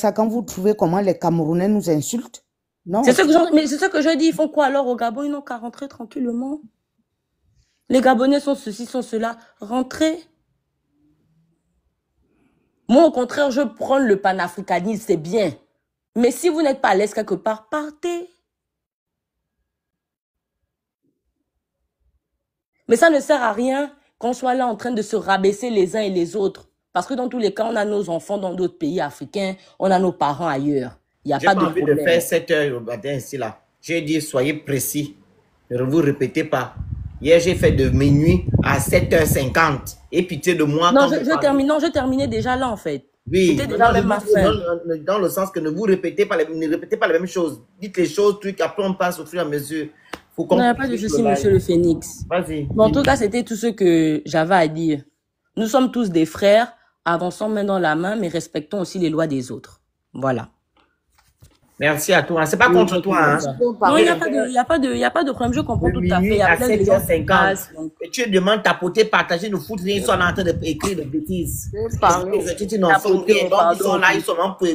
Ça, quand vous trouvez comment les Camerounais nous insultent? Non. C'est ce que je dis. Ils font quoi alors au Gabon? Ils n'ont qu'à rentrer tranquillement. Les Gabonais sont ceci, sont cela. Rentrez. Moi, au contraire, je prends le panafricanisme, c'est bien. Mais si vous n'êtes pas à l'aise quelque part, partez. Mais ça ne sert à rien qu'on soit là en train de se rabaisser les uns et les autres. Parce que dans tous les cas, on a nos enfants dans d'autres pays africains, on a nos parents ailleurs. Il n'y a pas de problème. J'ai envie de faire 7 heures au matin ici, là. J'ai dit, soyez précis. Ne vous répétez pas. Hier, j'ai fait de minuit à 7h50. Et pitié de moi. Non, je terminais déjà là, en fait. Oui, c'était déjà même ma fin. Dans le sens que ne vous répétez pas, ne répétez pas les mêmes choses. Dites les choses, trucs, après on passe au fur et à mesure. Faut non, il n'y a pas de souci, monsieur le Phénix. Vas-y. Bon, en tout cas, c'était tout ce que j'avais à dire. Nous sommes tous des frères, avançons main dans la main, mais respectons aussi les lois des autres. Voilà. Merci à toi. C'est pas contre toi. Hein. Non, il n'y a pas de problème. Je comprends tout à fait. Il y a plein de gens qui passent, donc... Et tu demandes tapoter, partager, nous foutre, ils sont en train d'écrire des bêtises. Ils sont là, ils sont là pour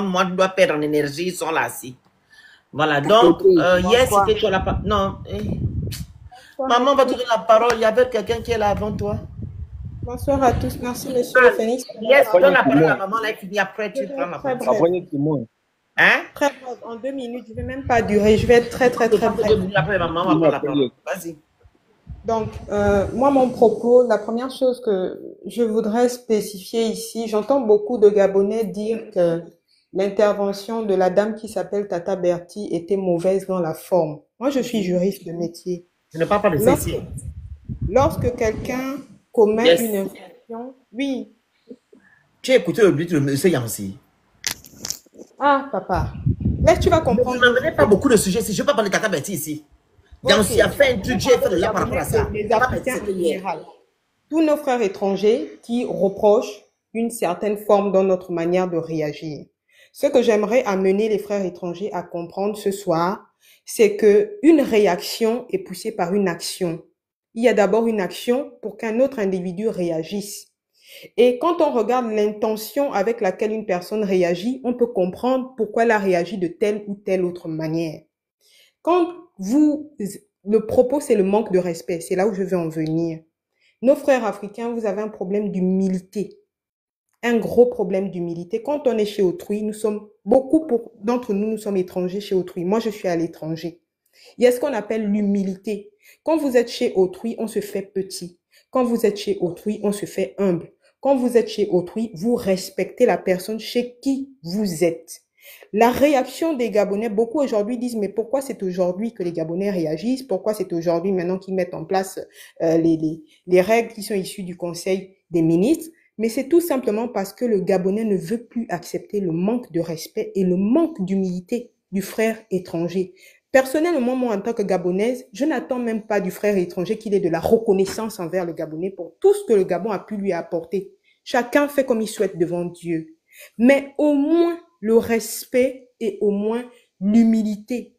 moi, je dois perdre en énergie, ils sont là aussi. Voilà, donc, hier, c'était toi la... Non. Maman va te donner la parole. Il y avait quelqu'un qui est là avant toi. Bonsoir à tous. Merci, monsieur le Phénix. Yes, donne la parole à maman, là, et puis après, tu prends la parole. Hein? Très bref, en 2 minutes, je ne vais même pas durer, je vais être très bref. Vas-y. Donc, moi, mon propos, la première chose que je voudrais spécifier ici, j'entends beaucoup de Gabonais dire que l'intervention de la dame qui s'appelle Tata Bertie était mauvaise dans la forme. Moi, je suis juriste de métier. Je ne parle pas de ceci. Lorsque quelqu'un commet une infraction, oui. Tu as écouté le but de M. Yancy. Ah, papa. Là, tu vas comprendre. Vous n'amenez pas beaucoup de sujets ici. Je ne veux pas parler de Tata Bertie ici. Yancy a fait un truc, j'ai fait de là par rapport à ça. Les Africains en général. Tous nos frères étrangers qui reprochent une certaine forme dans notre manière de réagir. Ce que j'aimerais amener les frères étrangers à comprendre ce soir, c'est que une réaction est poussée par une action. Il y a d'abord une action pour qu'un autre individu réagisse. Et quand on regarde l'intention avec laquelle une personne réagit, on peut comprendre pourquoi elle a réagi de telle ou telle autre manière. Le propos, c'est le manque de respect. C'est là où je veux en venir. Nos frères africains, vous avez un problème d'humilité. Un gros problème d'humilité. Quand on est chez autrui, beaucoup d'entre nous, nous sommes étrangers chez autrui. Moi, je suis à l'étranger. Il y a ce qu'on appelle l'humilité. Quand vous êtes chez autrui, on se fait petit. Quand vous êtes chez autrui, on se fait humble. Quand vous êtes chez autrui, vous respectez la personne chez qui vous êtes. La réaction des Gabonais, beaucoup aujourd'hui disent, mais pourquoi c'est aujourd'hui que les Gabonais réagissent? Pourquoi c'est aujourd'hui maintenant qu'ils mettent en place les règles qui sont issues du Conseil des ministres? Mais c'est tout simplement parce que le Gabonais ne veut plus accepter le manque de respect et le manque d'humilité du frère étranger. Personnellement, moi, en tant que Gabonaise, je n'attends même pas du frère étranger qu'il ait de la reconnaissance envers le Gabonais pour tout ce que le Gabon a pu lui apporter. Chacun fait comme il souhaite devant Dieu. Mais au moins le respect et au moins l'humilité.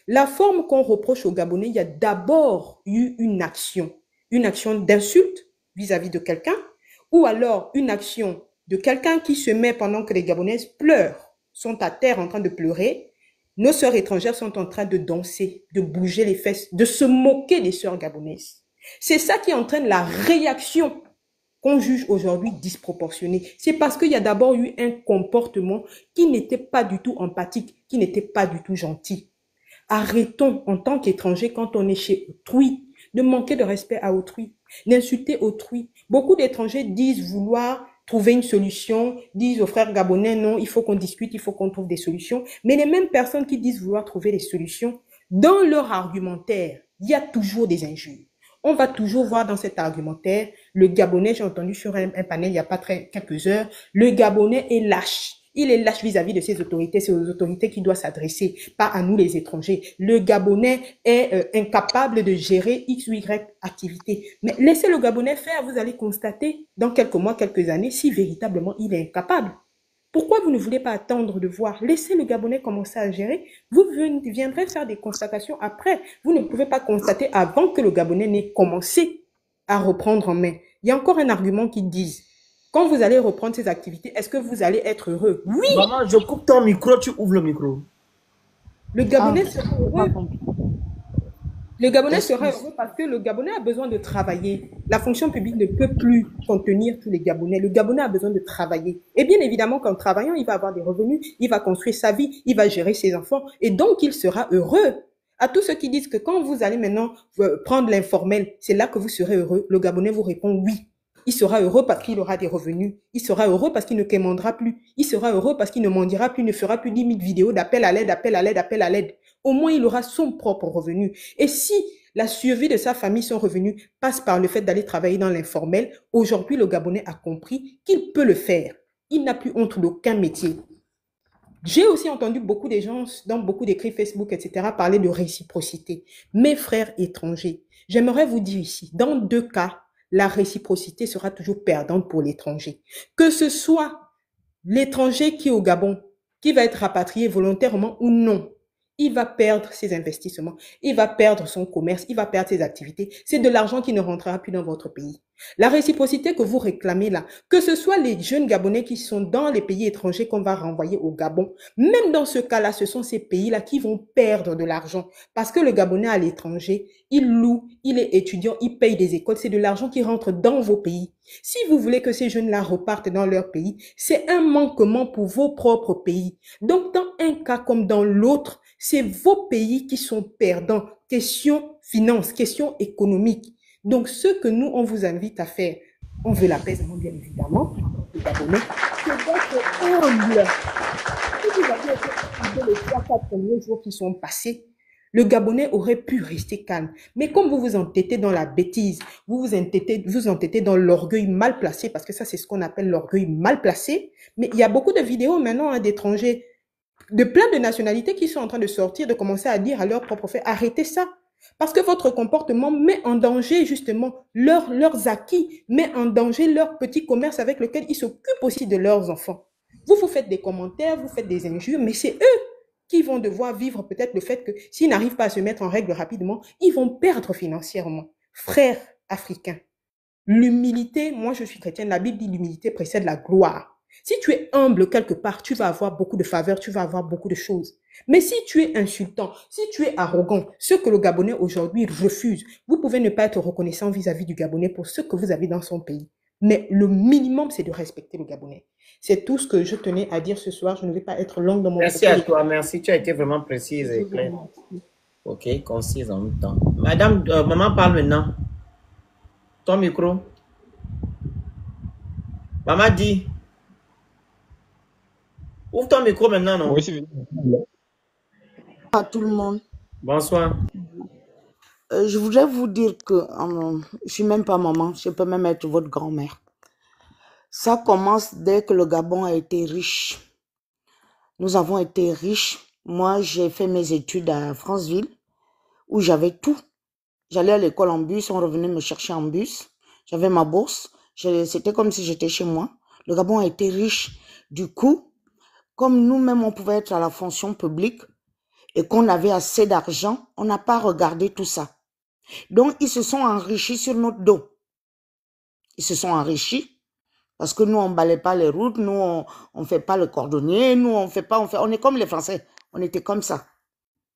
La forme qu'on reproche aux Gabonais, il y a d'abord eu une action d'insulte vis-à-vis de quelqu'un, ou alors une action de quelqu'un qui se met pendant que les Gabonaises pleurent, sont à terre en train de pleurer, nos sœurs étrangères sont en train de danser, de bouger les fesses, de se moquer des sœurs gabonaises. C'est ça qui entraîne la réaction qu'on juge aujourd'hui disproportionnée. C'est parce qu'il y a d'abord eu un comportement qui n'était pas du tout empathique, qui n'était pas du tout gentil. Arrêtons en tant qu'étrangers, quand on est chez autrui, de manquer de respect à autrui, d'insulter autrui. Beaucoup d'étrangers disent vouloir trouver une solution, disent aux frères gabonais, non, il faut qu'on discute, il faut qu'on trouve des solutions. Mais les mêmes personnes qui disent vouloir trouver des solutions, dans leur argumentaire, il y a toujours des injures. On va toujours voir dans cet argumentaire, le Gabonais, j'ai entendu sur un panel il n'y a pas quelques heures, le Gabonais est lâche. Il est lâche vis-à-vis de ses autorités, c'est aux autorités qui doit s'adresser, pas à nous les étrangers. Le Gabonais est incapable de gérer X ou Y activité. Mais laissez le Gabonais faire, vous allez constater dans quelques mois, quelques années, si véritablement il est incapable. Pourquoi vous ne voulez pas attendre de voir? Laissez le Gabonais commencer à gérer. Vous viendrez faire des constatations après. Vous ne pouvez pas constater avant que le Gabonais n'ait commencé à reprendre en main. Il y a encore un argument qui dit, quand vous allez reprendre ces activités, est-ce que vous allez être heureux? Oui. Maman, je coupe ton micro, tu ouvres le micro. Le Gabonais sera heureux. Le Gabonais sera heureux parce que le Gabonais a besoin de travailler. La fonction publique ne peut plus contenir tous les Gabonais. Le Gabonais a besoin de travailler. Et bien évidemment qu'en travaillant, il va avoir des revenus, il va construire sa vie, il va gérer ses enfants et donc il sera heureux. À tous ceux qui disent que quand vous allez maintenant prendre l'informel, c'est là que vous serez heureux, le Gabonais vous répond oui. Il sera heureux parce qu'il aura des revenus. Il sera heureux parce qu'il ne quémandera plus. Il sera heureux parce qu'il ne mendira plus, ne fera plus 10 000 vidéos d'appel à l'aide, appel à l'aide, appel à l'aide. Au moins, il aura son propre revenu. Et si la survie de sa famille, son revenu, passe par le fait d'aller travailler dans l'informel, aujourd'hui, le Gabonais a compris qu'il peut le faire. Il n'a plus honte d'aucun métier. J'ai aussi entendu beaucoup de gens, dans beaucoup d'écrits Facebook, etc., parler de réciprocité. Mes frères étrangers, j'aimerais vous dire ici, dans deux cas, la réciprocité sera toujours perdante pour l'étranger. Que ce soit l'étranger qui est au Gabon, qui va être rapatrié volontairement ou non, il va perdre ses investissements, il va perdre son commerce, il va perdre ses activités. C'est de l'argent qui ne rentrera plus dans votre pays. La réciprocité que vous réclamez là, que ce soit les jeunes Gabonais qui sont dans les pays étrangers qu'on va renvoyer au Gabon, même dans ce cas-là, ce sont ces pays-là qui vont perdre de l'argent parce que le Gabonais à l'étranger, il loue, il est étudiant, il paye des écoles, c'est de l'argent qui rentre dans vos pays. Si vous voulez que ces jeunes-là repartent dans leur pays, c'est un manquement pour vos propres pays. Donc, dans un cas comme dans l'autre, c'est vos pays qui sont perdants. Question finance, question économique. Donc, ce que nous, on vous invite à faire, on veut l'apaisement, bien évidemment, les Gabonais, c'est d'être humble. Si vous avez été les 3-4 premiers jours qui sont passés, le Gabonais aurait pu rester calme. Mais comme vous vous entêtez dans la bêtise, vous entêtez dans l'orgueil mal placé, parce que ça, c'est ce qu'on appelle l'orgueil mal placé. Mais il y a beaucoup de vidéos maintenant d'étrangers, de plein de nationalités qui sont en train de sortir, de commencer à dire à leur propre fait, arrêtez ça. Parce que votre comportement met en danger justement leurs acquis, met en danger leur petit commerce avec lequel ils s'occupent aussi de leurs enfants. Vous faites des commentaires, vous faites des injures, mais c'est eux qui vont devoir vivre peut-être le fait que s'ils n'arrivent pas à se mettre en règle rapidement, ils vont perdre financièrement. Frères africains, l'humilité, moi je suis chrétienne, la Bible dit l'humilité précède la gloire. Si tu es humble quelque part, tu vas avoir beaucoup de faveurs, tu vas avoir beaucoup de choses. Mais si tu es insultant, si tu es arrogant, ce que le Gabonais aujourd'hui refuse, vous pouvez ne pas être reconnaissant vis-à-vis du Gabonais pour ce que vous avez dans son pays. Mais le minimum, c'est de respecter le Gabonais. C'est tout ce que je tenais à dire ce soir. Je ne vais pas être longue dans mon Merci à toi, merci. Tu as été vraiment précise et claire. Ok, concise en même temps. Madame, maman parle maintenant. Ton micro. Maman dit. Ouvre ton micro maintenant, non? Oui, c'est venu. À tout le monde. Bonsoir. Je voudrais vous dire que je suis même pas maman, je peux même être votre grand-mère. Ça commence dès que le Gabon a été riche. Nous avons été riches. Moi, j'ai fait mes études à Franceville, où j'avais tout. J'allais à l'école en bus, on revenait me chercher en bus. J'avais ma bourse. C'était comme si j'étais chez moi. Le Gabon a été riche. Du coup, comme nous-mêmes, on pouvait être à la fonction publique et qu'on avait assez d'argent, on n'a pas regardé tout ça. Donc, ils se sont enrichis sur notre dos. Ils se sont enrichis parce que nous, on ne balaye pas les routes, nous, on ne fait pas le cordonnier, nous, on fait pas, on est comme les Français. On était comme ça.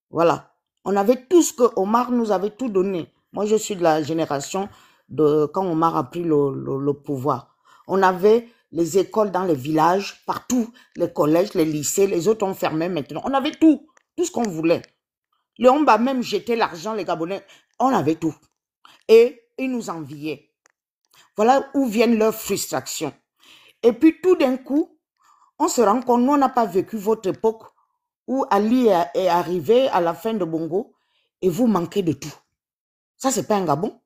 Voilà. On avait tout ce que Omar nous avait tout donné. Moi, je suis de la génération de quand Omar a pris le pouvoir. On avait les écoles dans les villages, partout, les collèges, les lycées, les autres ont fermé maintenant. On avait tout ce qu'on voulait. Le Homba même jeté l'argent, les Gabonais, on avait tout. Et ils nous enviaient. Voilà où viennent leurs frustrations. Et puis tout d'un coup, on se rend compte, nous on n'a pas vécu votre époque où Ali est arrivé à la fin de Bongo et vous manquez de tout. Ça, c'est pas un Gabon.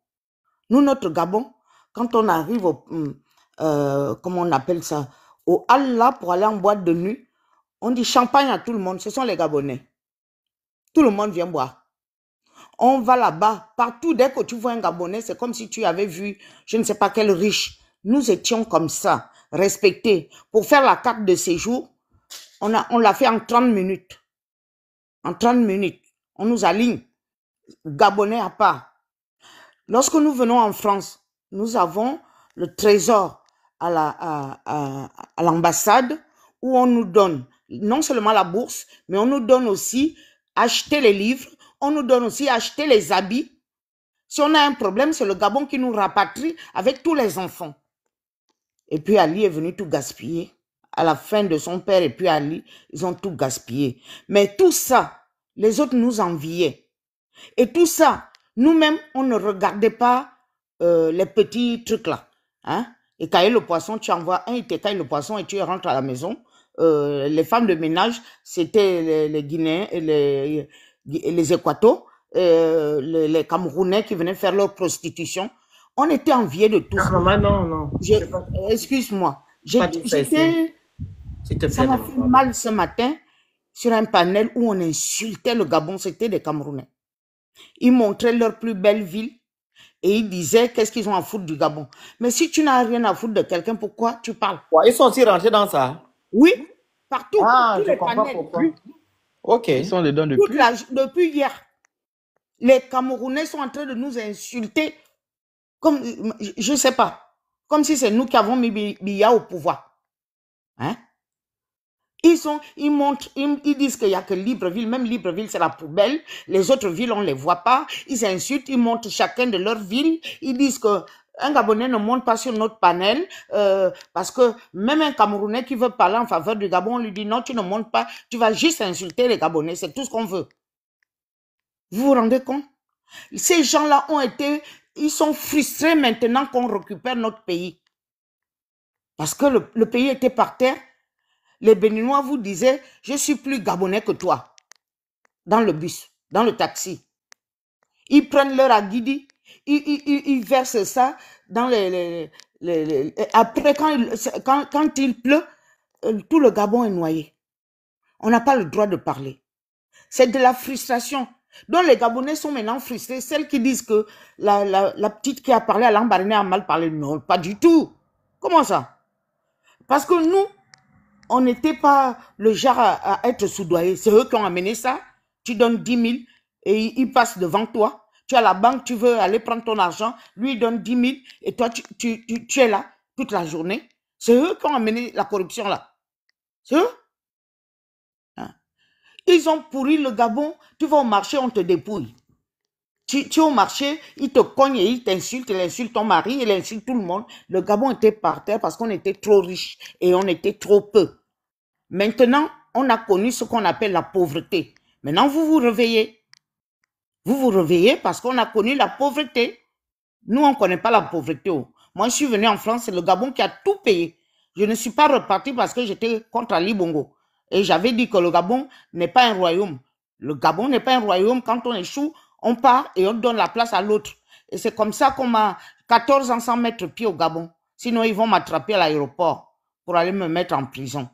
Nous, notre Gabon, quand on arrive au, comment on appelle ça, au hall là pour aller en boîte de nuit, on dit champagne à tout le monde, ce sont les Gabonais. Tout le monde vient boire. On va là-bas, partout, dès que tu vois un Gabonais, c'est comme si tu avais vu, je ne sais pas quel riche. Nous étions comme ça, respectés. Pour faire la carte de séjour, on l'a fait en 30 minutes. En 30 minutes, on nous aligne. Gabonais à part. Lorsque nous venons en France, nous avons le trésor à l'ambassade où on nous donne non seulement la bourse, mais on nous donne aussi acheter les livres, on nous donne aussi acheter les habits. Si on a un problème, c'est le Gabon qui nous rapatrie avec tous les enfants. Et puis Ali est venu tout gaspiller. À la fin de son père et puis Ali, ils ont tout gaspillé. Mais tout ça, les autres nous enviaient. Et tout ça, nous-mêmes, on ne regardait pas les petits trucs là. Hein? Et cailler le poisson, tu envoies un, il te caille le poisson et tu rentres à la maison. Les femmes de ménage, c'était les Guinéens et les Équatos, les Camerounais qui venaient faire leur prostitution. On était enviés de tout ça. Non. Excuse-moi. Ça m'a fait mal ce matin sur un panel où on insultait le Gabon, c'était des Camerounais. Ils montraient leur plus belle ville et ils disaient qu'est-ce qu'ils ont à foutre du Gabon. Mais si tu n'as rien à foutre de quelqu'un, pourquoi tu parles? Ils sont aussi rentrés dans ça? Oui, partout. Ah, tous je les comprends panels. pourquoi. Ok. Ils sont dedans depuis. Depuis hier. Les Camerounais sont en train de nous insulter comme, je ne sais pas, comme si c'est nous qui avons mis Biya au pouvoir. Hein? Ils montrent, ils disent qu'il n'y a que Libreville, même Libreville c'est la poubelle, les autres villes on ne les voit pas, ils insultent, ils montrent chacun de leur ville, ils disent qu'un Gabonais ne monte pas sur notre panel, parce que même un Camerounais qui veut parler en faveur du Gabon, on lui dit non, tu ne montes pas, tu vas juste insulter les Gabonais, c'est tout ce qu'on veut. Vous vous rendez compte? Ces gens-là ils sont frustrés maintenant qu'on récupère notre pays. Parce que le pays était par terre. Les Béninois vous disaient, je suis plus Gabonais que toi. Dans le bus, dans le taxi. Ils prennent leur aguidi, ils versent ça dans après, quand il pleut, tout le Gabon est noyé. On n'a pas le droit de parler. C'est de la frustration. Donc les Gabonais sont maintenant frustrés. Celles qui disent que la petite qui a parlé à l'Ambaréné a mal parlé. Non, pas du tout. Comment ça? Parce que nous, on n'était pas le genre à être soudoyés. C'est eux qui ont amené ça. Tu donnes 10 000 et ils passent devant toi. Tu es à la banque, tu veux aller prendre ton argent. Lui, il donne 10 000 et toi, tu es là toute la journée. C'est eux qui ont amené la corruption là. C'est eux. Hein? Ils ont pourri le Gabon. Tu vas au marché, on te dépouille. Tu es au marché, ils te cognent et ils t'insultent. Il insulte ton mari, il insulte tout le monde. Le Gabon était par terre parce qu'on était trop riches et on était trop peu. Maintenant, on a connu ce qu'on appelle la pauvreté. Maintenant, vous vous réveillez. Vous vous réveillez parce qu'on a connu la pauvreté. Nous, on ne connaît pas la pauvreté. Moi, je suis venu en France, c'est le Gabon qui a tout payé. Je ne suis pas reparti parce que j'étais contre Ali Bongo. Et j'avais dit que le Gabon n'est pas un royaume. Le Gabon n'est pas un royaume. Quand on échoue, on part et on donne la place à l'autre. Et c'est comme ça qu'on m'a 14 ans sans mettre pied au Gabon. Sinon, ils vont m'attraper à l'aéroport pour aller me mettre en prison.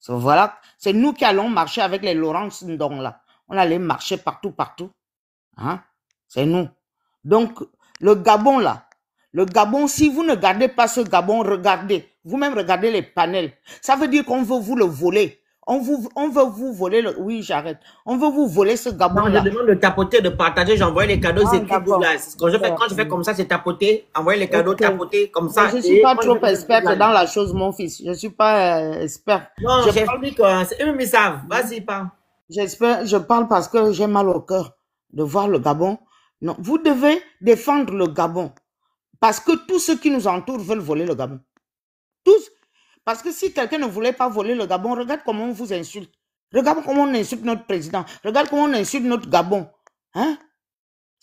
Voilà, c'est nous qui allons marcher avec les Laurence Ndong là. On allait marcher partout. Hein? C'est nous. Donc, le Gabon là, le Gabon, si vous ne gardez pas ce Gabon, regardez. Vous-même regardez les panels. Ça veut dire qu'on veut vous le voler. On veut vous voler le... Oui, j'arrête. On veut vous voler ce Gabon-là. Je demande de tapoter, de partager. J'envoie les cadeaux. Quand je fais comme ça, c'est tapoter. Envoyer les cadeaux, tapoter comme ça. Je ne suis pas trop experte dans la chose, mon fils. Je ne suis pas expert. Non, j'explique. Eux, ils savent. Vas-y, parle. J'espère, je parle parce que j'ai mal au cœur de voir le Gabon. Non, vous devez défendre le Gabon. Parce que tous ceux qui nous entourent veulent voler le Gabon. Tous. Parce que si quelqu'un ne voulait pas voler le Gabon, regarde comment on vous insulte. Regarde comment on insulte notre président. Regarde comment on insulte notre Gabon. Hein?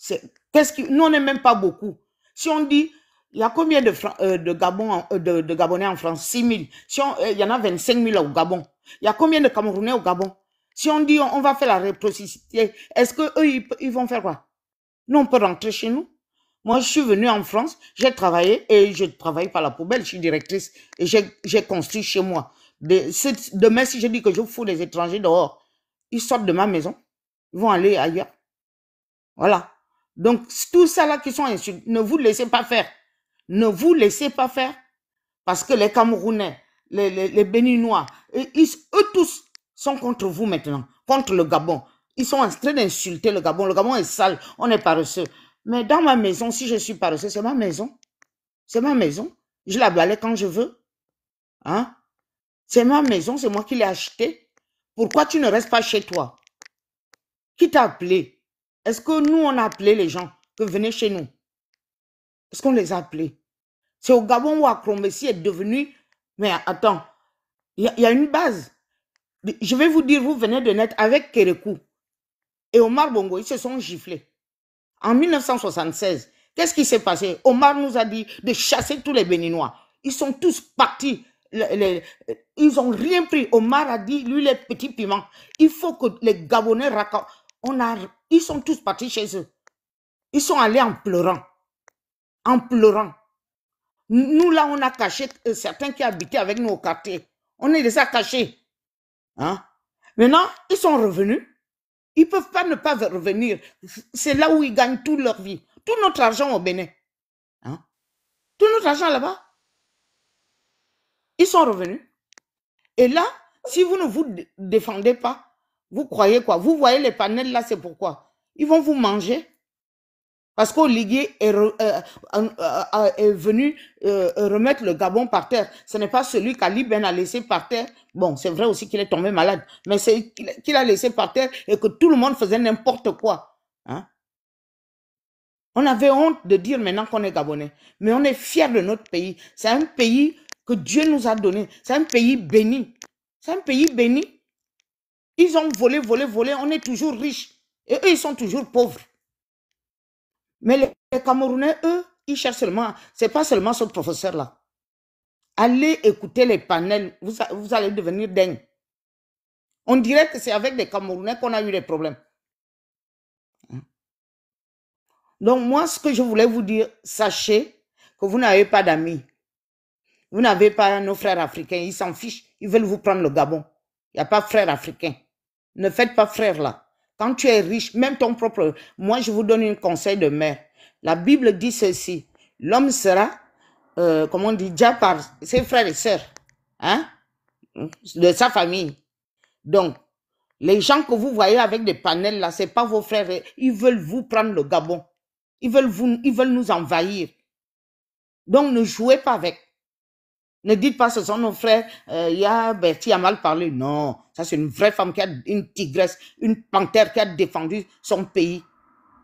Nous, on n'est même pas beaucoup. Si on dit, il y a combien de Gabonais en France? 6 000. Si il y en a 25 000 au Gabon. Il y a combien de Camerounais au Gabon? Si on dit, on va faire la réciprocité, est-ce qu'eux, ils vont faire quoi? Nous, on peut rentrer chez nous. Moi, je suis venue en France, j'ai travaillé et je travaille par la poubelle, je suis directrice et j'ai construit chez moi. Demain, si je dis que je fous les étrangers dehors, ils sortent de ma maison, ils vont aller ailleurs. Voilà. Donc, tout ça là qui sont insultés, ne vous laissez pas faire. Ne vous laissez pas faire parce que les Camerounais, les Béninois, eux tous sont contre vous maintenant, contre le Gabon. Ils sont en train d'insulter le Gabon. Le Gabon est sale, on est paresseux. Mais dans ma maison, si je suis paresseux, c'est ma maison. C'est ma maison. Je la balaye quand je veux. Hein? C'est ma maison, c'est moi qui l'ai achetée. Pourquoi tu ne restes pas chez toi? Qui t'a appelé? Est-ce que nous, on a appelé les gens que venez chez nous? Est-ce qu'on les a appelés? C'est au Gabon où Akromessi est devenu... Mais attends, il y a une base. Je vais vous dire, vous venez de naître avec Kérékou et Omar Bongo, ils se sont giflés. En 1976, qu'est-ce qui s'est passé? Omar nous a dit de chasser tous les Béninois. Ils sont tous partis. Ils n'ont rien pris. Omar a dit, lui, les petits piments, il faut que les Gabonais racontent. Ils sont tous partis chez eux. Ils sont allés en pleurant. En pleurant. Nous, là, on a caché certains qui habitaient avec nous au quartier. On les a cachés. Hein? Maintenant, ils sont revenus. Ils ne peuvent pas ne pas revenir. C'est là où ils gagnent toute leur vie. Tout notre argent au Bénin. Hein? Tout notre argent là-bas. Ils sont revenus. Et là, si vous ne vous défendez pas, vous croyez quoi? Vous voyez les panels là, c'est pourquoi? Ils vont vous manger. Parce qu'Oliguier est venu remettre le Gabon par terre. Ce n'est pas celui qu'Ali Ben a laissé par terre. Bon, c'est vrai aussi qu'il est tombé malade. Mais c'est qu'il a laissé par terre et que tout le monde faisait n'importe quoi. Hein? On avait honte de dire maintenant qu'on est Gabonais. Mais on est fiers de notre pays. C'est un pays que Dieu nous a donné. C'est un pays béni. C'est un pays béni. Ils ont volé, volé, volé. On est toujours riches. Et eux, ils sont toujours pauvres. Mais les Camerounais, eux, ils cherchent seulement, c'est pas seulement ce professeur-là. Allez écouter les panels, vous allez devenir dingue. On dirait que c'est avec des Camerounais qu'on a eu des problèmes. Donc moi, ce que je voulais vous dire, sachez que vous n'avez pas d'amis. Vous n'avez pas nos frères africains, ils s'en fichent, ils veulent vous prendre le Gabon. Il n'y a pas frère africain. Ne faites pas frère là. Quand tu es riche, même ton propre... Moi, je vous donne un conseil de mère. La Bible dit ceci. L'homme sera, comment on dit, déjà par ses frères et sœurs. Hein? De sa famille. Donc, les gens que vous voyez avec des panels là, ce n'est pas vos frères. Ils veulent vous prendre le Gabon. Ils veulent nous envahir. Donc, ne jouez pas avec. Ne dites pas ce sont nos frères, Bertie a mal parlé. Non, ça c'est une vraie femme qui a une tigresse, une panthère qui a défendu son pays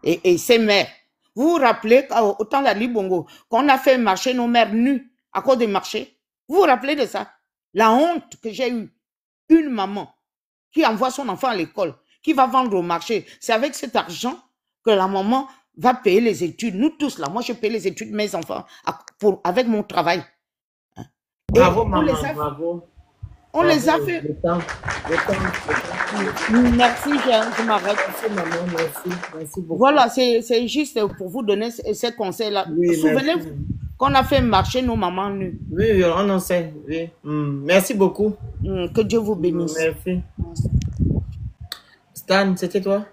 et ses mères. Vous vous rappelez au temps d'Ali Bongo, qu'on a fait marcher nos mères nues à cause des marchés? Vous vous rappelez de ça? La honte que j'ai eue. Une maman qui envoie son enfant à l'école, qui va vendre au marché. C'est avec cet argent que la maman va payer les études. Nous tous là, moi je paye les études de mes enfants avec mon travail. Bravo, maman, bravo. On les a fait. Le temps. Merci, je m'arrête. Merci, maman, merci beaucoup. Voilà, c'est juste pour vous donner ces conseils-là. Oui, souvenez-vous qu'on a fait marcher nos mamans nues. Oui, on en sait. Oui. Merci beaucoup. Que Dieu vous bénisse. Merci. Stan, c'était toi?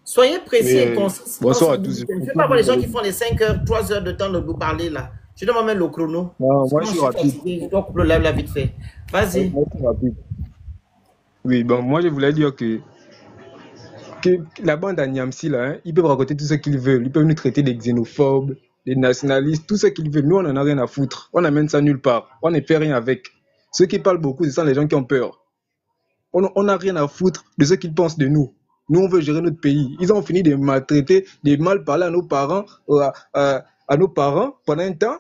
Soyez précis et concis. Bonsoir à tous. Je ne sais pas pour les gens qui font les 5 heures, 3 heures de temps de vous parler là. Je dois mettre le chrono. Non, moi je suis rapide. Je dois couper le live là vite fait. Vas-y. Oui, bon, moi je voulais dire que la bande à Niamsi là, hein, ils peuvent raconter tout ce qu'ils veulent. Ils peuvent nous traiter des xénophobes, des nationalistes, tout ce qu'ils veulent. Nous, on n'en a rien à foutre. On n'amène ça nulle part. On ne fait rien avec. Ceux qui parlent beaucoup, ce sont les gens qui ont peur. On n'a rien à foutre de ce qu'ils pensent de nous. Nous, on veut gérer notre pays. Ils ont fini de maltraiter, de mal parler à nos parents, à nos parents pendant un temps.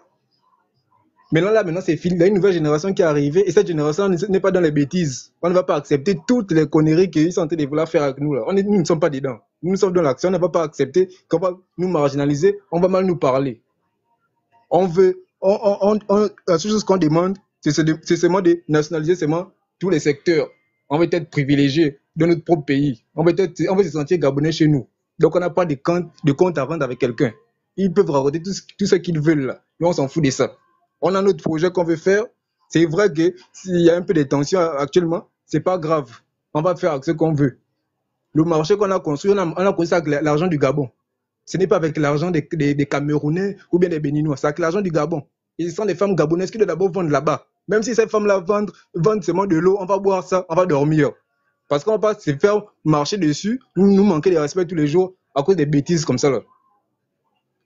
Maintenant, c'est fini. Il y a une nouvelle génération qui est arrivée et cette génération n'est pas dans les bêtises. On ne va pas accepter toutes les conneries qu'ils sont en train de vouloir faire avec nous. Là. Nous ne sommes pas dedans. Nous sommes dans l'action. On ne va pas accepter qu'on va nous marginaliser. On va mal nous parler. La seule chose qu'on demande, c'est seulement de nationaliser seulement tous les secteurs. On veut être privilégié dans notre propre pays. On veut se sentir gabonais chez nous. Donc, on n'a pas de compte à rendre avec quelqu'un. Ils peuvent raconter tout ce qu'ils veulent là. Nous, on s'en fout de ça. On a notre projet qu'on veut faire. C'est vrai que s'il y a un peu de tension actuellement, c'est pas grave. On va faire avec ce qu'on veut. Le marché qu'on a construit, on a construit ça avec l'argent du Gabon. Ce n'est pas avec l'argent des Camerounais ou bien des Béninois. C'est avec l'argent du Gabon. Et ce sont des femmes gabonaises qui doivent d'abord vendre là-bas. Même si ces femmes-là vendent seulement de l'eau, on va boire ça, on va dormir. Parce qu'on va pas se faire marcher dessus, nous manquer de respect tous les jours à cause des bêtises comme ça. Là.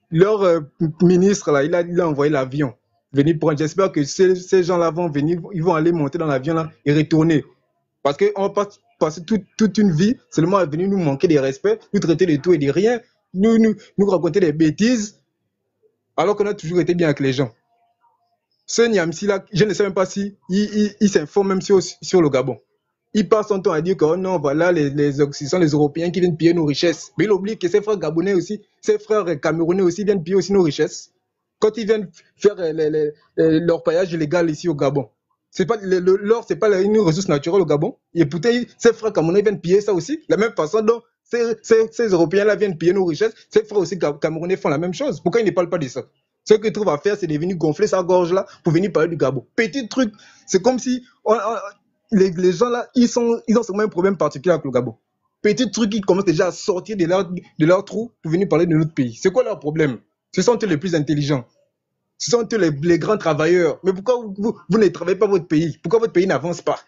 Leur ministre, là, il a envoyé l'avion. Venir prendre. J'espère que ces gens-là vont venir, ils vont aller monter dans l'avion là et retourner. Parce qu'on va passer toute une vie seulement à venir nous manquer de respect, nous traiter de tout et de rien, nous raconter des bêtises, alors qu'on a toujours été bien avec les gens. Ce Niamsi là, je ne sais même pas si il s'informe même sur le Gabon. Il passe son temps à dire que oh non, voilà, les Occidentaux, les Européens qui viennent piller nos richesses. Mais il oublie que ses frères gabonais aussi, ses frères camerounais aussi viennent piller aussi nos richesses. Quand ils viennent faire leur paillage illégal ici au Gabon. L'or, c'est pas une ressource naturelle au Gabon. Et pourtant, ces frères camerounais viennent piller ça aussi. La même façon dont ces Européens-là viennent piller nos richesses, ces frères aussi camerounais font la même chose. Pourquoi ils ne parlent pas de ça? Ce qu'ils trouvent à faire, c'est de venir gonfler sa gorge-là pour venir parler du Gabon. Petit truc, c'est comme si les gens là, ils ont sûrement un problème particulier avec le Gabon. Petit truc, ils commencent déjà à sortir de leur trou pour venir parler de notre pays. C'est quoi leur problème? Ce sont eux les plus intelligents. Ce sont eux les grands travailleurs. Mais pourquoi vous ne travaillez pas votre pays? Pourquoi votre pays n'avance pas?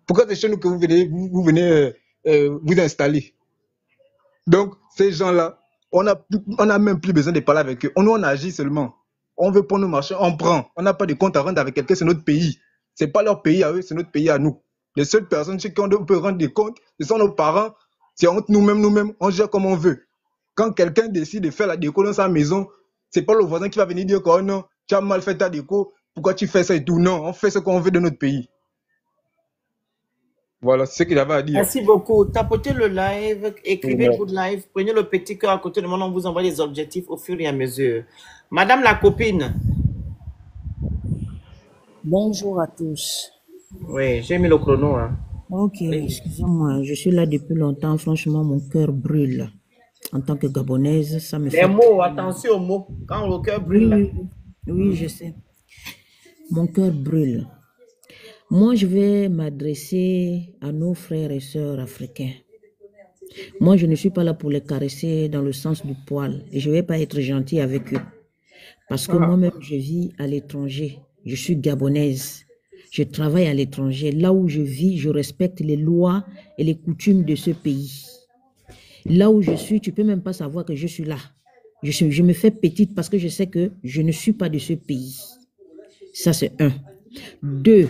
Pourquoi c'est chez nous que vous venez vous installer? Donc, ces gens-là, on n'a même plus besoin de parler avec eux. On agit seulement. On veut prendre nos marchés, on prend. On n'a pas de compte à rendre avec quelqu'un, c'est notre pays. Ce n'est pas leur pays à eux, c'est notre pays à nous. Les seules personnes chez qui on peut rendre des comptes, ce sont nos parents. C'est entre nous-mêmes, on gère comme on veut. Quand quelqu'un décide de faire la déco dans sa maison, c'est pas le voisin qui va venir dire que oh non, tu as mal fait ta déco, pourquoi tu fais ça et tout. Non, on fait ce qu'on veut de notre pays. Voilà, c'est ce qu'il avait à dire. Merci beaucoup. Tapotez le live, écrivez good live, prenez le petit cœur à côté de moi, on vous envoie les objectifs au fur et à mesure. Madame la copine. Bonjour à tous. Oui, j'ai mis le chrono. Hein. Ok, excusez-moi, je suis là depuis longtemps. Franchement, mon cœur brûle. En tant que Gabonaise, ça me fait... Les mots, attention aux mots. Quand le cœur brûle. Oui, je sais. Mon cœur brûle. Moi, je vais m'adresser à nos frères et sœurs africains. Moi, je ne suis pas là pour les caresser dans le sens du poil. Et je ne vais pas être gentil avec eux. Parce que moi-même, je vis à l'étranger. Je suis gabonaise. Je travaille à l'étranger. Là où je vis, je respecte les lois et les coutumes de ce pays. Là où je suis, tu ne peux même pas savoir que je suis là. Je me fais petite parce que je sais que je ne suis pas de ce pays. Ça, c'est 1. 2.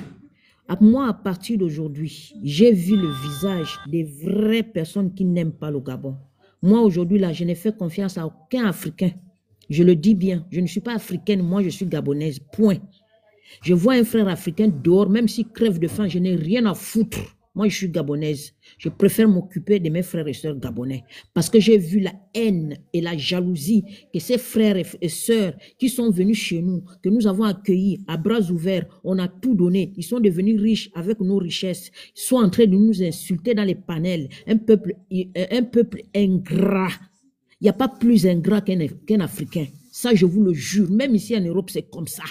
Moi, à partir d'aujourd'hui, j'ai vu le visage des vraies personnes qui n'aiment pas le Gabon. Moi, aujourd'hui, là, je n'ai fait confiance à aucun Africain. Je le dis bien, je ne suis pas africaine, moi, je suis gabonaise, point. Je vois un frère africain dehors, même s'il crève de faim, je n'ai rien à foutre. Moi, je suis gabonaise. Je préfère m'occuper de mes frères et sœurs gabonais. Parce que j'ai vu la haine et la jalousie que ces frères et sœurs qui sont venus chez nous, que nous avons accueillis à bras ouverts, on a tout donné. Ils sont devenus riches avec nos richesses. Ils sont en train de nous insulter dans les panels. Un peuple ingrat. Il n'y a pas plus ingrat qu'un Africain. Ça, je vous le jure. Même ici en Europe, c'est comme ça.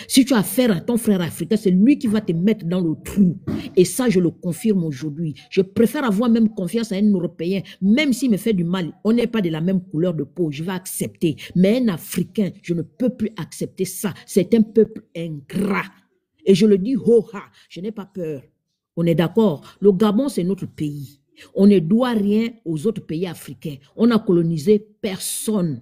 Si tu as affaire à ton frère africain, c'est lui qui va te mettre dans le trou. Et ça, je le confirme aujourd'hui. Je préfère avoir même confiance à un Européen, même s'il me fait du mal. On n'est pas de la même couleur de peau, je vais accepter. Mais un Africain, je ne peux plus accepter ça. C'est un peuple ingrat. Et je le dis, ho-ha, je n'ai pas peur. On est d'accord. Le Gabon, c'est notre pays. On ne doit rien aux autres pays africains. On n'a colonisé personne.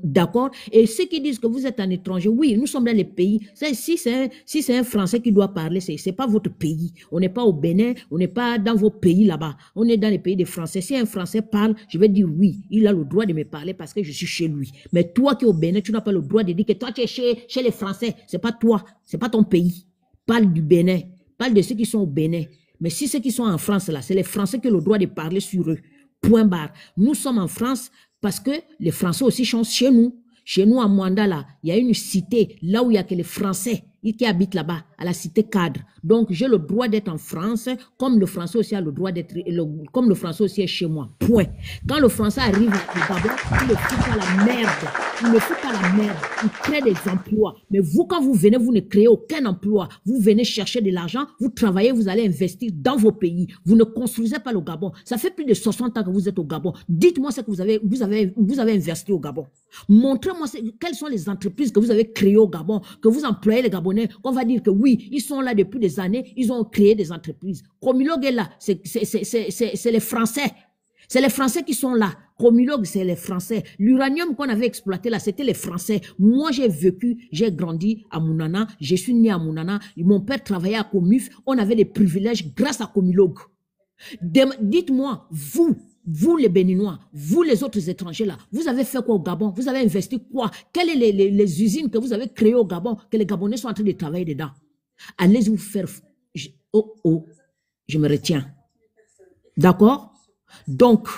D'accord? Et ceux qui disent que vous êtes un étranger, oui, nous sommes dans les pays. Si c'est un Français qui doit parler, c'est pas votre pays. On n'est pas au Bénin, on n'est pas dans vos pays là-bas. On est dans les pays des Français. Si un Français parle, je vais dire oui, il a le droit de me parler parce que je suis chez lui. Mais toi qui es au Bénin, tu n'as pas le droit de dire que toi tu es chez les Français. C'est pas toi, c'est pas ton pays. Parle du Bénin, parle de ceux qui sont au Bénin. Mais si ceux qui sont en France là, c'est les Français qui ont le droit de parler sur eux. Point barre. Nous sommes en France parce que les Français aussi chantent chez nous. Chez nous, à Mwanda, là, il y a une cité, là où il y a que les Français qui habitent là-bas, à la cité cadre. Donc, j'ai le droit d'être en France, comme le Français aussi a le droit d'être, comme le Français aussi est chez moi. Point. Quand le Français arrive au Gabon, il ne fout pas la merde. Il ne fout pas la merde. Il crée des emplois. Mais vous, quand vous venez, vous ne créez aucun emploi. Vous venez chercher de l'argent, vous travaillez, vous allez investir dans vos pays. Vous ne construisez pas le Gabon. Ça fait plus de 60 ans que vous êtes au Gabon. Dites-moi ce que vous avez investi au Gabon. Montrez-moi quelles sont les entreprises que vous avez créées au Gabon, que vous employez les Gabonais. On va dire que oui, ils sont là depuis des années, ils ont créé des entreprises. Comilog est là, c'est les Français. C'est les Français qui sont là. Comilog, c'est les Français. L'uranium qu'on avait exploité là, c'était les Français. Moi, j'ai vécu, j'ai grandi à Mounana, je suis né à Mounana. Mon père travaillait à Comuf. On avait des privilèges grâce à Comilog. Dites-moi, vous les Béninois, vous les autres étrangers là, vous avez fait quoi au Gabon? Vous avez investi quoi? Quelles sont les usines que vous avez créées au Gabon, que les Gabonais sont en train de travailler dedans? Allez vous faire... je me retiens. D'accord? Donc,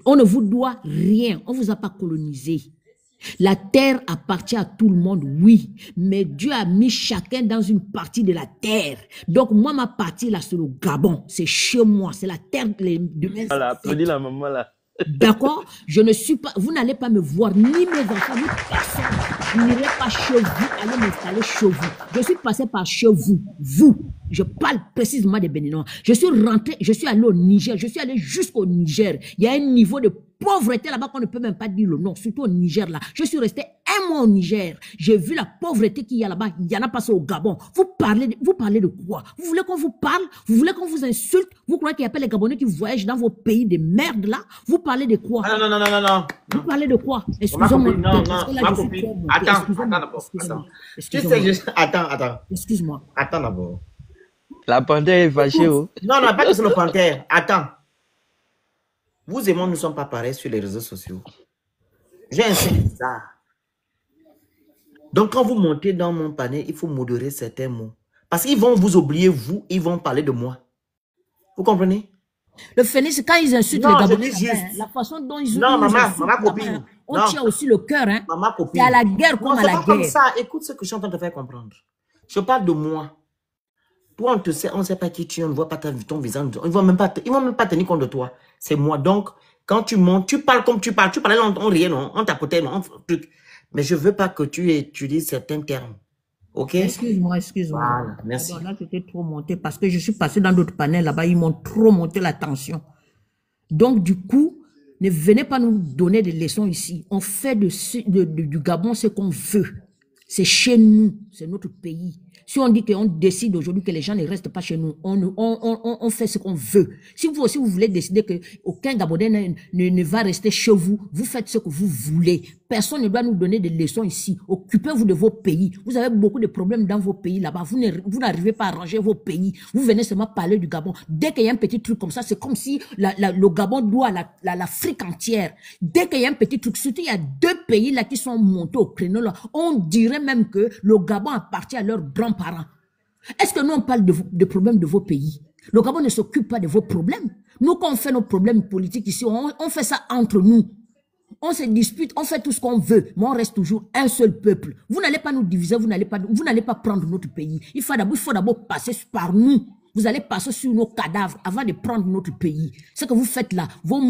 on ne vous doit rien. On ne vous a pas colonisé. La terre appartient à tout le monde, oui. Mais Dieu a mis chacun dans une partie de la terre. Donc, moi, ma partie, là, c'est le Gabon. C'est chez moi. C'est la terre de mes Voilà, applaudis la maman, là. D'accord? Je ne suis pas... Vous n'allez pas me voir, ni mes enfants, ni personne. Je n'irai pas chez vous, allez m'installer chez vous. Je suis passé par chez vous. Vous. Je parle précisément des Béninois. Je suis rentré, je suis allé au Niger. Je suis allé jusqu'au Niger. Il y a un niveau de pauvreté là-bas qu'on ne peut même pas dire le nom. Surtout au Niger là. Je suis resté un mois au Niger. J'ai vu la pauvreté qu'il y a là-bas. Il y en a pas ça au Gabon. Vous parlez de quoi? Vous voulez qu'on vous parle? Vous voulez qu'on vous insulte? Vous croyez qu'il y a pas les Gabonais qui voyagent dans vos pays de merde là? Vous parlez de quoi? Non. Vous parlez de quoi? Excusez-moi. Ma copine. Attends d'abord. Attends. Excuse-moi. Attends d'abord. La panthère est fâchée, oh. Non, pas que c'est le panthère. Attends. Vous et moi, nous ne sommes pas pareils sur les réseaux sociaux. J'ai un signe bizarre. Donc, quand vous montez dans mon panel, il faut modérer certains mots. Parce qu'ils vont vous oublier, vous, ils vont parler de moi. Vous comprenez? Le phénix, quand ils insultent les Gabonais, la façon dont ils non, maman copine. On tient aussi le cœur, hein. Maman copine. C'est à la guerre comme à la guerre. Comme ça. Écoute ce que je suis en train de te faire comprendre. Je parle de moi. Toi, on ne sait pas qui tu es, on ne voit pas ton visage. Ils ne vont même pas tenir compte de toi. C'est moi. Donc, quand tu montes, tu parles comme tu parles. Tu parlais, on riait, non? On tapotait, non? Truc. Mais je ne veux pas que tu utilises certains termes. OK? Excuse-moi. Voilà, merci. Alors là, j'étais trop monté parce que je suis passé dans d'autres panels là-bas. Ils m'ont trop monté la tension. Donc, du coup, ne venez pas nous donner des leçons ici. On fait du Gabon ce qu'on veut. C'est chez nous. C'est notre pays. Si on dit qu'on décide aujourd'hui que les gens ne restent pas chez nous, on fait ce qu'on veut. Si vous aussi vous voulez décider que aucun Gabonais ne va rester chez vous, vous faites ce que vous voulez. Personne ne doit nous donner des leçons ici. Occupez-vous de vos pays. Vous avez beaucoup de problèmes dans vos pays là-bas. Vous n'arrivez pas à arranger vos pays. Vous venez seulement parler du Gabon. Dès qu'il y a un petit truc comme ça, c'est comme si le Gabon doit à l'Afrique entière. Dès qu'il y a un petit truc, surtout il y a 2 pays là qui sont montés au créneau là, on dirait même que le Gabon appartient à leurs grands-parents. Est-ce que nous on parle de problèmes de vos pays? Le Gabon ne s'occupe pas de vos problèmes. Nous, quand on fait nos problèmes politiques ici, on fait ça entre nous. On se dispute, on fait tout ce qu'on veut, mais on reste toujours un seul peuple. Vous n'allez pas nous diviser, vous n'allez pas prendre notre pays. Il faut d'abord passer par nous. Vous allez passer sur nos cadavres avant de prendre notre pays. Ce que vous faites là, vos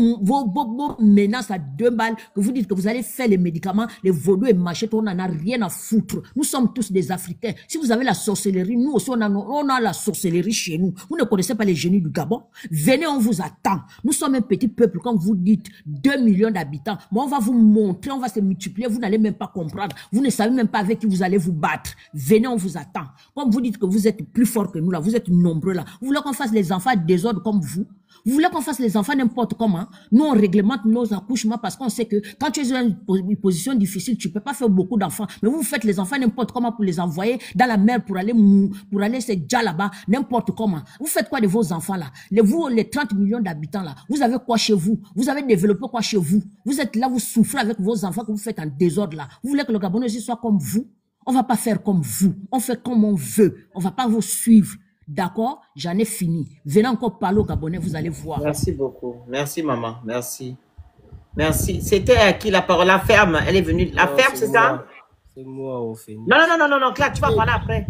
menaces à 2 balles, que vous dites que vous allez faire les médicaments, les vaudous et machettes, on n'en a rien à foutre. Nous sommes tous des Africains. Si vous avez la sorcellerie, nous aussi on a la sorcellerie chez nous. Vous ne connaissez pas les génies du Gabon? Venez, on vous attend. Nous sommes un petit peuple, comme vous dites, 2 millions d'habitants. Mais on va vous montrer, on va se multiplier, vous n'allez même pas comprendre. Vous ne savez même pas avec qui vous allez vous battre. Venez, on vous attend. Comme vous dites que vous êtes plus fort que nous là, vous êtes nombreux là. Vous voulez qu'on fasse les enfants désordre comme vous? Vous voulez qu'on fasse les enfants n'importe comment? Nous, on réglemente nos accouchements parce qu'on sait que quand tu es dans une position difficile, tu peux pas faire beaucoup d'enfants. Mais vous faites les enfants n'importe comment pour les envoyer dans la mer pour aller se déjà là-bas, n'importe comment. Vous faites quoi de vos enfants là? Vous, les 30 millions d'habitants là, vous avez quoi chez vous? Vous avez développé quoi chez vous? Vous êtes là, vous souffrez avec vos enfants que vous faites en désordre là. Vous voulez que le Gabonais aussi soit comme vous? On va pas faire comme vous. On fait comme on veut. On va pas vous suivre. D'accord? J'en ai fini. Venez encore parler au Gabonais, vous allez voir. Merci beaucoup. Merci, maman. Merci. Merci. C'était à qui la parole? La ferme. Elle est venue. La ferme, c'est ça? C'est moi, au fait. Non, Claire, tu vas parler après.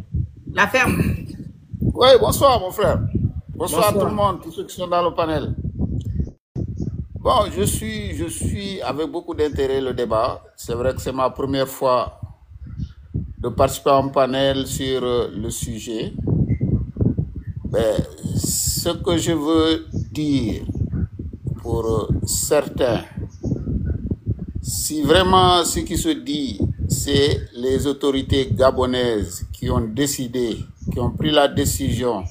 La ferme. Oui, bonsoir, mon frère. Bonsoir à tout le monde, tous ceux qui sont dans le panel. Bon, je suis avec beaucoup d'intérêt le débat. C'est vrai que c'est ma première fois de participer à un panel sur le sujet. Mais ce que je veux dire pour certains, si vraiment ce qui se dit, c'est les autorités gabonaises qui ont décidé, qui ont pris la décision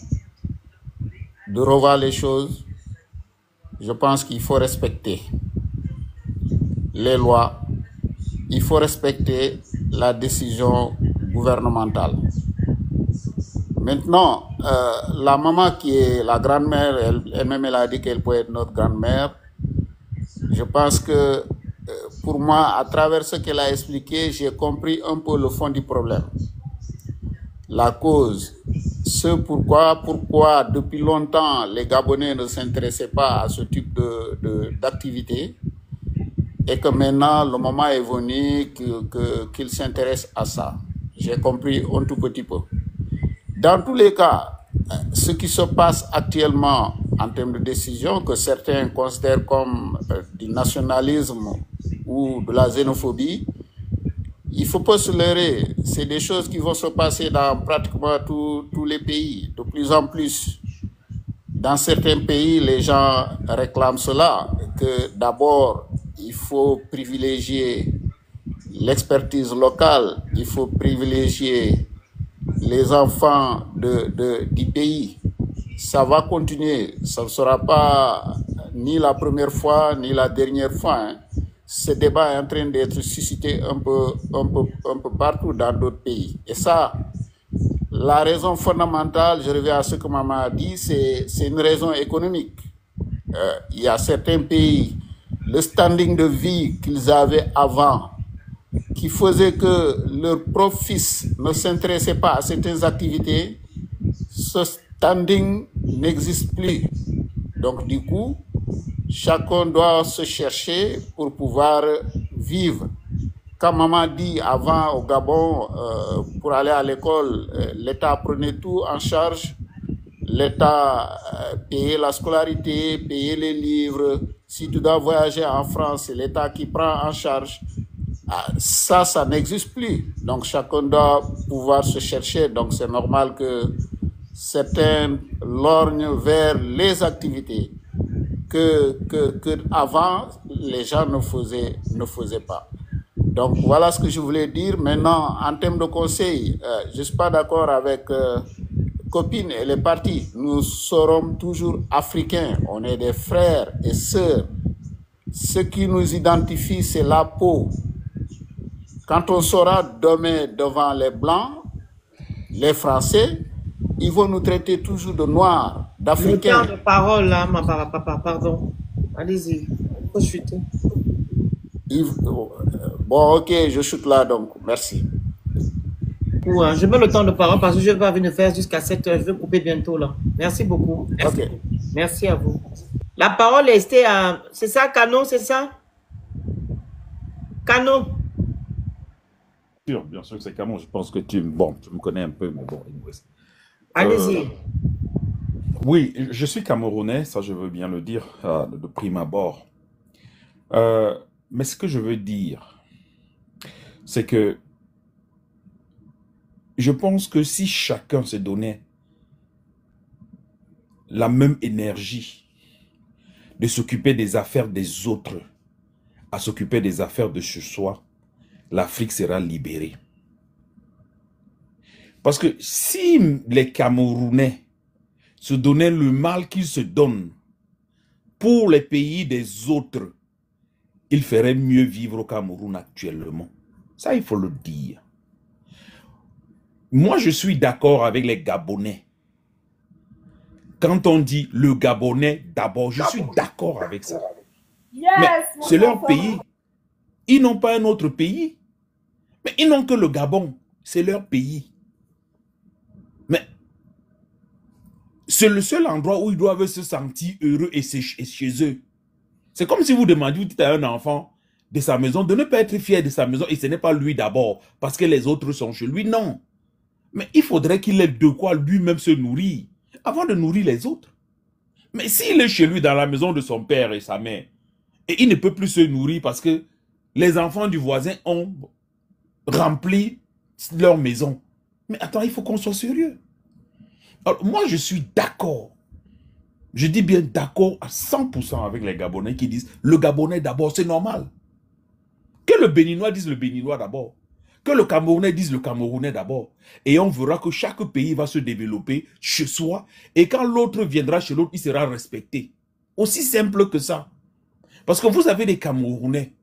de revoir les choses, je pense qu'il faut respecter les lois, il faut respecter la décision gouvernementale. Maintenant, la maman qui est la grand-mère, elle-même elle a dit qu'elle peut être notre grand-mère. Je pense que pour moi, à travers ce qu'elle a expliqué, j'ai compris un peu le fond du problème. La cause, ce pourquoi depuis longtemps les Gabonais ne s'intéressaient pas à ce type d'activité et que maintenant le moment est venu qu'ils s'intéressent à ça. J'ai compris un tout petit peu. Dans tous les cas, ce qui se passe actuellement en termes de décision, que certains considèrent comme du nationalisme ou de la xénophobie, il ne faut pas se leurrer. C'est des choses qui vont se passer dans pratiquement tous les pays. De plus en plus, dans certains pays, les gens réclament cela, que d'abord, il faut privilégier l'expertise locale, il faut privilégier les enfants du pays. Ça va continuer. Ça ne sera pas ni la première fois, ni la dernière fois. Hein. Ce débat est en train d'être suscité un peu partout dans d'autres pays. Et ça, la raison fondamentale, je reviens à ce que maman a dit, c'est une raison économique. Il y a certains pays, le standing de vie qu'ils avaient avant, qui faisait que leurs propres fils ne s'intéressaient pas à certaines activités, ce standing n'existe plus. Donc du coup, chacun doit se chercher pour pouvoir vivre. Comme maman dit avant au Gabon, pour aller à l'école, l'État prenait tout en charge. L'État payait la scolarité, payait les livres. Si tu dois voyager en France, c'est l'État qui prend en charge. Ça n'existe plus. Donc chacun doit pouvoir se chercher. Donc c'est normal que certains lorgnent vers les activités que avant les gens ne faisaient pas. Donc voilà ce que je voulais dire. Maintenant, en termes de conseils, je ne suis pas d'accord avec copine, elle est partie. Nous serons toujours africains. On est des frères et sœurs. Ce qui nous identifie, c'est la peau. Quand on sera demain devant les Blancs, les Français, ils vont nous traiter toujours de Noirs, d'Africains. Le temps de parole, là, papa, pardon. Allez-y, il faut chuter. Bon, ok, je chute là, donc, merci. Ouais, je mets le temps de parole parce que je vais venir faire jusqu'à 7 heures. Je vais couper bientôt, là. Merci beaucoup. Merci. Ok. Merci à vous. La parole est restée à... C'est ça, Cano, c'est ça? Cano. Bien sûr que c'est Cano. Je pense que tu me connais un peu, mais bon, anyways. Allez-y. Oui, je suis Camerounais, ça je veux bien le dire de prime abord. Mais ce que je veux dire, c'est que je pense que si chacun se donnait la même énergie de s'occuper des affaires des autres à s'occuper des affaires de chez soi, l'Afrique sera libérée. Parce que si les Camerounais se donnaient le mal qu'ils se donnent pour les pays des autres, ils feraient mieux vivre au Cameroun actuellement. Ça, il faut le dire. Moi, je suis d'accord avec les Gabonais. Quand on dit le Gabonais d'abord, je suis d'accord avec ça. Mais c'est leur pays. Ils n'ont pas un autre pays. Mais ils n'ont que le Gabon. C'est leur pays. Mais c'est le seul endroit où ils doivent se sentir heureux et c'est chez eux. C'est comme si vous demandiez, vous dites à un enfant de sa maison de ne pas être fier de sa maison et ce n'est pas lui d'abord parce que les autres sont chez lui. Non. Mais il faudrait qu'il ait de quoi lui-même se nourrir avant de nourrir les autres. Mais s'il est chez lui dans la maison de son père et sa mère et il ne peut plus se nourrir parce que les enfants du voisin ont rempli leur maison. Mais attends, il faut qu'on soit sérieux. Alors, moi, je suis d'accord. Je dis bien d'accord à 100% avec les Gabonais qui disent le Gabonais d'abord, c'est normal. Que le Béninois dise le Béninois d'abord. Que le Camerounais dise le Camerounais d'abord. Et on verra que chaque pays va se développer chez soi. Et quand l'autre viendra chez l'autre, il sera respecté. Aussi simple que ça. Parce que vous avez des Camerounais.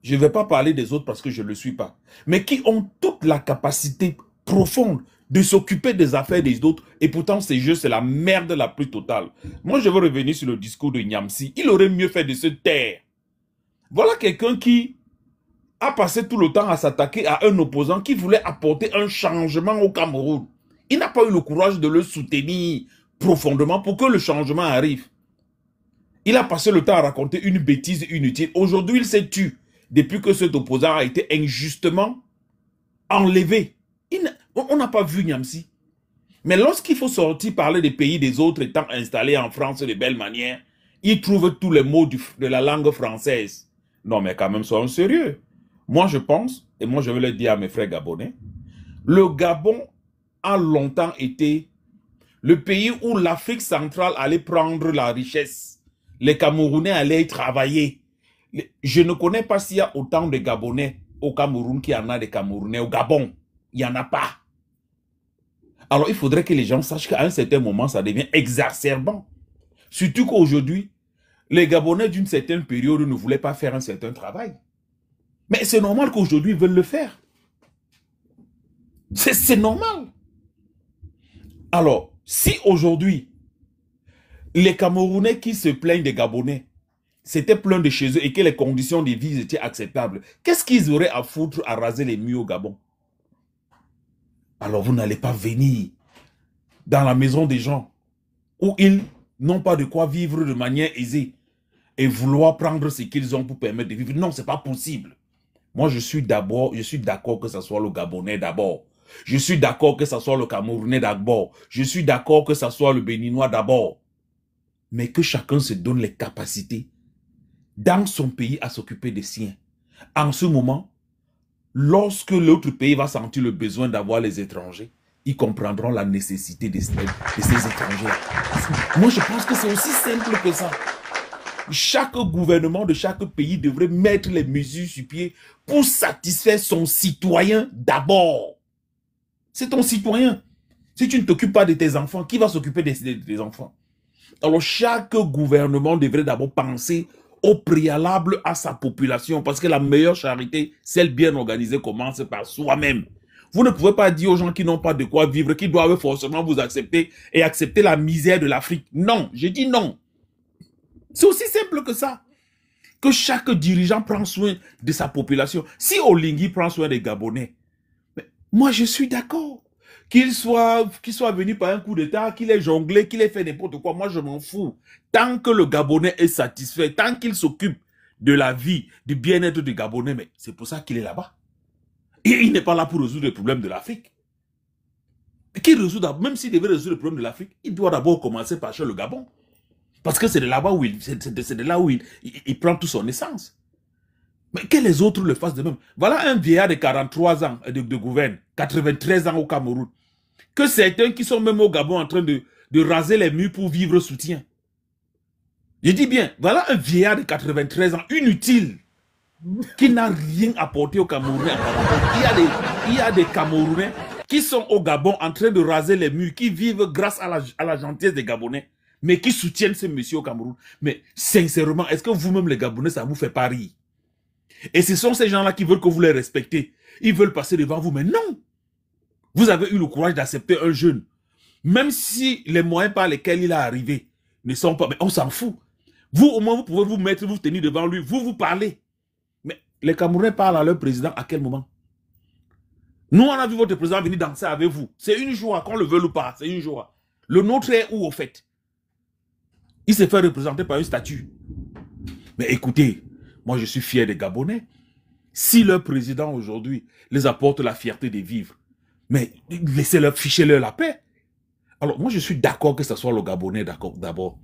Je ne vais pas parler des autres parce que je ne le suis pas. Mais qui ont toute la capacité profonde de s'occuper des affaires des autres. Et pourtant, ces jeux, c'est la merde la plus totale. Moi, je veux revenir sur le discours de Niamsi. Il aurait mieux fait de se taire. Voilà quelqu'un qui a passé tout le temps à s'attaquer à un opposant qui voulait apporter un changement au Cameroun. Il n'a pas eu le courage de le soutenir profondément pour que le changement arrive. Il a passé le temps à raconter une bêtise inutile. Aujourd'hui, il s'est tué depuis que cet opposant a été injustement enlevé. On n'a pas vu Niamsi. Mais lorsqu'il faut sortir parler des pays des autres étant installés en France de belle manière, il trouve tous les mots de la langue française. Non, mais quand même, soyons sérieux. Moi, je pense, et moi, je vais le dire à mes frères gabonais, le Gabon a longtemps été le pays où l'Afrique centrale allait prendre la richesse. Les Camerounais allaient y travailler. Je ne connais pas s'il y a autant de Gabonais au Cameroun qu'il y en a de Camerounais au Gabon. Il n'y en a pas. Alors, il faudrait que les gens sachent qu'à un certain moment, ça devient exacerbant. Surtout qu'aujourd'hui, les Gabonais d'une certaine période ne voulaient pas faire un certain travail. Mais c'est normal qu'aujourd'hui, ils veulent le faire. C'est normal. Alors, si aujourd'hui, les Camerounais qui se plaignent des Gabonais s'étaient plaints de chez eux et que les conditions de vie étaient acceptables, qu'est-ce qu'ils auraient à foutre à raser les murs au Gabon? Alors vous n'allez pas venir dans la maison des gens où ils n'ont pas de quoi vivre de manière aisée et vouloir prendre ce qu'ils ont pour permettre de vivre. Non, c'est pas possible. Moi, je suis d'accord que ce soit le Gabonais d'abord. Je suis d'accord que ce soit le Camerounais d'abord. Je suis d'accord que ce soit le Béninois d'abord. Mais que chacun se donne les capacités dans son pays à s'occuper des siens. En ce moment, lorsque l'autre pays va sentir le besoin d'avoir les étrangers, ils comprendront la nécessité de ces étrangers. Moi, je pense que c'est aussi simple que ça. Chaque gouvernement de chaque pays devrait mettre les mesures sur pied pour satisfaire son citoyen d'abord. C'est ton citoyen. Si tu ne t'occupes pas de tes enfants, qui va s'occuper des enfants? Alors, chaque gouvernement devrait d'abord penser au préalable à sa population, parce que la meilleure charité, celle bien organisée, commence par soi-même. Vous ne pouvez pas dire aux gens qui n'ont pas de quoi vivre, qui doivent forcément vous accepter et accepter la misère de l'Afrique. Non, je dis non. C'est aussi simple que ça. Que chaque dirigeant prend soin de sa population. Si Olingi prend soin des Gabonais, moi je suis d'accord. Qu'il soit venu par un coup d'État, qu'il ait jonglé, qu'il ait fait n'importe quoi, moi je m'en fous. Tant que le Gabonais est satisfait, tant qu'il s'occupe de la vie, du bien-être du Gabonais, mais c'est pour ça qu'il est là-bas. Et il n'est pas là pour résoudre les problèmes de l'Afrique. Même s'il devait résoudre les problèmes de l'Afrique, il doit d'abord commencer par chez le Gabon. Parce que c'est de là-bas où il prend toute son essence. Mais que les autres le fassent de même. Voilà un vieillard de 43 ans de gouverne, 93 ans au Cameroun. Que certains qui sont même au Gabon en train de raser les murs pour vivre soutien. Je dis bien, voilà un vieillard de 93 ans, inutile, qui n'a rien apporté aux Camerounais. Il y a des Camerounais qui sont au Gabon en train de raser les murs, qui vivent grâce à la gentillesse des Gabonais, mais qui soutiennent ce monsieur au Cameroun. Mais sincèrement, est-ce que vous-même les Gabonais, ça vous fait pas rire? Et ce sont ces gens-là qui veulent que vous les respectez. Ils veulent passer devant vous, mais non. Vous avez eu le courage d'accepter un jeune. Même si les moyens par lesquels il est arrivé ne sont pas... Mais on s'en fout. Vous, au moins, vous pouvez vous mettre, vous tenir devant lui, vous parlez. Mais les Camerounais parlent à leur président à quel moment? Nous, on a vu votre président venir danser avec vous. C'est une joie, qu'on le veuille ou pas, c'est une joie. Le nôtre est où, au fait? Il s'est fait représenter par une statue. Mais écoutez, moi, je suis fier des Gabonais. Si leur président, aujourd'hui, les apporte la fierté de vivre, mais laissez-leur, fichez-leur la paix. Alors, moi, je suis d'accord que ce soit le Gabonais d'abord.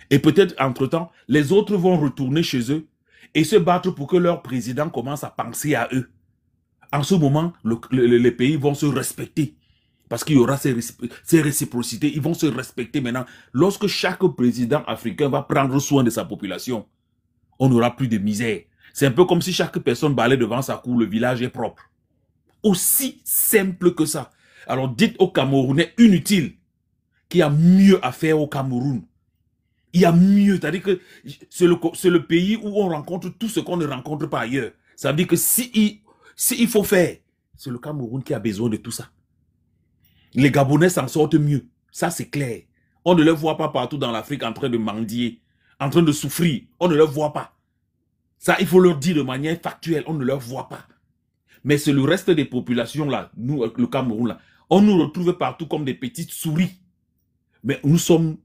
Et peut-être, entre-temps, les autres vont retourner chez eux et se battre pour que leur président commence à penser à eux. En ce moment, les pays vont se respecter. Parce qu'il y aura ces réciprocités. Ils vont se respecter maintenant. Lorsque chaque président africain va prendre soin de sa population, on n'aura plus de misère. C'est un peu comme si chaque personne balaye devant sa cour, le village est propre. Aussi simple que ça. Alors dites aux Camerounais inutiles qu'il y a mieux à faire au Cameroun. Il y a mieux. C'est-à-dire que c'est le pays où on rencontre tout ce qu'on ne rencontre pas ailleurs. Ça veut dire que s'il faut faire, c'est le Cameroun qui a besoin de tout ça. Les Gabonais s'en sortent mieux. Ça, c'est clair. On ne les voit pas partout dans l'Afrique en train de mendier, en train de souffrir. On ne les voit pas. Ça, il faut leur dire de manière factuelle. On ne leur voit pas. Mais c'est le reste des populations là, nous, le Cameroun là. On nous retrouve partout comme des petites souris. Mais nous sommes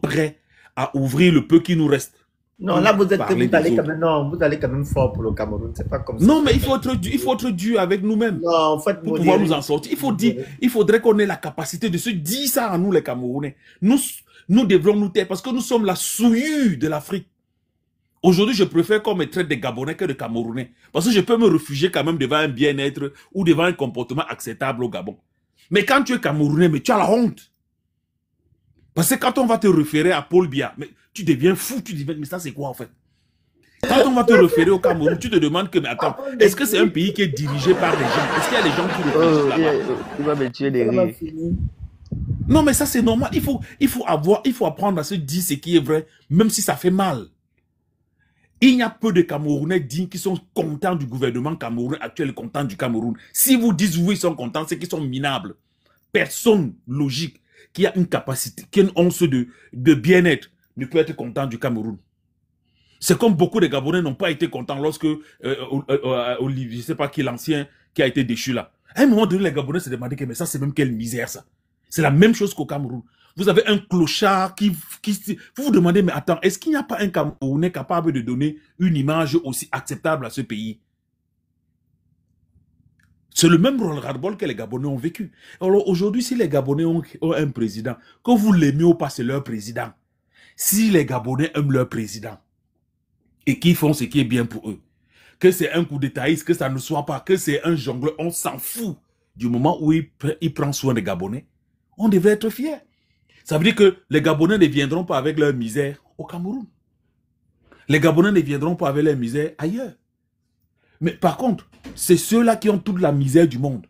prêts à ouvrir le peu qui nous reste. Non, là, vous allez quand même fort pour le Cameroun. C'est pas comme ça. Non, mais il faut être dur avec nous-mêmes. Non, en fait, pour pouvoir nous en sortir. Il faudrait qu'on ait la capacité de se dire ça à nous, les Camerounais. Nous devrons nous taire parce que nous sommes la souillure de l'Afrique. Aujourd'hui, je préfère qu'on me traite des Gabonais que des Camerounais. Parce que je peux me réfugier quand même devant un bien-être ou devant un comportement acceptable au Gabon. Mais quand tu es Camerounais, mais tu as la honte. Parce que quand on va te référer à Paul Biya, mais tu deviens fou, tu dis, mais ça c'est quoi en fait? Quand on va te référer au Cameroun, tu te demandes que, mais attends, est-ce que c'est un pays qui est dirigé par des gens? Est-ce qu'il y a des gens qui réfléchissent là-bas? Il va me tuer des rires. Non, mais ça c'est normal. Il faut apprendre à se dire ce qui est vrai, même si ça fait mal. Il y a peu de Camerounais dignes qui sont contents du gouvernement camerounais actuel et contents du Cameroun. Si vous dites oui, ils sont contents, c'est qu'ils sont minables. Personne logique qui a une capacité, qui a une once de bien-être, ne peut être content du Cameroun. C'est comme beaucoup de Gabonais n'ont pas été contents lorsque Olivier, je ne sais pas qui l'ancien qui a été déchu là. À un moment donné, les Gabonais se demandaient, mais ça c'est même quelle misère ça. C'est la même chose qu'au Cameroun. Vous avez un clochard vous vous demandez, mais attends, est-ce qu'il n'y a pas un Camerounais capable de donner une image aussi acceptable à ce pays? C'est le même ras-le-bol que les Gabonais ont vécu. Alors aujourd'hui, si les Gabonais ont un président, que vous l'aimez ou pas, c'est leur président. Si les Gabonais aiment leur président et qu'ils font ce qui est bien pour eux, que c'est un coup d'étaïsme, que ça ne soit pas, que c'est un jongleur, on s'en fout. Du moment où il prend soin des Gabonais, on devrait être fiers. Ça veut dire que les Gabonais ne viendront pas avec leur misère au Cameroun. Les Gabonais ne viendront pas avec leur misère ailleurs. Mais par contre, c'est ceux-là qui ont toute la misère du monde,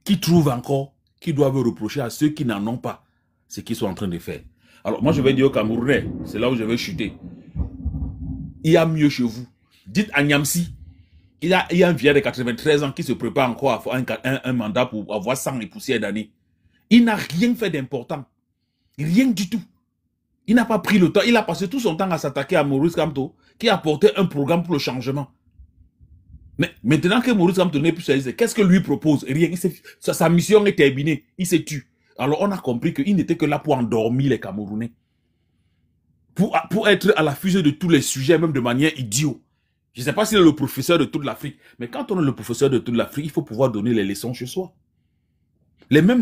qui trouvent encore, qui doivent reprocher à ceux qui n'en ont pas ce qu'ils sont en train de faire. Alors moi je vais dire aux Camerounais, c'est là où je vais chuter. Il y a mieux chez vous. Dites à Niamsi, il y a un vieil de 93 ans qui se prépare encore à faire un mandat pour avoir 100 et poussières d'années. Il n'a rien fait d'important. Rien du tout. Il n'a pas pris le temps. Il a passé tout son temps à s'attaquer à Maurice Kamto, qui a apporté un programme pour le changement. Mais maintenant que Maurice Kamto n'est plus sur, qu'est-ce que lui propose? Rien. Sa mission est terminée. Il s'est tué. Alors on a compris qu'il n'était que là pour endormir les Camerounais. Pour être à la fusée de tous les sujets, même de manière idiote. Je ne sais pas s'il est le professeur de toute l'Afrique. Mais quand on est le professeur de toute l'Afrique, il faut pouvoir donner les leçons chez soi. Les mêmes